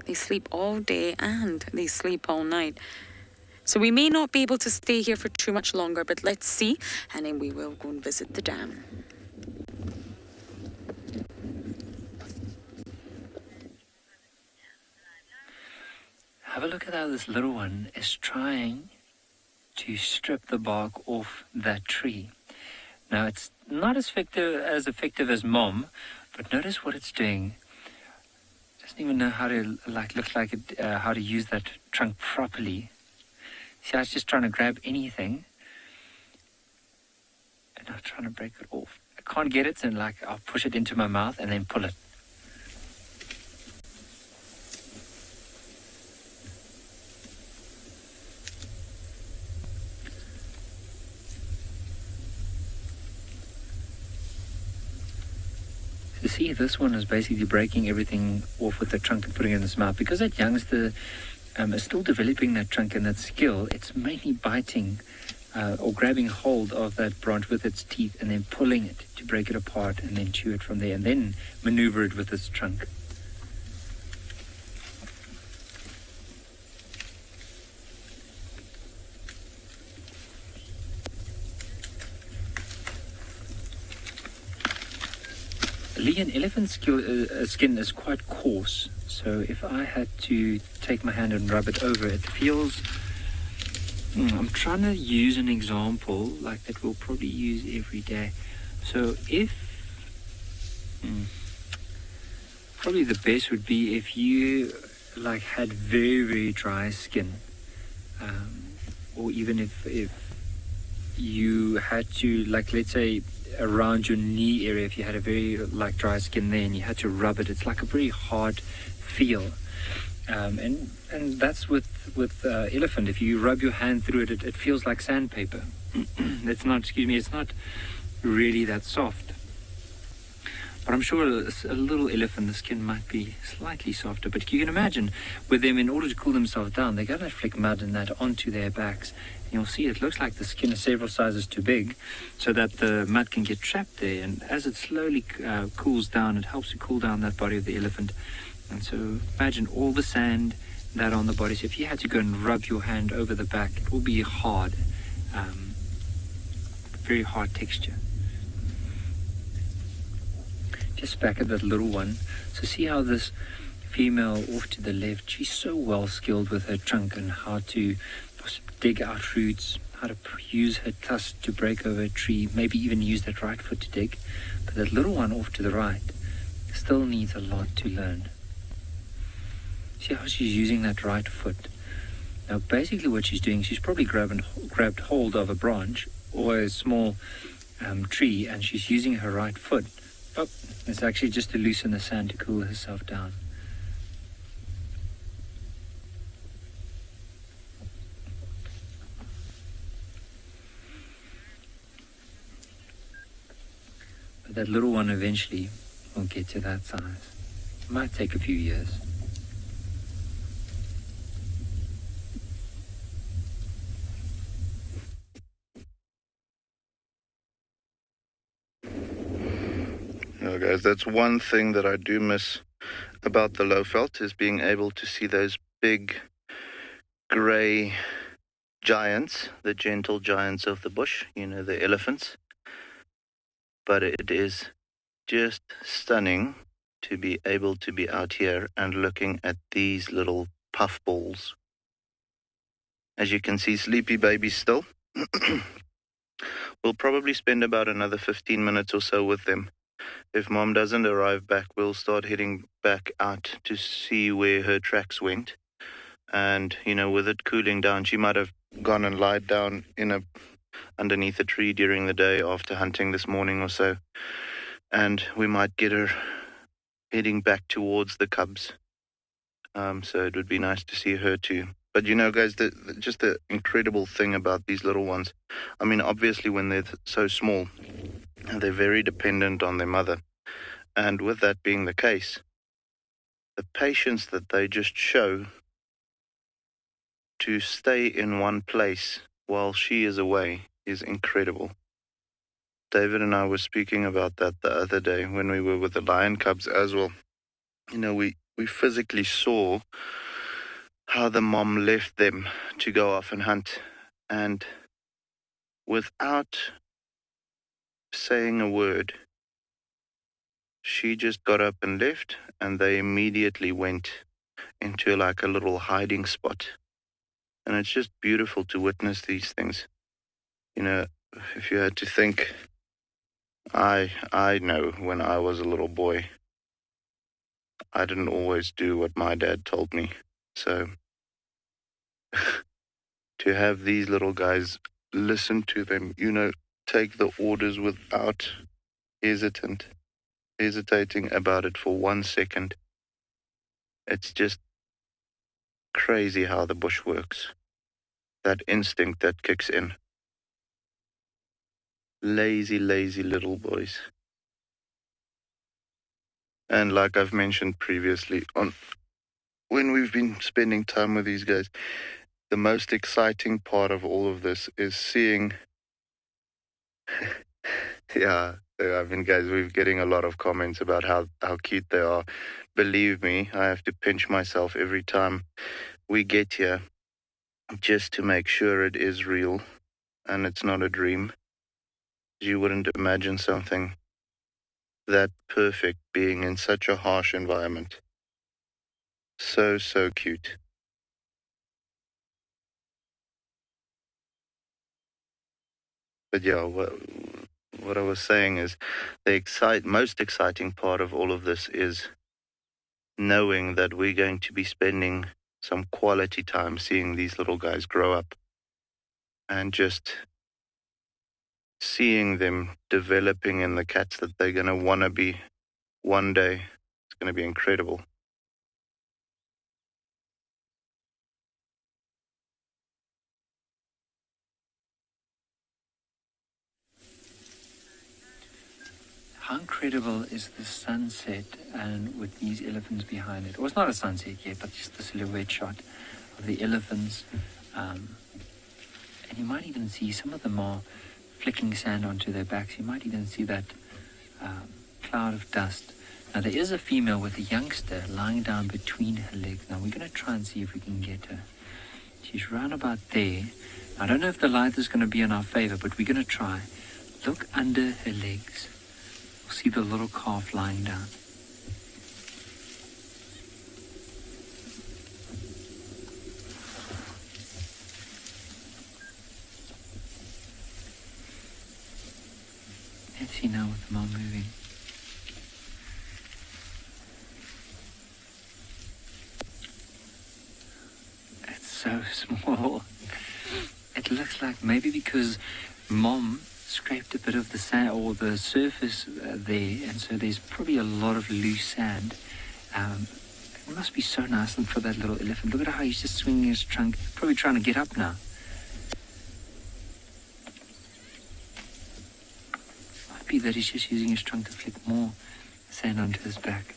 They sleep all day and they sleep all night. So we may not be able to stay here for too much longer, but let's see, and then we will go and visit the dam. Have a look at how this little one is trying to strip the bark off that tree. Now, it's not as effective as Mom, but notice what it's doing. It doesn't even know how to how to use that trunk properly. See, I was just trying to grab anything, and I'm trying to break it off. I can't get it, and I'll push it into my mouth and then pull it. So see, this one is basically breaking everything off with the trunk and putting it in its mouth. Because that youngster is still developing that trunk and that skill, it's mainly biting or grabbing hold of that branch with its teeth and then pulling it to break it apart and then chew it from there and then maneuver it with its trunk. An elephant's skin is quite coarse, so if I had to take my hand and rub it over, it feels... I'm trying to use an example like that we'll probably use every day. So if... probably the best would be if you had very, very dry skin. Or even if you had to, let's say, around your knee area, if you had a very dry skin there and you had to rub it, it's like a very hard feel, and that's with elephant. If you rub your hand through it, it feels like sandpaper. It's not really that soft, but I'm sure a little elephant, the skin might be slightly softer. But you can imagine with them, in order to cool themselves down, they're going to flick mud and that onto their backs. You'll see it looks like the skin is several sizes too big, so that the mud can get trapped there. And as it slowly cools down, it helps to cool down that body of the elephant. And so imagine all the sand that on the body. So if you had to go and rub your hand over the back, it will be hard, very hard texture. Just back at that little one. So see how this female off to the left, she's so well skilled with her trunk and how to dig out roots, how to use her tusk to break over a tree, maybe even use that right foot to dig. But that little one off to the right still needs a lot to learn. See how she's using that right foot. Now basically what she's doing, she's probably grabbed hold of a branch or a small tree, and she's using her right foot. Oh, it's actually just to loosen the sand to cool herself down. But that little one eventually will get to that size. It might take a few years. Yeah, guys, that's one thing that I do miss about the Lowveld, is being able to see those big grey giants, the gentle giants of the bush, the elephants. But it is just stunning to be able to be out here and looking at these little puffballs. As you can see, sleepy babies still. We'll probably spend about another 15 minutes or so with them. If Mom doesn't arrive back, we'll start heading back out to see where her tracks went. And, with it cooling down, she might have gone and lied down underneath a tree during the day after hunting this morning or so. And we might get her heading back towards the cubs. So it would be nice to see her too. But guys, just the incredible thing about these little ones, obviously when they're so small, they're very dependent on their mother. And with that being the case, the patience that they just show to stay in one place while she is away is incredible. David and I were speaking about that the other day when we were with the lion cubs as well. We physically saw how the mom left them to go off and hunt, and without saying a word, she just got up and left, and they immediately went into a little hiding spot. And it's just beautiful to witness these things. You know, if you had to think, I know when I was a little boy, I didn't always do what my dad told me. So to have these little guys listen to them, you know, take the orders without hesitating about it for 1 second. It's just crazy how the bush works. That instinct that kicks in. Lazy little boys. And like I've mentioned previously, when we've been spending time with these guys, the most exciting part of all of this is seeing yeah, I mean, guys, we're getting a lot of comments about how cute they are. Believe me, I have to pinch myself every time we get here just to make sure it is real and it's not a dream. You wouldn't imagine something that perfect being in such a harsh environment. So cute. But yeah, what I was saying is the most exciting part of all of this is knowing that we're going to be spending some quality time seeing these little guys grow up and just seeing them developing in the cats that they're going to want to be one day. It's going to be incredible. How incredible is the sunset and with these elephants behind it? Well, it's not a sunset yet, but just the silhouette shot of the elephants. And you might even see some of them are flicking sand onto their backs. You might even see that cloud of dust. Now, there is a female with a youngster lying down between her legs. Now, we're going to try and see if we can get her. She's round about there. I don't know if the light is going to be in our favor, but we're going to try. Look under her legs. You'll see the little calf lying down. Let's see now with the mom moving. It's so small. It looks like maybe because mom scraped a bit of the sand or the surface there, and so there's probably a lot of loose sand. It must be so nice for that little elephant. Look at how he's just swinging his trunk, probably trying to get up now. Might be that he's just using his trunk to flick more sand onto his back.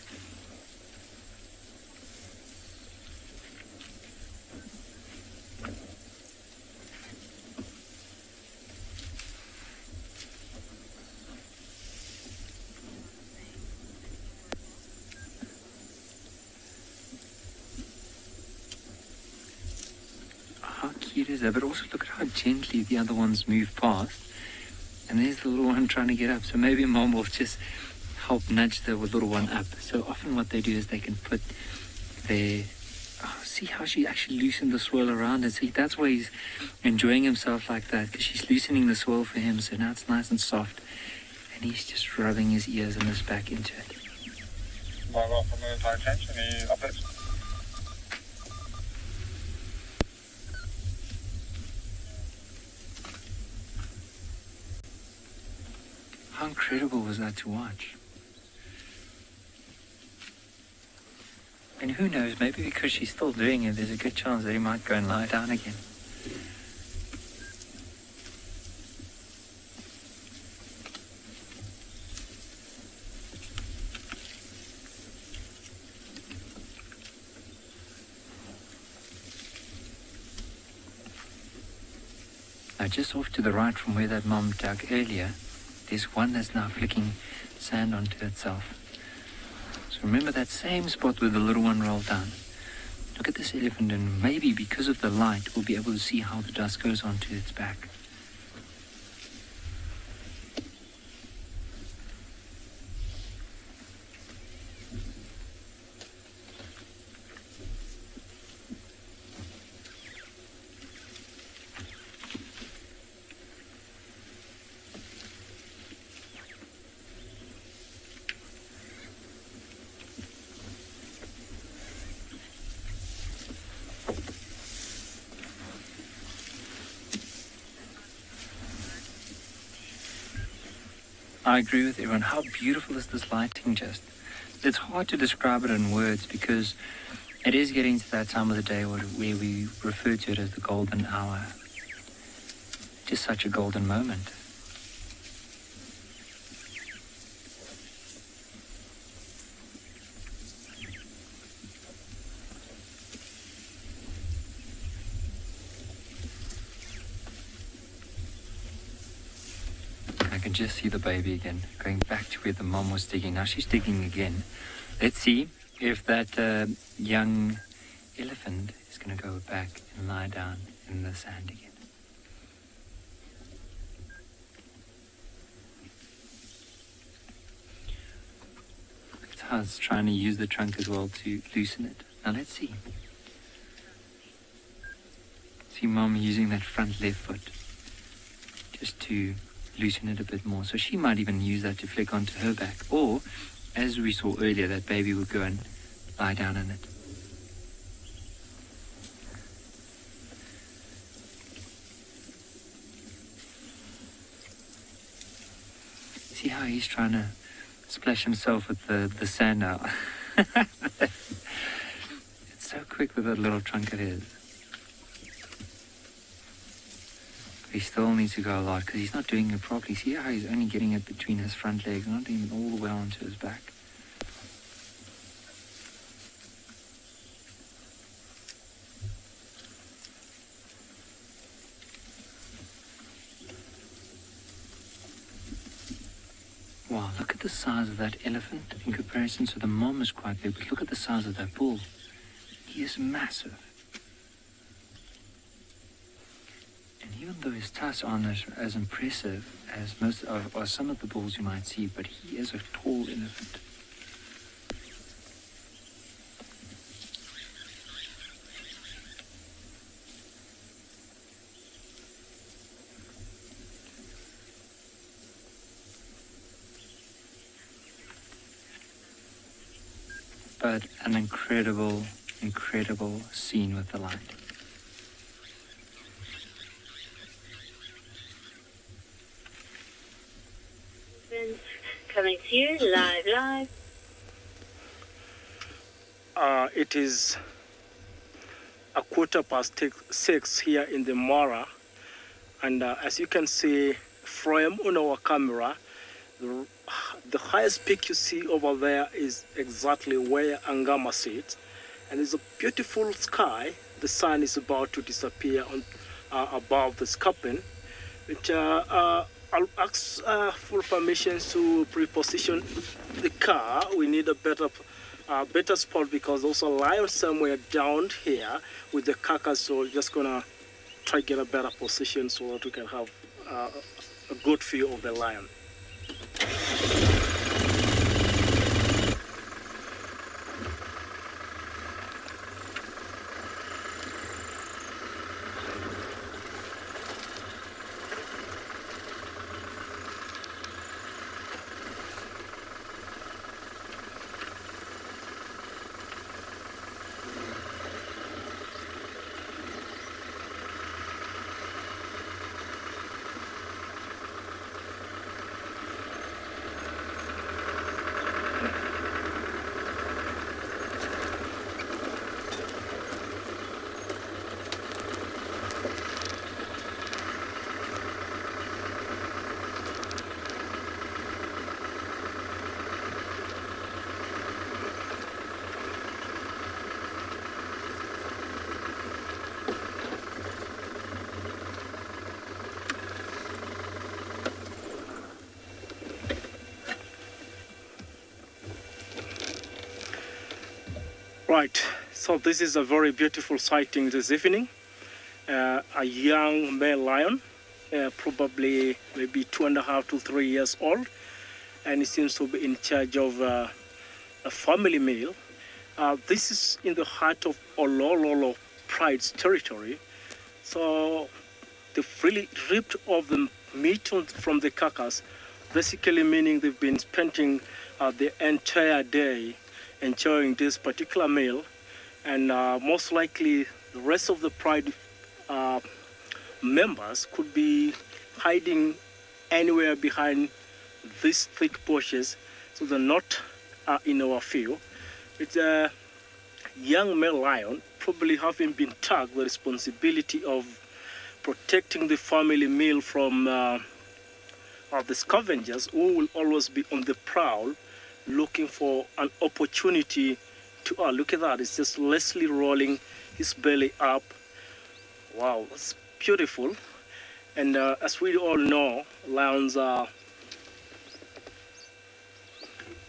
How cute is that? But also look at how gently the other ones move past. And there's the little one trying to get up. So maybe mom will just help nudge the little one up. So often what they do is they can put their... Oh, see how she actually loosened the swirl around and see, that's why he's enjoying himself like that, because she's loosening the swirl for him. So now it's nice and soft. And he's just rubbing his ears and his back into it. How incredible was that to watch? And who knows, maybe because she's still doing it, there's a good chance that he might go and lie down again. Now just off to the right from where that mom dug earlier, there's one that's now flicking sand onto itself. So remember that same spot where the little one rolled down. Look at this elephant, and maybe because of the light, we'll be able to see how the dust goes onto its back. I agree with everyone. How beautiful is this lighting just? It's hard to describe it in words because it is getting to that time of the day where we refer to it as the golden hour. Just such a golden moment. I can just see the baby again, going back to where the mom was digging. Now she's digging again. Let's see if that young elephant is going to go back and lie down in the sand again. Look at how it's trying to use the trunk as well to loosen it. Now let's see. See mom using that front left foot just to loosen it a bit more. So she might even use that to flick onto her back. Or, as we saw earlier, that baby would go and lie down in it. See how he's trying to splash himself with the sand now. It's so quick with that little trunk it is. He still needs to go a lot because he's not doing it properly. See how he's only getting it between his front legs, not even all the way onto his back. Wow, look at the size of that elephant in comparison. So the mom is quite big, but look at the size of that bull. He is massive. And even though his tusks aren't as impressive as most of, or some of the bulls you might see, but he is a tall elephant. But an incredible, incredible scene with the light. Coming to you live. It is 6:15 here in the Mara, and as you can see from on our camera, the highest peak you see over there is exactly where Angama sits, and it's a beautiful sky. The sun is about to disappear on above the scarping, which I'll ask for permission to pre-position the car. We need a better spot because there's a lion somewhere down here with the carcass, so just gonna try to get a better position so that we can have a good view of the lion. Right, so this is a very beautiful sighting this evening. A young male lion, probably maybe 2.5 to 3 years old, and he seems to be in charge of a family meal. This is in the heart of Olololo Pride's territory, so they've really ripped off the meat from the carcass, basically meaning they've been spending the entire day enjoying this particular meal, and most likely the rest of the Pride members could be hiding anywhere behind these thick bushes, so they're not in our field. It's a young male lion, probably having been tasked the responsibility of protecting the family meal from the scavengers who will always be on the prowl looking for an opportunity to, look at that, it's just Leslie rolling his belly up. Wow, it's beautiful. And as we all know, lions are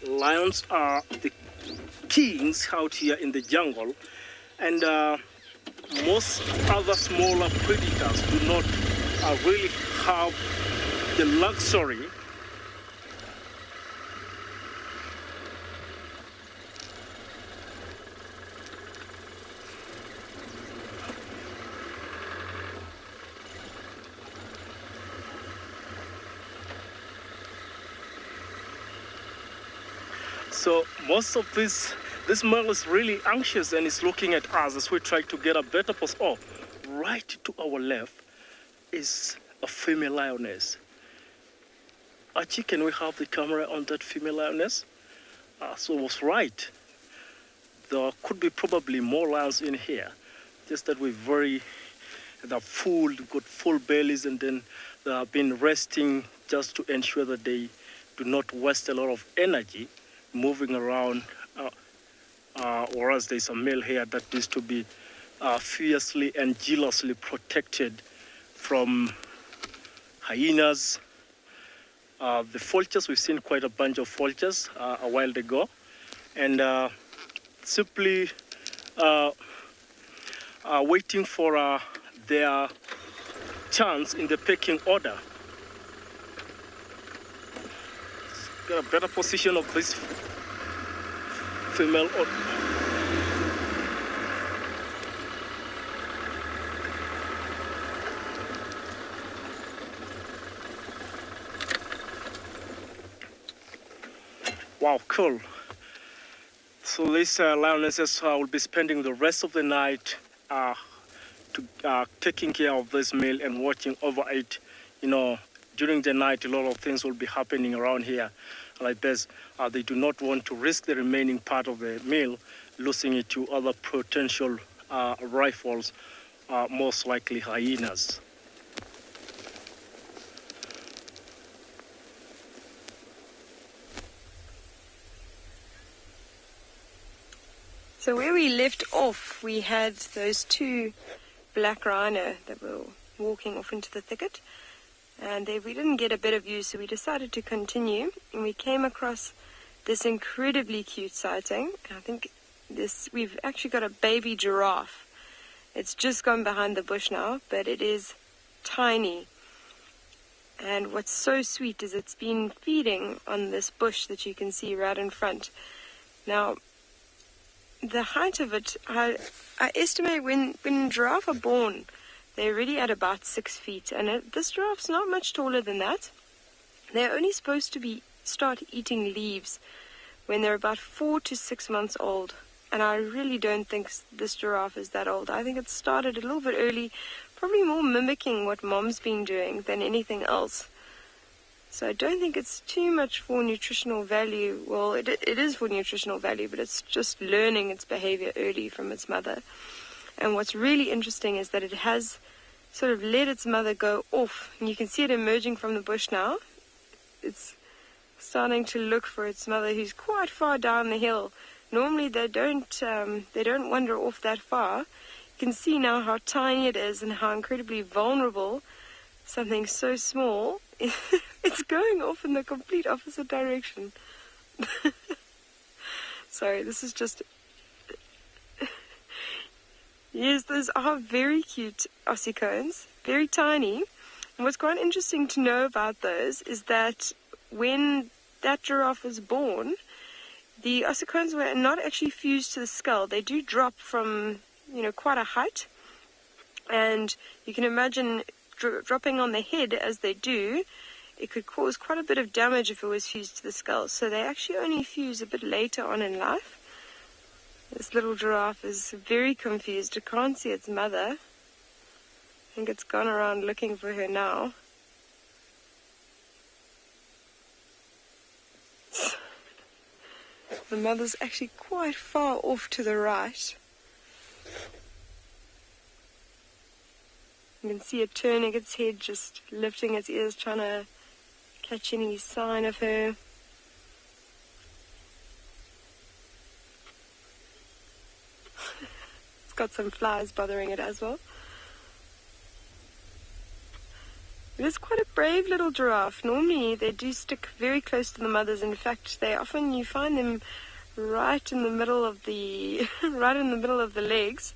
the kings out here in the jungle, and most other smaller predators do not really have the luxury So most of this male is really anxious and is looking at us as we try to get a better post. Oh, right to our left is a female lioness. Archie, can we have the camera on that female lioness? So I was right. There could be probably more lions in here. Just that they're full, they've got full bellies, and then they have been resting just to ensure that they do not waste a lot of energy moving around, whereas there's a male here that needs to be fiercely and jealously protected from hyenas. The vultures, we've seen quite a bunch of vultures a while ago, and simply waiting for their chance in the pecking order. Get a better position of this female. Wow, cool. So these lionesses will be spending the rest of the night taking care of this male and watching over it. You know, during the night, a lot of things will be happening around here like this. They do not want to risk the remaining part of the male, losing it to other potential rifles, most likely hyenas. So where we left off, we had those two black rhino that were walking off into the thicket. And we didn't get a better view, so we decided to continue. And we came across this incredibly cute sighting. I think we've actually got a baby giraffe. It's just gone behind the bush now, but it is tiny. And what's so sweet is it's been feeding on this bush that you can see right in front. Now, the height of it, I estimate when giraffe are born, they're already at about 6 feet, and this giraffe's not much taller than that. They're only supposed to start eating leaves when they're about 4 to 6 months old, and I really don't think this giraffe is that old. I think it started a little bit early, probably more mimicking what mom's been doing than anything else. So I don't think it's too much for nutritional value. Well, it is for nutritional value, but it's just learning its behavior early from its mother. And what's really interesting is that it has sort of let its mother go off. And you can see it emerging from the bush now. It's starting to look for its mother, who's quite far down the hill. Normally they don't wander off that far. You can see now how tiny it is and how incredibly vulnerable something so small is. It's going off in the complete opposite direction. Sorry, this is just... Yes, those are very cute ossicones, very tiny. And what's quite interesting to know about those is that when that giraffe was born, the ossicones were not actually fused to the skull. They do drop from, quite a height. And you can imagine dropping on the head as they do, it could cause quite a bit of damage if it was fused to the skull. So they actually only fuse a bit later on in life. This little giraffe is very confused. It can't see its mother. I think it's gone around looking for her now. The mother's actually quite far off to the right. You can see it turning its head, just lifting its ears, trying to catch any sign of her. It's got some flies bothering it as well. It is quite a brave little giraffe. Normally they do stick very close to the mothers. In fact, you find them right in the middle of the legs.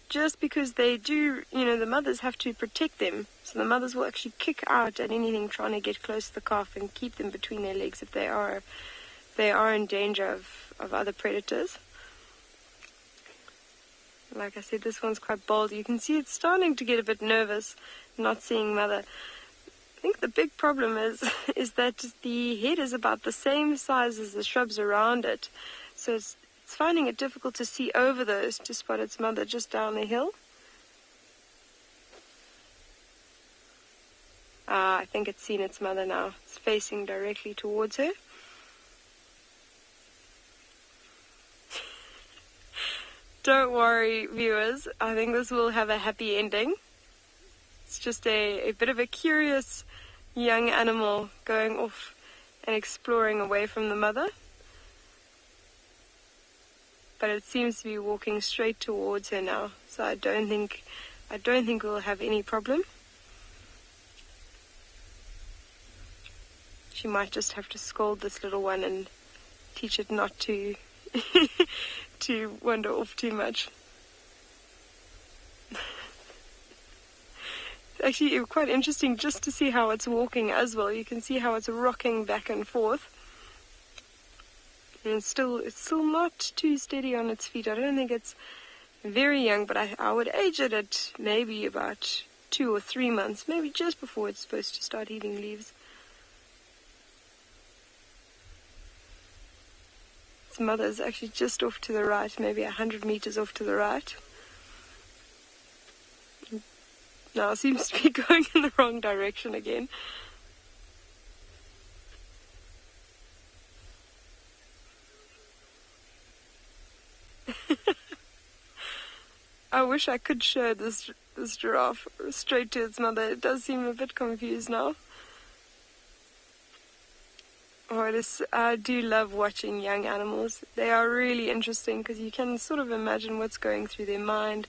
Just because they do, the mothers have to protect them. So the mothers will actually kick out at anything trying to get close to the calf and keep them between their legs if they are in danger of other predators. Like I said, this one's quite bold. You can see it's starting to get a bit nervous not seeing mother. I think the big problem is that the head is about the same size as the shrubs around it. So it's finding it difficult to see over those to spot its mother just down the hill. I think it's seen its mother now. It's facing directly towards her. Don't worry, viewers. I think this will have a happy ending. It's just a bit of a curious young animal going off and exploring away from the mother. But it seems to be walking straight towards her now. So I don't think we'll have any problem. She might just have to scold this little one and teach it not to to wander off too much. Actually, it's quite interesting just to see how it's walking as well. You can see how it's rocking back and forth. And it's still not too steady on its feet. I don't think it's very young, but I would age it at maybe about 2 or 3 months, maybe just before it's supposed to start eating leaves. Its mother is actually just off to the right, maybe 100 meters off to the right. Now it seems to be going in the wrong direction again. I wish I could show this giraffe straight to its mother. It does seem a bit confused now. Oh, I do love watching young animals. They are really interesting because you can sort of imagine what's going through their mind.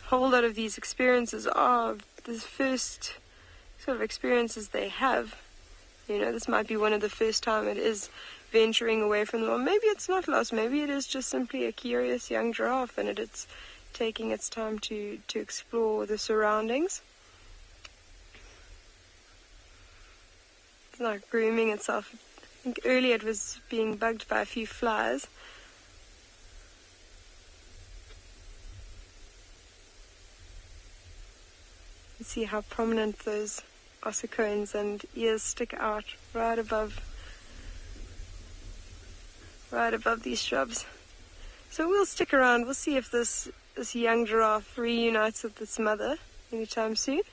A whole lot of these experiences are the first sort of experiences they have. This might be one of the first time it is venturing away from them. Or maybe it's not lost. Maybe it is just simply a curious young giraffe and it's taking its time to explore the surroundings. It's like grooming itself. I think earlier it was being bugged by a few flies. You see how prominent those ossicones and ears stick out right above these shrubs. So we'll stick around. We'll see if this young giraffe reunites with its mother anytime soon.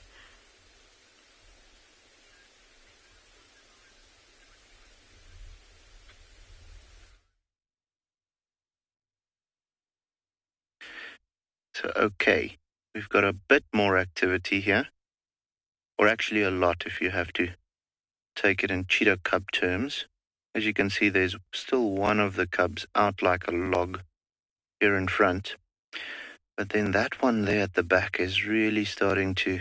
So, okay, we've got a bit more activity here, or actually a lot if you have to take it in cheetah cub terms. As you can see, there's still one of the cubs out like a log here in front. But then that one there at the back is really starting to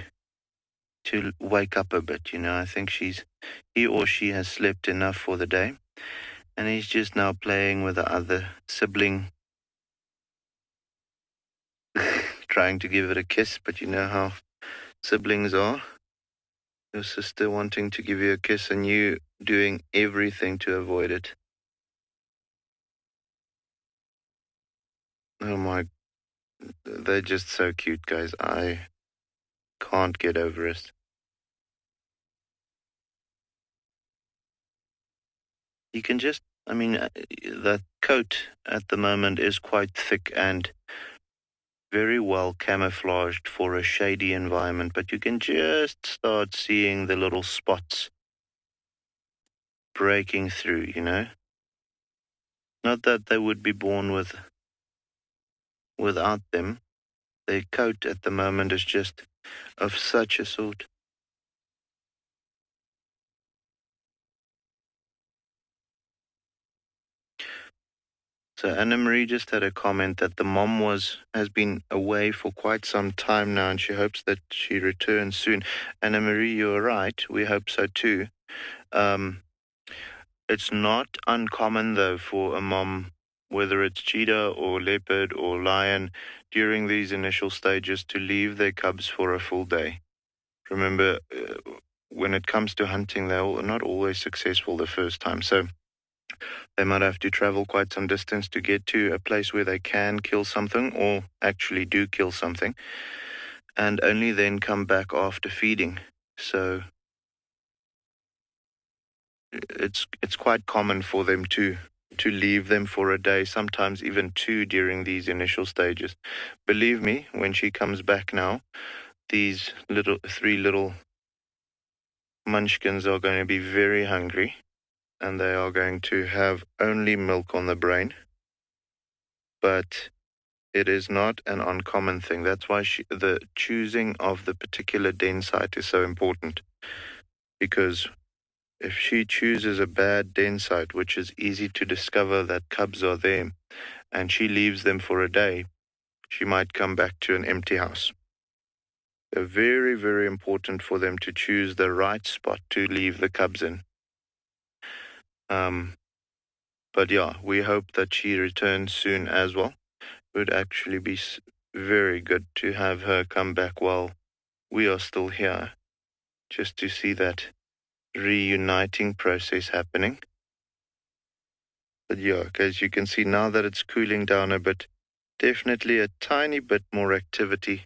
wake up a bit, I think he or she has slept enough for the day. And he's just now playing with the other sibling, trying to give it a kiss, but you know how siblings are. Your sister wanting to give you a kiss and you doing everything to avoid it. Oh my, they're just so cute, guys. I can't get over it. You can just, the coat at the moment is quite thick and very well camouflaged for a shady environment, but you can just start seeing the little spots breaking through, Not that they would be born without them. Their coat at the moment is just of such a sort. So Anna Marie just had a comment that the mom has been away for quite some time now, and she hopes that she returns soon. Anna Marie, you're right. We hope so too. It's not uncommon though for a mom, whether it's cheetah or leopard or lion, during these initial stages to leave their cubs for a full day. Remember, when it comes to hunting, they're not always successful the first time. So they might have to travel quite some distance to get to a place where they can kill something or actually do kill something, and only then come back after feeding. So it's quite common for them to leave them for a day, sometimes even two during these initial stages. Believe me, when she comes back now, these three little munchkins are going to be very hungry, and they are going to have only milk on the brain. But it is not an uncommon thing. That's why the choosing of the particular den site is so important. Because if she chooses a bad den site, which is easy to discover that cubs are there, and she leaves them for a day, she might come back to an empty house. So very, very important for them to choose the right spot to leave the cubs in. But yeah, we hope that she returns soon as well. It would actually be very good to have her come back while we are still here, just to see that reuniting process happening. But yeah, as you can see now that it's cooling down a bit, definitely a tiny bit more activity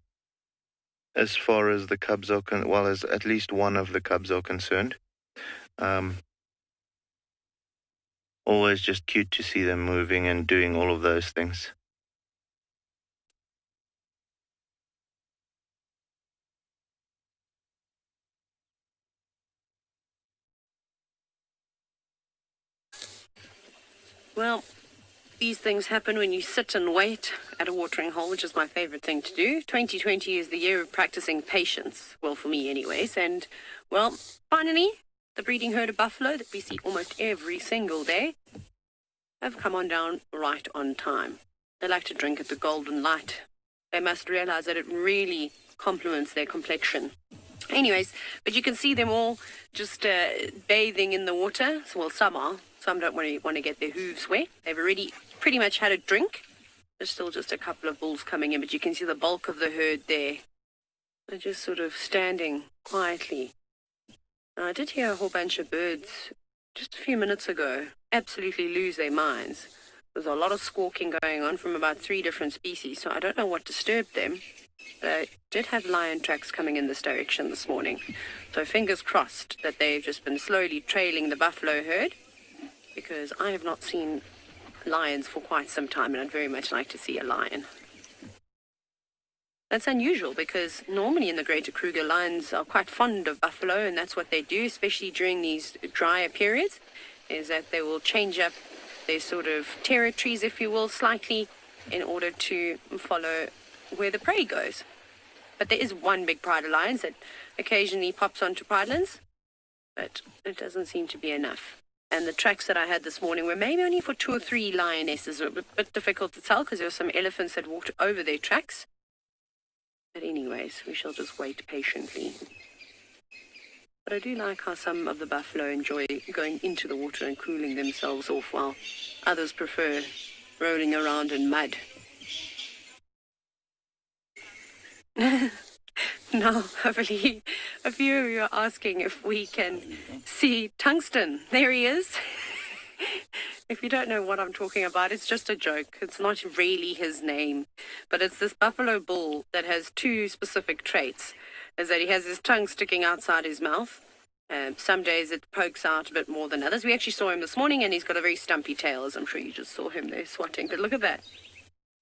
as far as the cubs are as at least one of the cubs are concerned. Always just cute to see them moving and doing all of those things. Well, these things happen when you sit and wait at a watering hole, which is my favorite thing to do. 2020 is the year of practicing patience. Well, for me anyways. And, well, finally, the breeding herd of buffalo that we see almost every single day have come on down right on time. They like to drink at the golden light. They must realize that it really complements their complexion. Anyways, but you can see them all just bathing in the water. Well, some are. Some don't want to get their hooves wet. They've already pretty much had a drink. There's still just a couple of bulls coming in, but you can see the bulk of the herd there. They're just sort of standing quietly. Now, I did hear a whole bunch of birds just a few minutes ago absolutely lose their minds. There's a lot of squawking going on from about 3 different species, so I don't know what disturbed them. But I did have lion tracks coming in this direction this morning. So fingers crossed that they've just been slowly trailing the buffalo herd, because I have not seen lions for quite some time, and I'd very much like to see a lion. That's unusual because normally in the Greater Kruger, lions are quite fond of buffalo, and that's what they do, especially during these drier periods, is that they will change up their sort of territories, if you will, slightly in order to follow where the prey goes. But there is one big pride of lions that occasionally pops onto pridelands, but it doesn't seem to be enough. And the tracks that I had this morning were maybe only for 2 or 3 lionesses. It was a bit difficult to tell because there were some elephants that walked over their tracks. But anyways, we shall just wait patiently. But I do like how some of the buffalo enjoy going into the water and cooling themselves off, while others prefer rolling around in mud. Now, hopefully, a few of you are asking if we can see Tungsten. There he is. If you don't know what I'm talking about, it's just a joke. It's not really his name. But it's this buffalo bull that has 2 specific traits. Is that he has his tongue sticking outside his mouth. Some days it pokes out a bit more than others. We actually saw him this morning, and he's got a very stumpy tail, as I'm sure you just saw him there swatting. But look at that.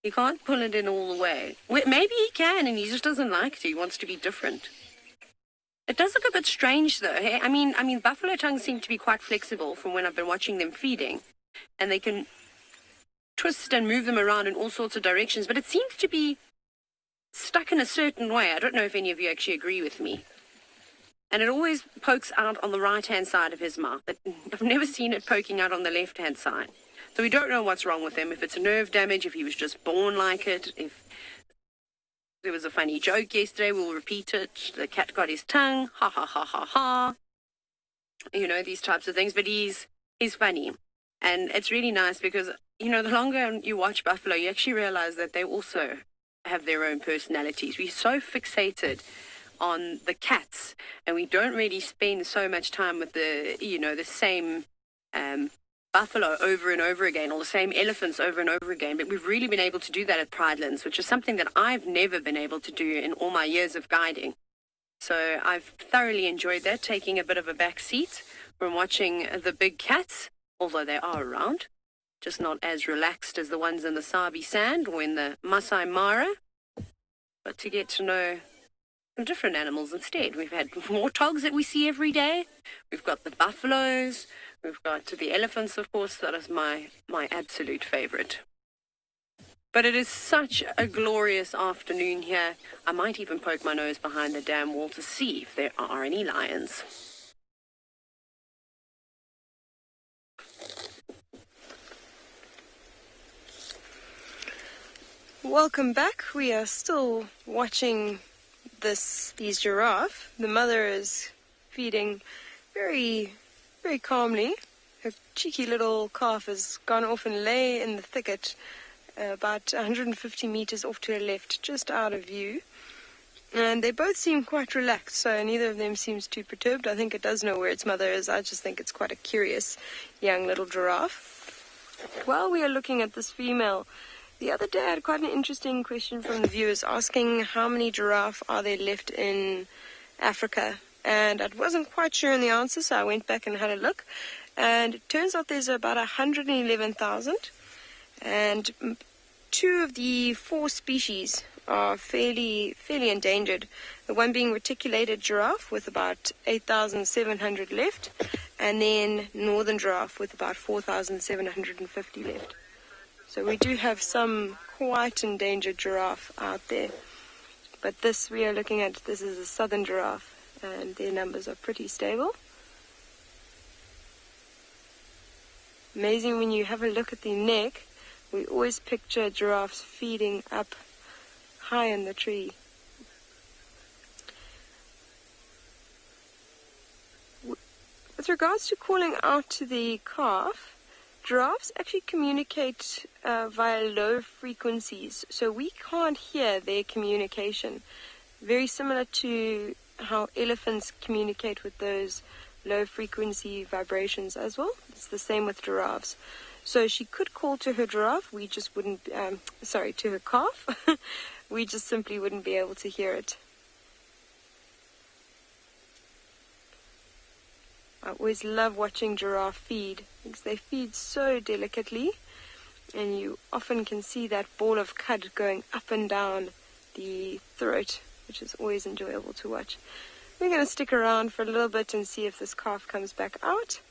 He can't pull it in all the way. Maybe he can, and he just doesn't like to. He wants to be different. It does look a bit strange, though. Hey? I mean, buffalo tongues seem to be quite flexible from when I've been watching them feeding, and they can twist and move them around in all sorts of directions, but it seems to be stuck in a certain way. I don't know if any of you actually agree with me. And it always pokes out on the right-hand side of his mouth. I've never seen it poking out on the left-hand side. So we don't know what's wrong with him, if it's a nerve damage, if he was just born like it, if there was a funny joke yesterday, we'll repeat it. The cat got his tongue, ha ha ha ha ha. You know, these types of things, but he's funny. And it's really nice because, you know, the longer you watch buffalo, you actually realize that they also have their own personalities. We're so fixated on the cats, and we don't really spend so much time with the, you know, the same buffalo over and over again, or the same elephants over and over again. But we've really been able to do that at Pridelands, which is something that I've never been able to do in all my years of guiding. So I've thoroughly enjoyed that, taking a bit of a back seat from watching the big cats, although they are around, just not as relaxed as the ones in the Sabi Sand or in the Masai Mara, but to get to know some different animals instead. We've had warthogs that we see every day. We've got the buffaloes. We've got the elephants, of course. That is my absolute favorite. But it is such a glorious afternoon here. I might even poke my nose behind the dam wall to see if there are any lions. Welcome back. We are still watching these giraffe. The mother is feeding very, very calmly. Her cheeky little calf has gone off and lay in the thicket about 150 meters off to her left, just out of view. And they both seem quite relaxed, so neither of them seems too perturbed. I think it does know where its mother is. I just think it's quite a curious young little giraffe. While we are looking at this female, the other day I had quite an interesting question from the viewers asking how many giraffe are there left in Africa. And I wasn't quite sure on the answer, so I went back and had a look. And it turns out there's about 111,000. And 2 of the 4 species are fairly endangered. The one being reticulated giraffe with about 8,700 left, and then northern giraffe with about 4,750 left. So we do have some quite endangered giraffe out there. But this we are looking at, this is a southern giraffe, and their numbers are pretty stable. Amazing when you have a look at the neck. We always picture giraffes feeding up high in the tree. With regards to calling out to the calf, giraffes actually communicate via low frequencies, so we can't hear their communication. Very similar to how elephants communicate with those low frequency vibrations as well. It's the same with giraffes. So she could call to her giraffe, we just wouldn't, to her calf, we just simply wouldn't be able to hear it. I always love watching giraffe feed, because they feed so delicately, and you often can see that ball of cud going up and down the throat, which is always enjoyable to watch. We're going to stick around for a little bit and see if this calf comes back out.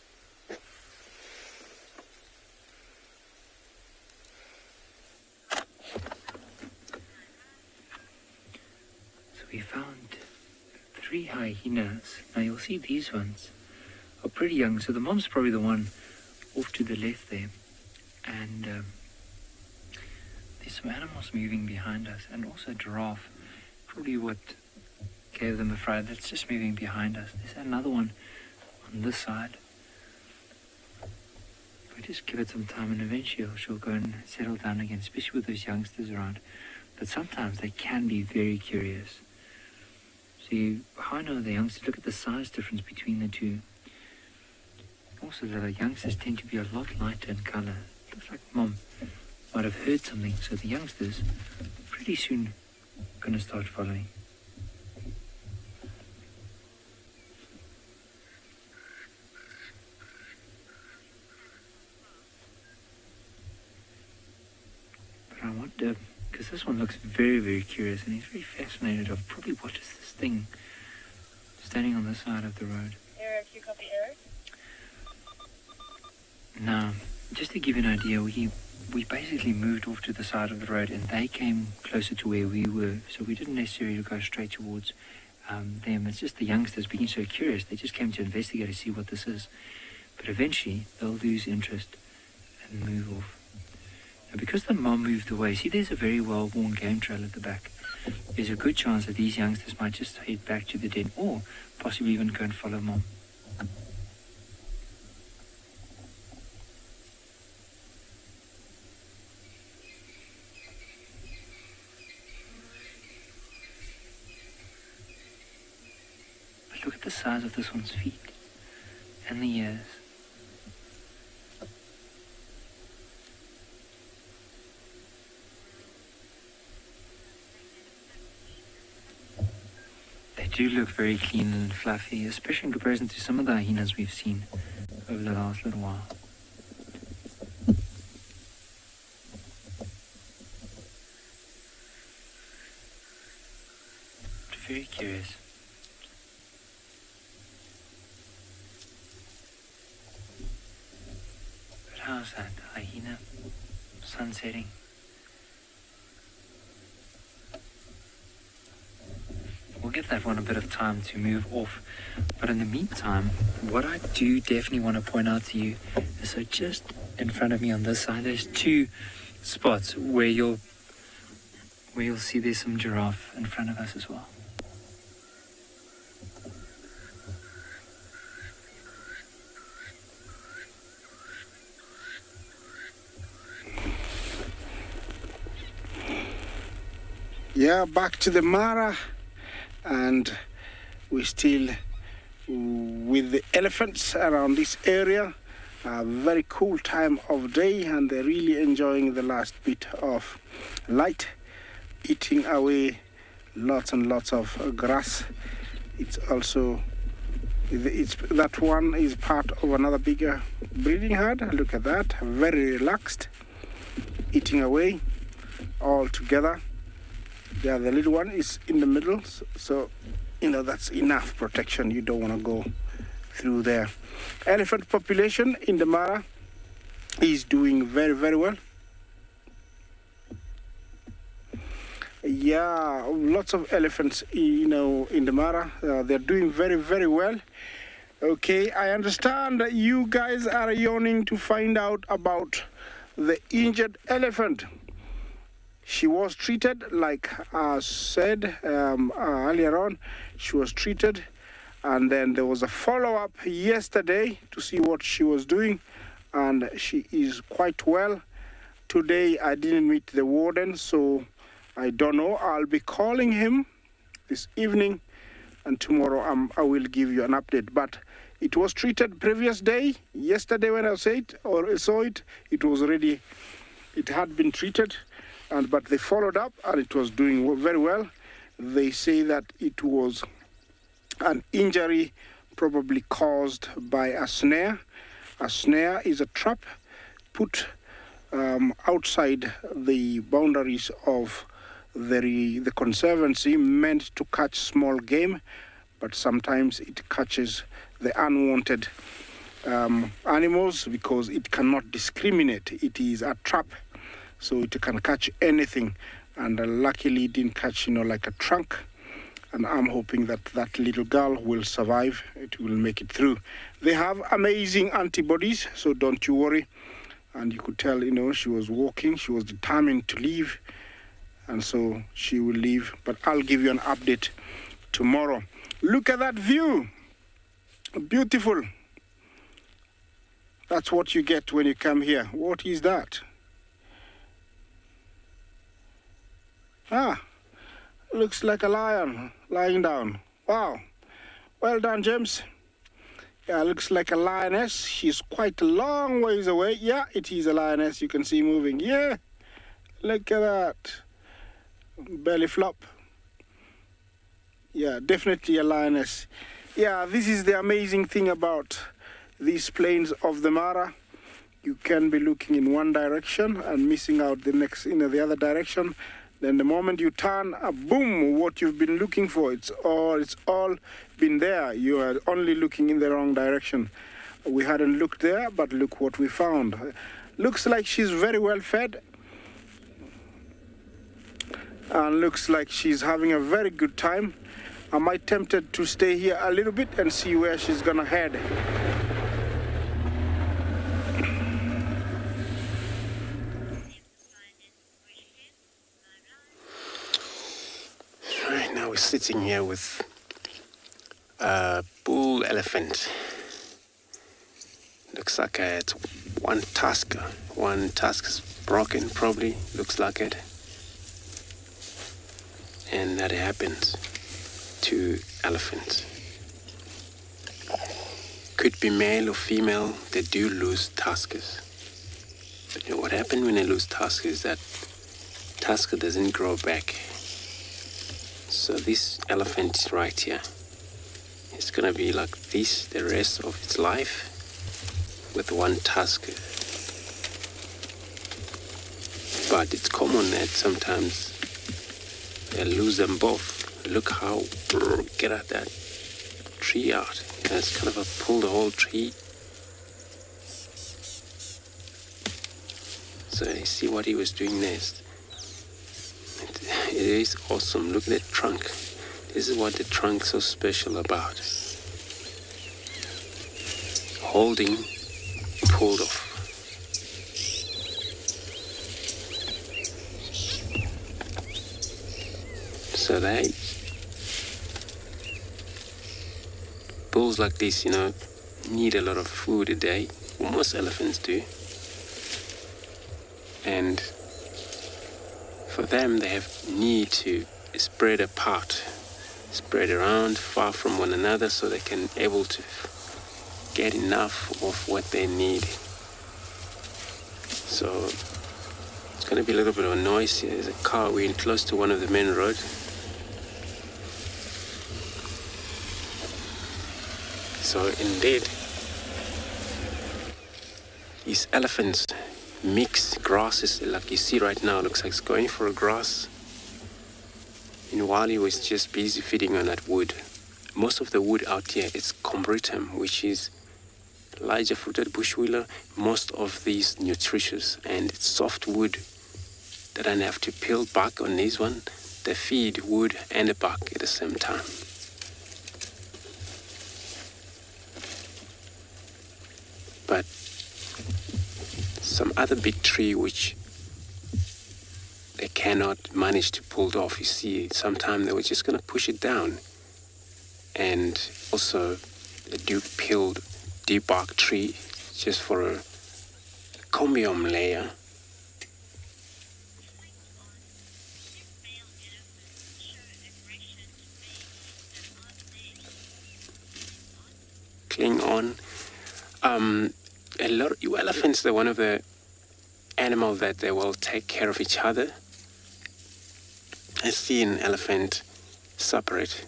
So we found 3 hyenas. Now you'll see these ones are pretty young. So the mom's probably the one off to the left there. And there's some animals moving behind us, and also a giraffe. Probably what gave them a fright. That's just moving behind us. There's another one on this side. If we just give it some time, and eventually she'll go and settle down again, especially with those youngsters around. But sometimes they can be very curious. See, how I know the youngsters, look at the size difference between the two. Also, the youngsters tend to be a lot lighter in color. Looks like mom might have heard something, so the youngsters pretty soon going to start following. But I wonder, because this one looks very, very curious, and he's very fascinated of probably what is this thing standing on the side of the road. Eric, you copy Eric? Now, just to give you an idea, we basically moved off to the side of the road, and they came closer to where we were, so we didn't necessarily go straight towards them. It's just the youngsters being so curious, they just came to investigate to see what this is. But eventually they'll lose interest and move off. Now, because the mom moved away, see, there's a very well-worn game trail at the back. There's a good chance that these youngsters might just head back to the den, or possibly even go and follow mom. But look at the size of this one's feet and the ears. They do look very clean and fluffy, especially in comparison to some of the hyenas we've seen over the last little while. Very curious. But how's that hyena? Sun setting. We'll give that one a bit of time to move off. But in the meantime, what I do definitely want to point out to you is, so just in front of me on this side, there's two spots where you'll see there's some giraffe in front of us as well. Yeah, back to the Mara, and we're still with the elephants around this area. A very cool time of day, and they're really enjoying the last bit of light, eating away lots and lots of grass. It's also, that one is part of another bigger breeding herd. Look at that, very relaxed, eating away all together. Yeah, the little one is in the middle, so that's enough protection. You don't want to go through there. Elephant population in the Mara is doing very, very well. Yeah, lots of elephants, in the Mara. They're doing very, very well. Okay, I understand that you guys are yearning to find out about the injured elephant. She was treated, like I said earlier on, she was treated, and then there was a follow-up yesterday to see what she was doing, and she is quite well. Today I didn't meet the warden, so I don't know. I'll be calling him this evening, and tomorrow I will give you an update. But it was treated previous day. Yesterday when I saw it, it was already, it had been treated. But they followed up, and it was doing very well. They say that it was an injury probably caused by a snare. A snare is a trap put outside the boundaries of the conservancy, meant to catch small game, but sometimes it catches the unwanted animals because it cannot discriminate. It is a trap. So it can catch anything, and luckily it didn't catch, like a trunk. And I'm hoping that that little girl will survive. It will make it through. They have amazing antibodies, so don't you worry. And you could tell, she was walking. She was determined to leave, and so she will leave. But I'll give you an update tomorrow. Look at that view. Beautiful. That's what you get when you come here. What is that? Looks like a lion lying down. Wow. Well done, James. Yeah, looks like a lioness. She's quite a long ways away. Yeah, it is a lioness. You can see moving. Yeah, look at that. Belly flop. Yeah, definitely a lioness. Yeah, this is the amazing thing about these plains of the Mara. You can be looking in one direction and missing out the next, the other direction. Then the moment you turn, boom, what you've been looking for, it's all been there. You are only looking in the wrong direction. We hadn't looked there, but look what we found. Looks like she's very well fed. And looks like she's having a very good time. I might tempted to stay here a little bit and see where she's gonna head. Right now we're sitting here with a bull elephant. Looks like it's one tusk. One tusk is broken, probably. Looks like it. And that happens to elephants. Could be male or female, they do lose tusks. But you know what happens when they lose tusks is that tusk doesn't grow back. So this elephant right here, it's gonna be like this the rest of its life with one tusk. But it's common that sometimes they lose them both. Look how, get out that tree out. It's kind of a pull the whole tree. So you see what he was doing next. It is awesome. Look at that trunk. This is what the trunk's so special about. Holding, pulled off. So they, bulls like this, you know, need a lot of food a day. Well, most elephants do. And for them, they have need to spread apart, spread around, far from one another, so they can able to get enough of what they need. So it's going to be a little bit of a noise here. There's a car. We're close to one of the main roads. So indeed, these elephants mix grasses like you see right now. Looks like it's going for a grass. And while he was just busy feeding on that wood, most of the wood out here is combretum, which is larger fruited bushwheeler. Most of these nutritious and it's soft wood that I don't have to peel bark on this one. They feed wood and the bark at the same time. But some other big tree which they cannot manage to pull it off. You see, sometimes they were just going to push it down. And also a deep-peeled, deep-bark tree just for a combium layer. Cling on. A lot of elephants, they're one of the animals that they will take care of each other. I see an elephant separate,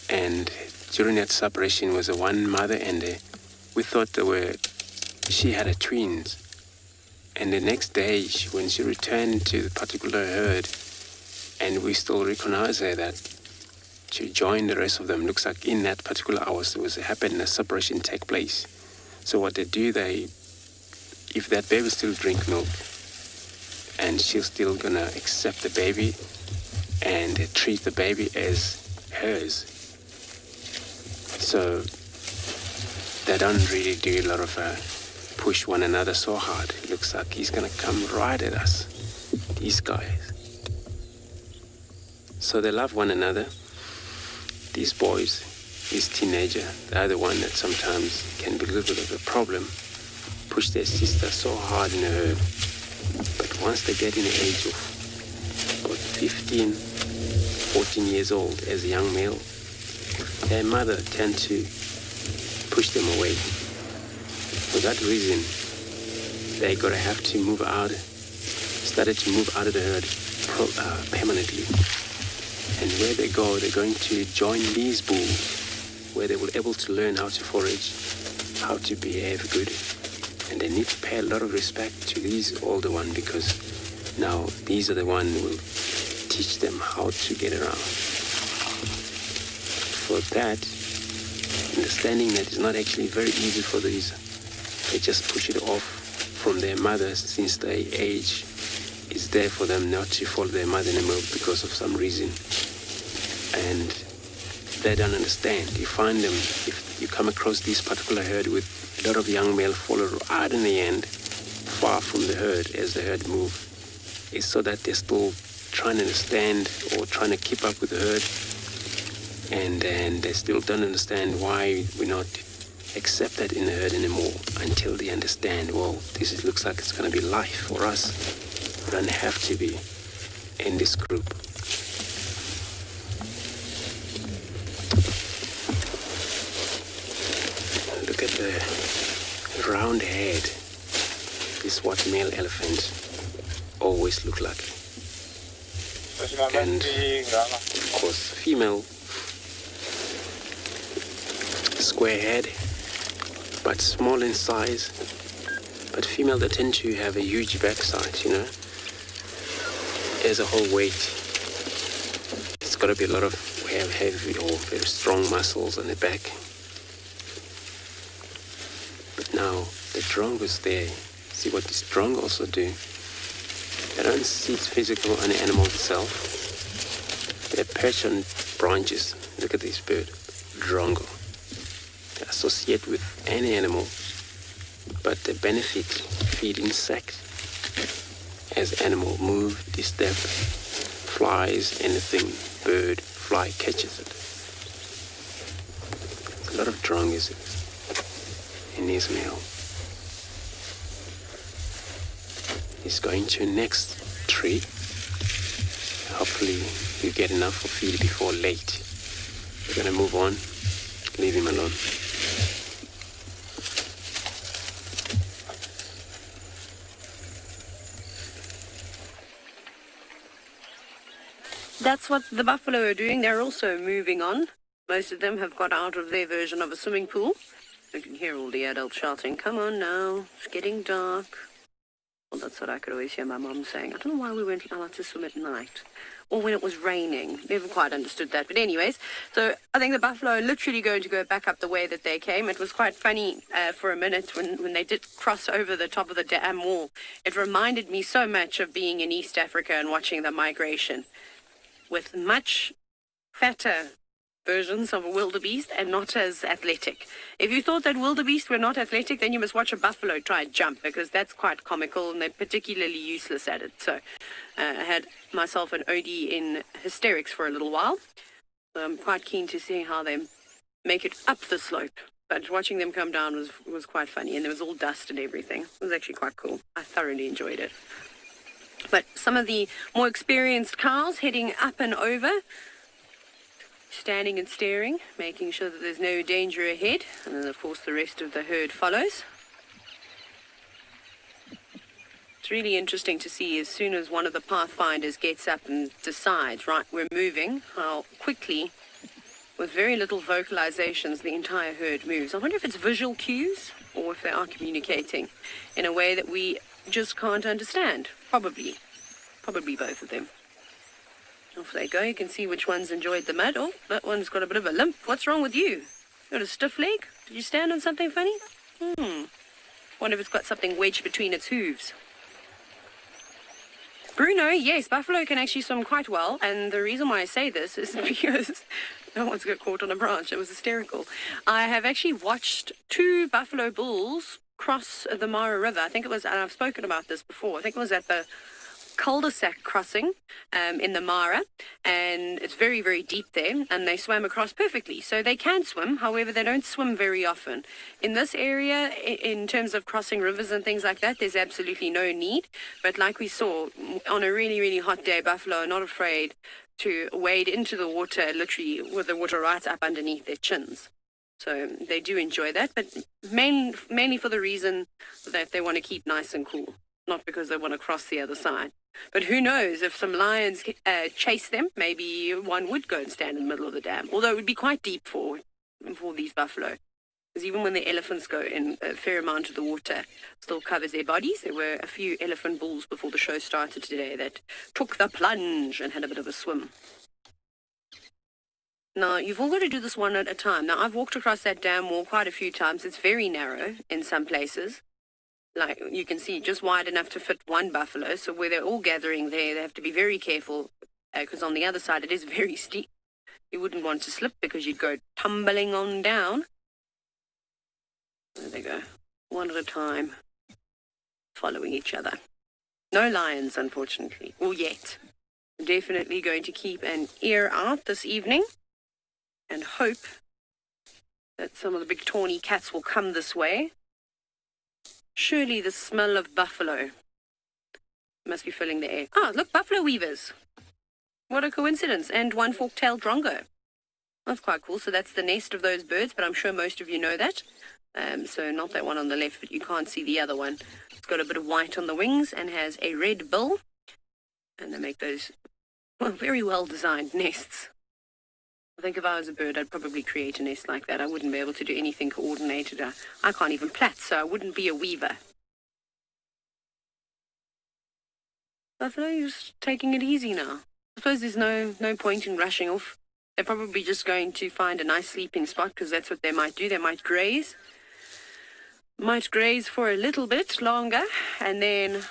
and during that separation was a one mother, and we thought she had a twins. And the next day, when she returned to the particular herd, and we still recognize her that she joined the rest of them. Looks like in that particular hours there was a separation take place. So what they do, if that baby still drink milk, and she's still gonna accept the baby and treat the baby as hers. So they don't really do a lot of push one another so hard. It looks like he's gonna come right at us, these guys. So they love one another. These boys, this teenager, they're the one that sometimes can be a little bit of a problem. Push their sister so hard in the herd. But once they get in the age of about 15, 14 years old as a young male, their mother tend to push them away. For that reason, they're going to have to move out, started to move out of the herd permanently. And where they go, they're going to join these bulls, where they will be able to learn how to forage, how to behave good. And they need to pay a lot of respect to these older ones, because now these are the ones who will teach them how to get around. For that, understanding that it's not actually very easy for these, they just push it off from their mothers since their age is there for them not to follow their mother anymore because of some reason. And they don't understand. You find them, if you come across this particular herd with a lot of young male followers right in the end, far from the herd as the herd move, it's so that they're still trying to understand or trying to keep up with the herd, and they still don't understand why we're not accepted in the herd anymore until they understand, well, looks like it's going to be life for us. We don't have to be in this group. Look at the round head. This is what male elephants always look like. And of course, female, square head, but small in size. But female, they tend to have a huge backside, you know. There's a whole weight. It's got to be a lot of heavy or very strong muscles on the back. But now the drongos there, see what these drongos also do. They don't sit physical on the animal itself. They perch on branches. Look at this bird, drongo. They associate with any animal, but they benefit, feed insects. As animal move, disturb, flies, anything, bird, fly catches it. There's a lot of drongos in this male. He's going to next tree. Hopefully you get enough for feed before late. We're gonna move on, leave him alone. That's what the buffalo are doing. They're also moving on. Most of them have got out of their version of a swimming pool. You can hear all the adults shouting, "Come on now, it's getting dark." Well, that's what I could always hear my mum saying. I don't know why we weren't allowed to swim at night. Or when it was raining. Never quite understood that. But anyways, so I think the buffalo are literally going to go back up the way that they came. It was quite funny for a minute when they did cross over the top of the dam wall. It reminded me so much of being in East Africa and watching the migration, with much fatter versions of a wildebeest and not as athletic. If you thought that wildebeest were not athletic, then you must watch a buffalo try and jump, because that's quite comical and they're particularly useless at it. So I had myself and Odie in hysterics for a little while. So I'm quite keen to see how they make it up the slope. But watching them come down was quite funny, and there was all dust and everything. It was actually quite cool. I thoroughly enjoyed it. But some of the more experienced cows heading up and over, standing and staring, making sure that there's no danger ahead. And then, of course, the rest of the herd follows. It's really interesting to see, as soon as one of the pathfinders gets up and decides, right, we're moving, how quickly, with very little vocalizations, the entire herd moves. I wonder if it's visual cues or if they are communicating in a way that we just can't understand. Probably both of them. Off they go. You can see which one's enjoyed the mud. Oh, that one's got a bit of a limp. What's wrong with you? You got a stiff leg? Did you stand on something funny? Wonder if it's got something wedged between its hooves. Bruno, yes, buffalo can actually swim quite well, and the reason why I say this is because no one's got caught on a branch. It was hysterical. I have actually watched 2 buffalo bulls cross the Mara River. I think it was, and I've spoken about this before, I think it was at the cul-de-sac crossing in the Mara, and it's very, very deep there, and they swam across perfectly. So they can swim, however, they don't swim very often. In this area, in terms of crossing rivers and things like that, there's absolutely no need. But like we saw, on a really, really hot day, buffalo are not afraid to wade into the water, literally with the water right up underneath their chins. So they do enjoy that, but mainly for the reason that they want to keep nice and cool, not because they want to cross the other side. But who knows, if some lions chase them, maybe one would go and stand in the middle of the dam, although it would be quite deep for these buffalo. Because even when the elephants go in, a fair amount of the water still covers their bodies. There were a few elephant bulls before the show started today that took the plunge and had a bit of a swim. Now, you've all got to do this one at a time. Now, I've walked across that dam wall quite a few times. It's very narrow in some places. like you can see, just wide enough to fit one buffalo. So where they're all gathering there, they have to be very careful because on the other side it is very steep. You wouldn't want to slip because you'd go tumbling on down. There they go, one at a time, following each other. No lions, unfortunately, or yet. Definitely going to keep an ear out this evening and hope that some of the big tawny cats will come this way. Surely the smell of buffalo must be filling the air. Ah, look, buffalo weavers. What a coincidence. And one fork-tailed drongo. That's quite cool. So that's the nest of those birds, but I'm sure most of you know that. So not that one on the left, but you can't see the other one. It's got a bit of white on the wings and has a red bill. And they make those, well, very well-designed nests. I think if I was a bird, I'd probably create a nest like that. I wouldn't be able to do anything coordinated. I can't even plait, so I wouldn't be a weaver. Buffalo just taking it easy now. I suppose there's no point in rushing off. They're probably just going to find a nice sleeping spot because that's what they might do. They might graze. Might graze for a little bit longer and then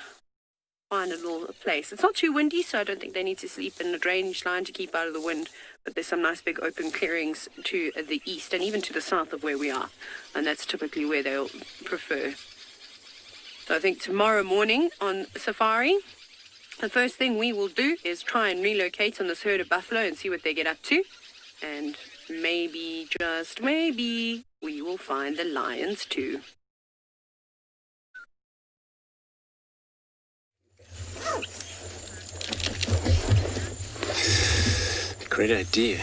find a little place. It's not too windy, so I don't think they need to sleep in a drainage line to keep out of the wind. But there's some nice big open clearings to the east and even to the south of where we are. And that's typically where they'll prefer. So I think tomorrow morning on safari, the first thing we will do is try and relocate on this herd of buffalo and see what they get up to. And maybe, just maybe, we will find the lions too. Great idea.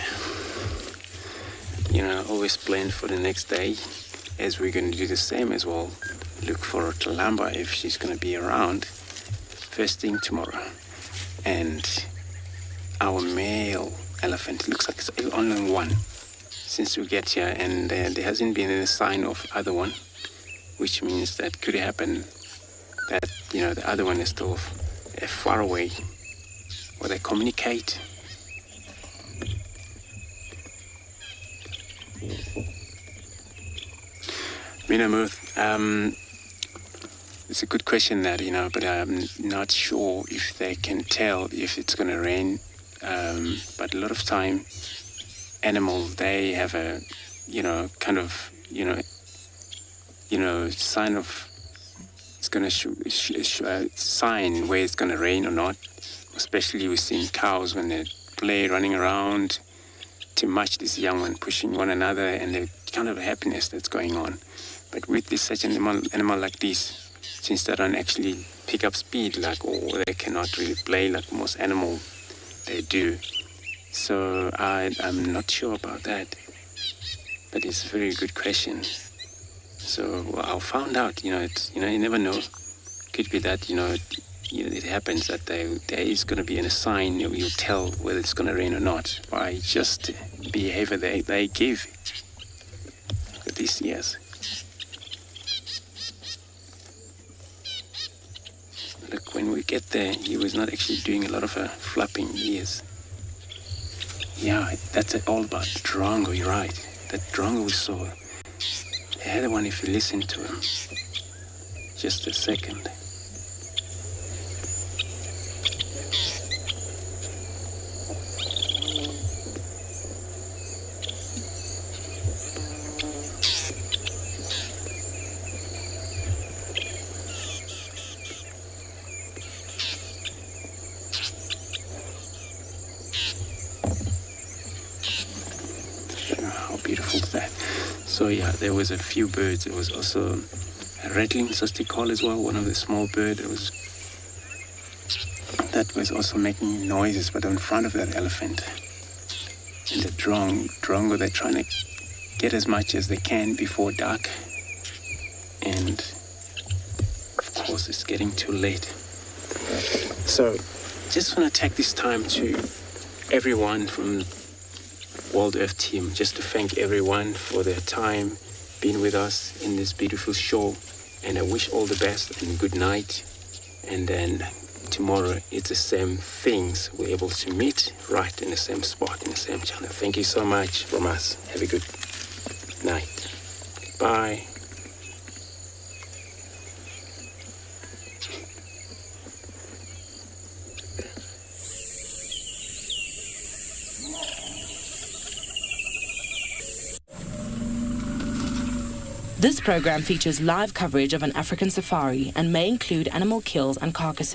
Always plan for the next day, as we're going to do the same as well. Look for Talamba if she's going to be around first thing tomorrow. And our male elephant looks like it's only one since we get here, and there hasn't been any sign of other one, which means that could happen that the other one is still far away, or they communicate. It's a good question that, but I'm not sure if they can tell if it's going to rain. But a lot of time, animals, they have a, sign of, it's going to sign where it's going to rain or not. Especially we've seen cows when they play, running around too much, this young one pushing one another, and the kind of happiness that's going on. But with this such an animal like this, since they don't actually pick up speed or they cannot really play like most animals they do. So I'm not sure about that. But it's a very good question. So I'll find out, you never know. Could be that, it happens that there is going to be a sign. You'll tell whether it's going to rain or not by just behavior they give for these years. Look, when we get there, he was not actually doing a lot of flapping ears. Yeah, that's all about drongo, you're right. That drongo we saw, the other one, if you listen to him, just a second. So yeah, there was a few birds. There was also a rattling sosticol as well, one of the small birds. That was also making noises, but in front of that elephant. And the drongo, they're trying to get as much as they can before dark. And of course, it's getting too late. So just want to take this time to everyone from World Earth team, just to thank everyone for their time being with us in this beautiful show, and I wish all the best and good night. And then tomorrow it's the same things, we're able to meet right in the same spot, in the same channel. Thank you so much from us. Have a good night. Bye. This program features live coverage of an African safari and may include animal kills and carcasses.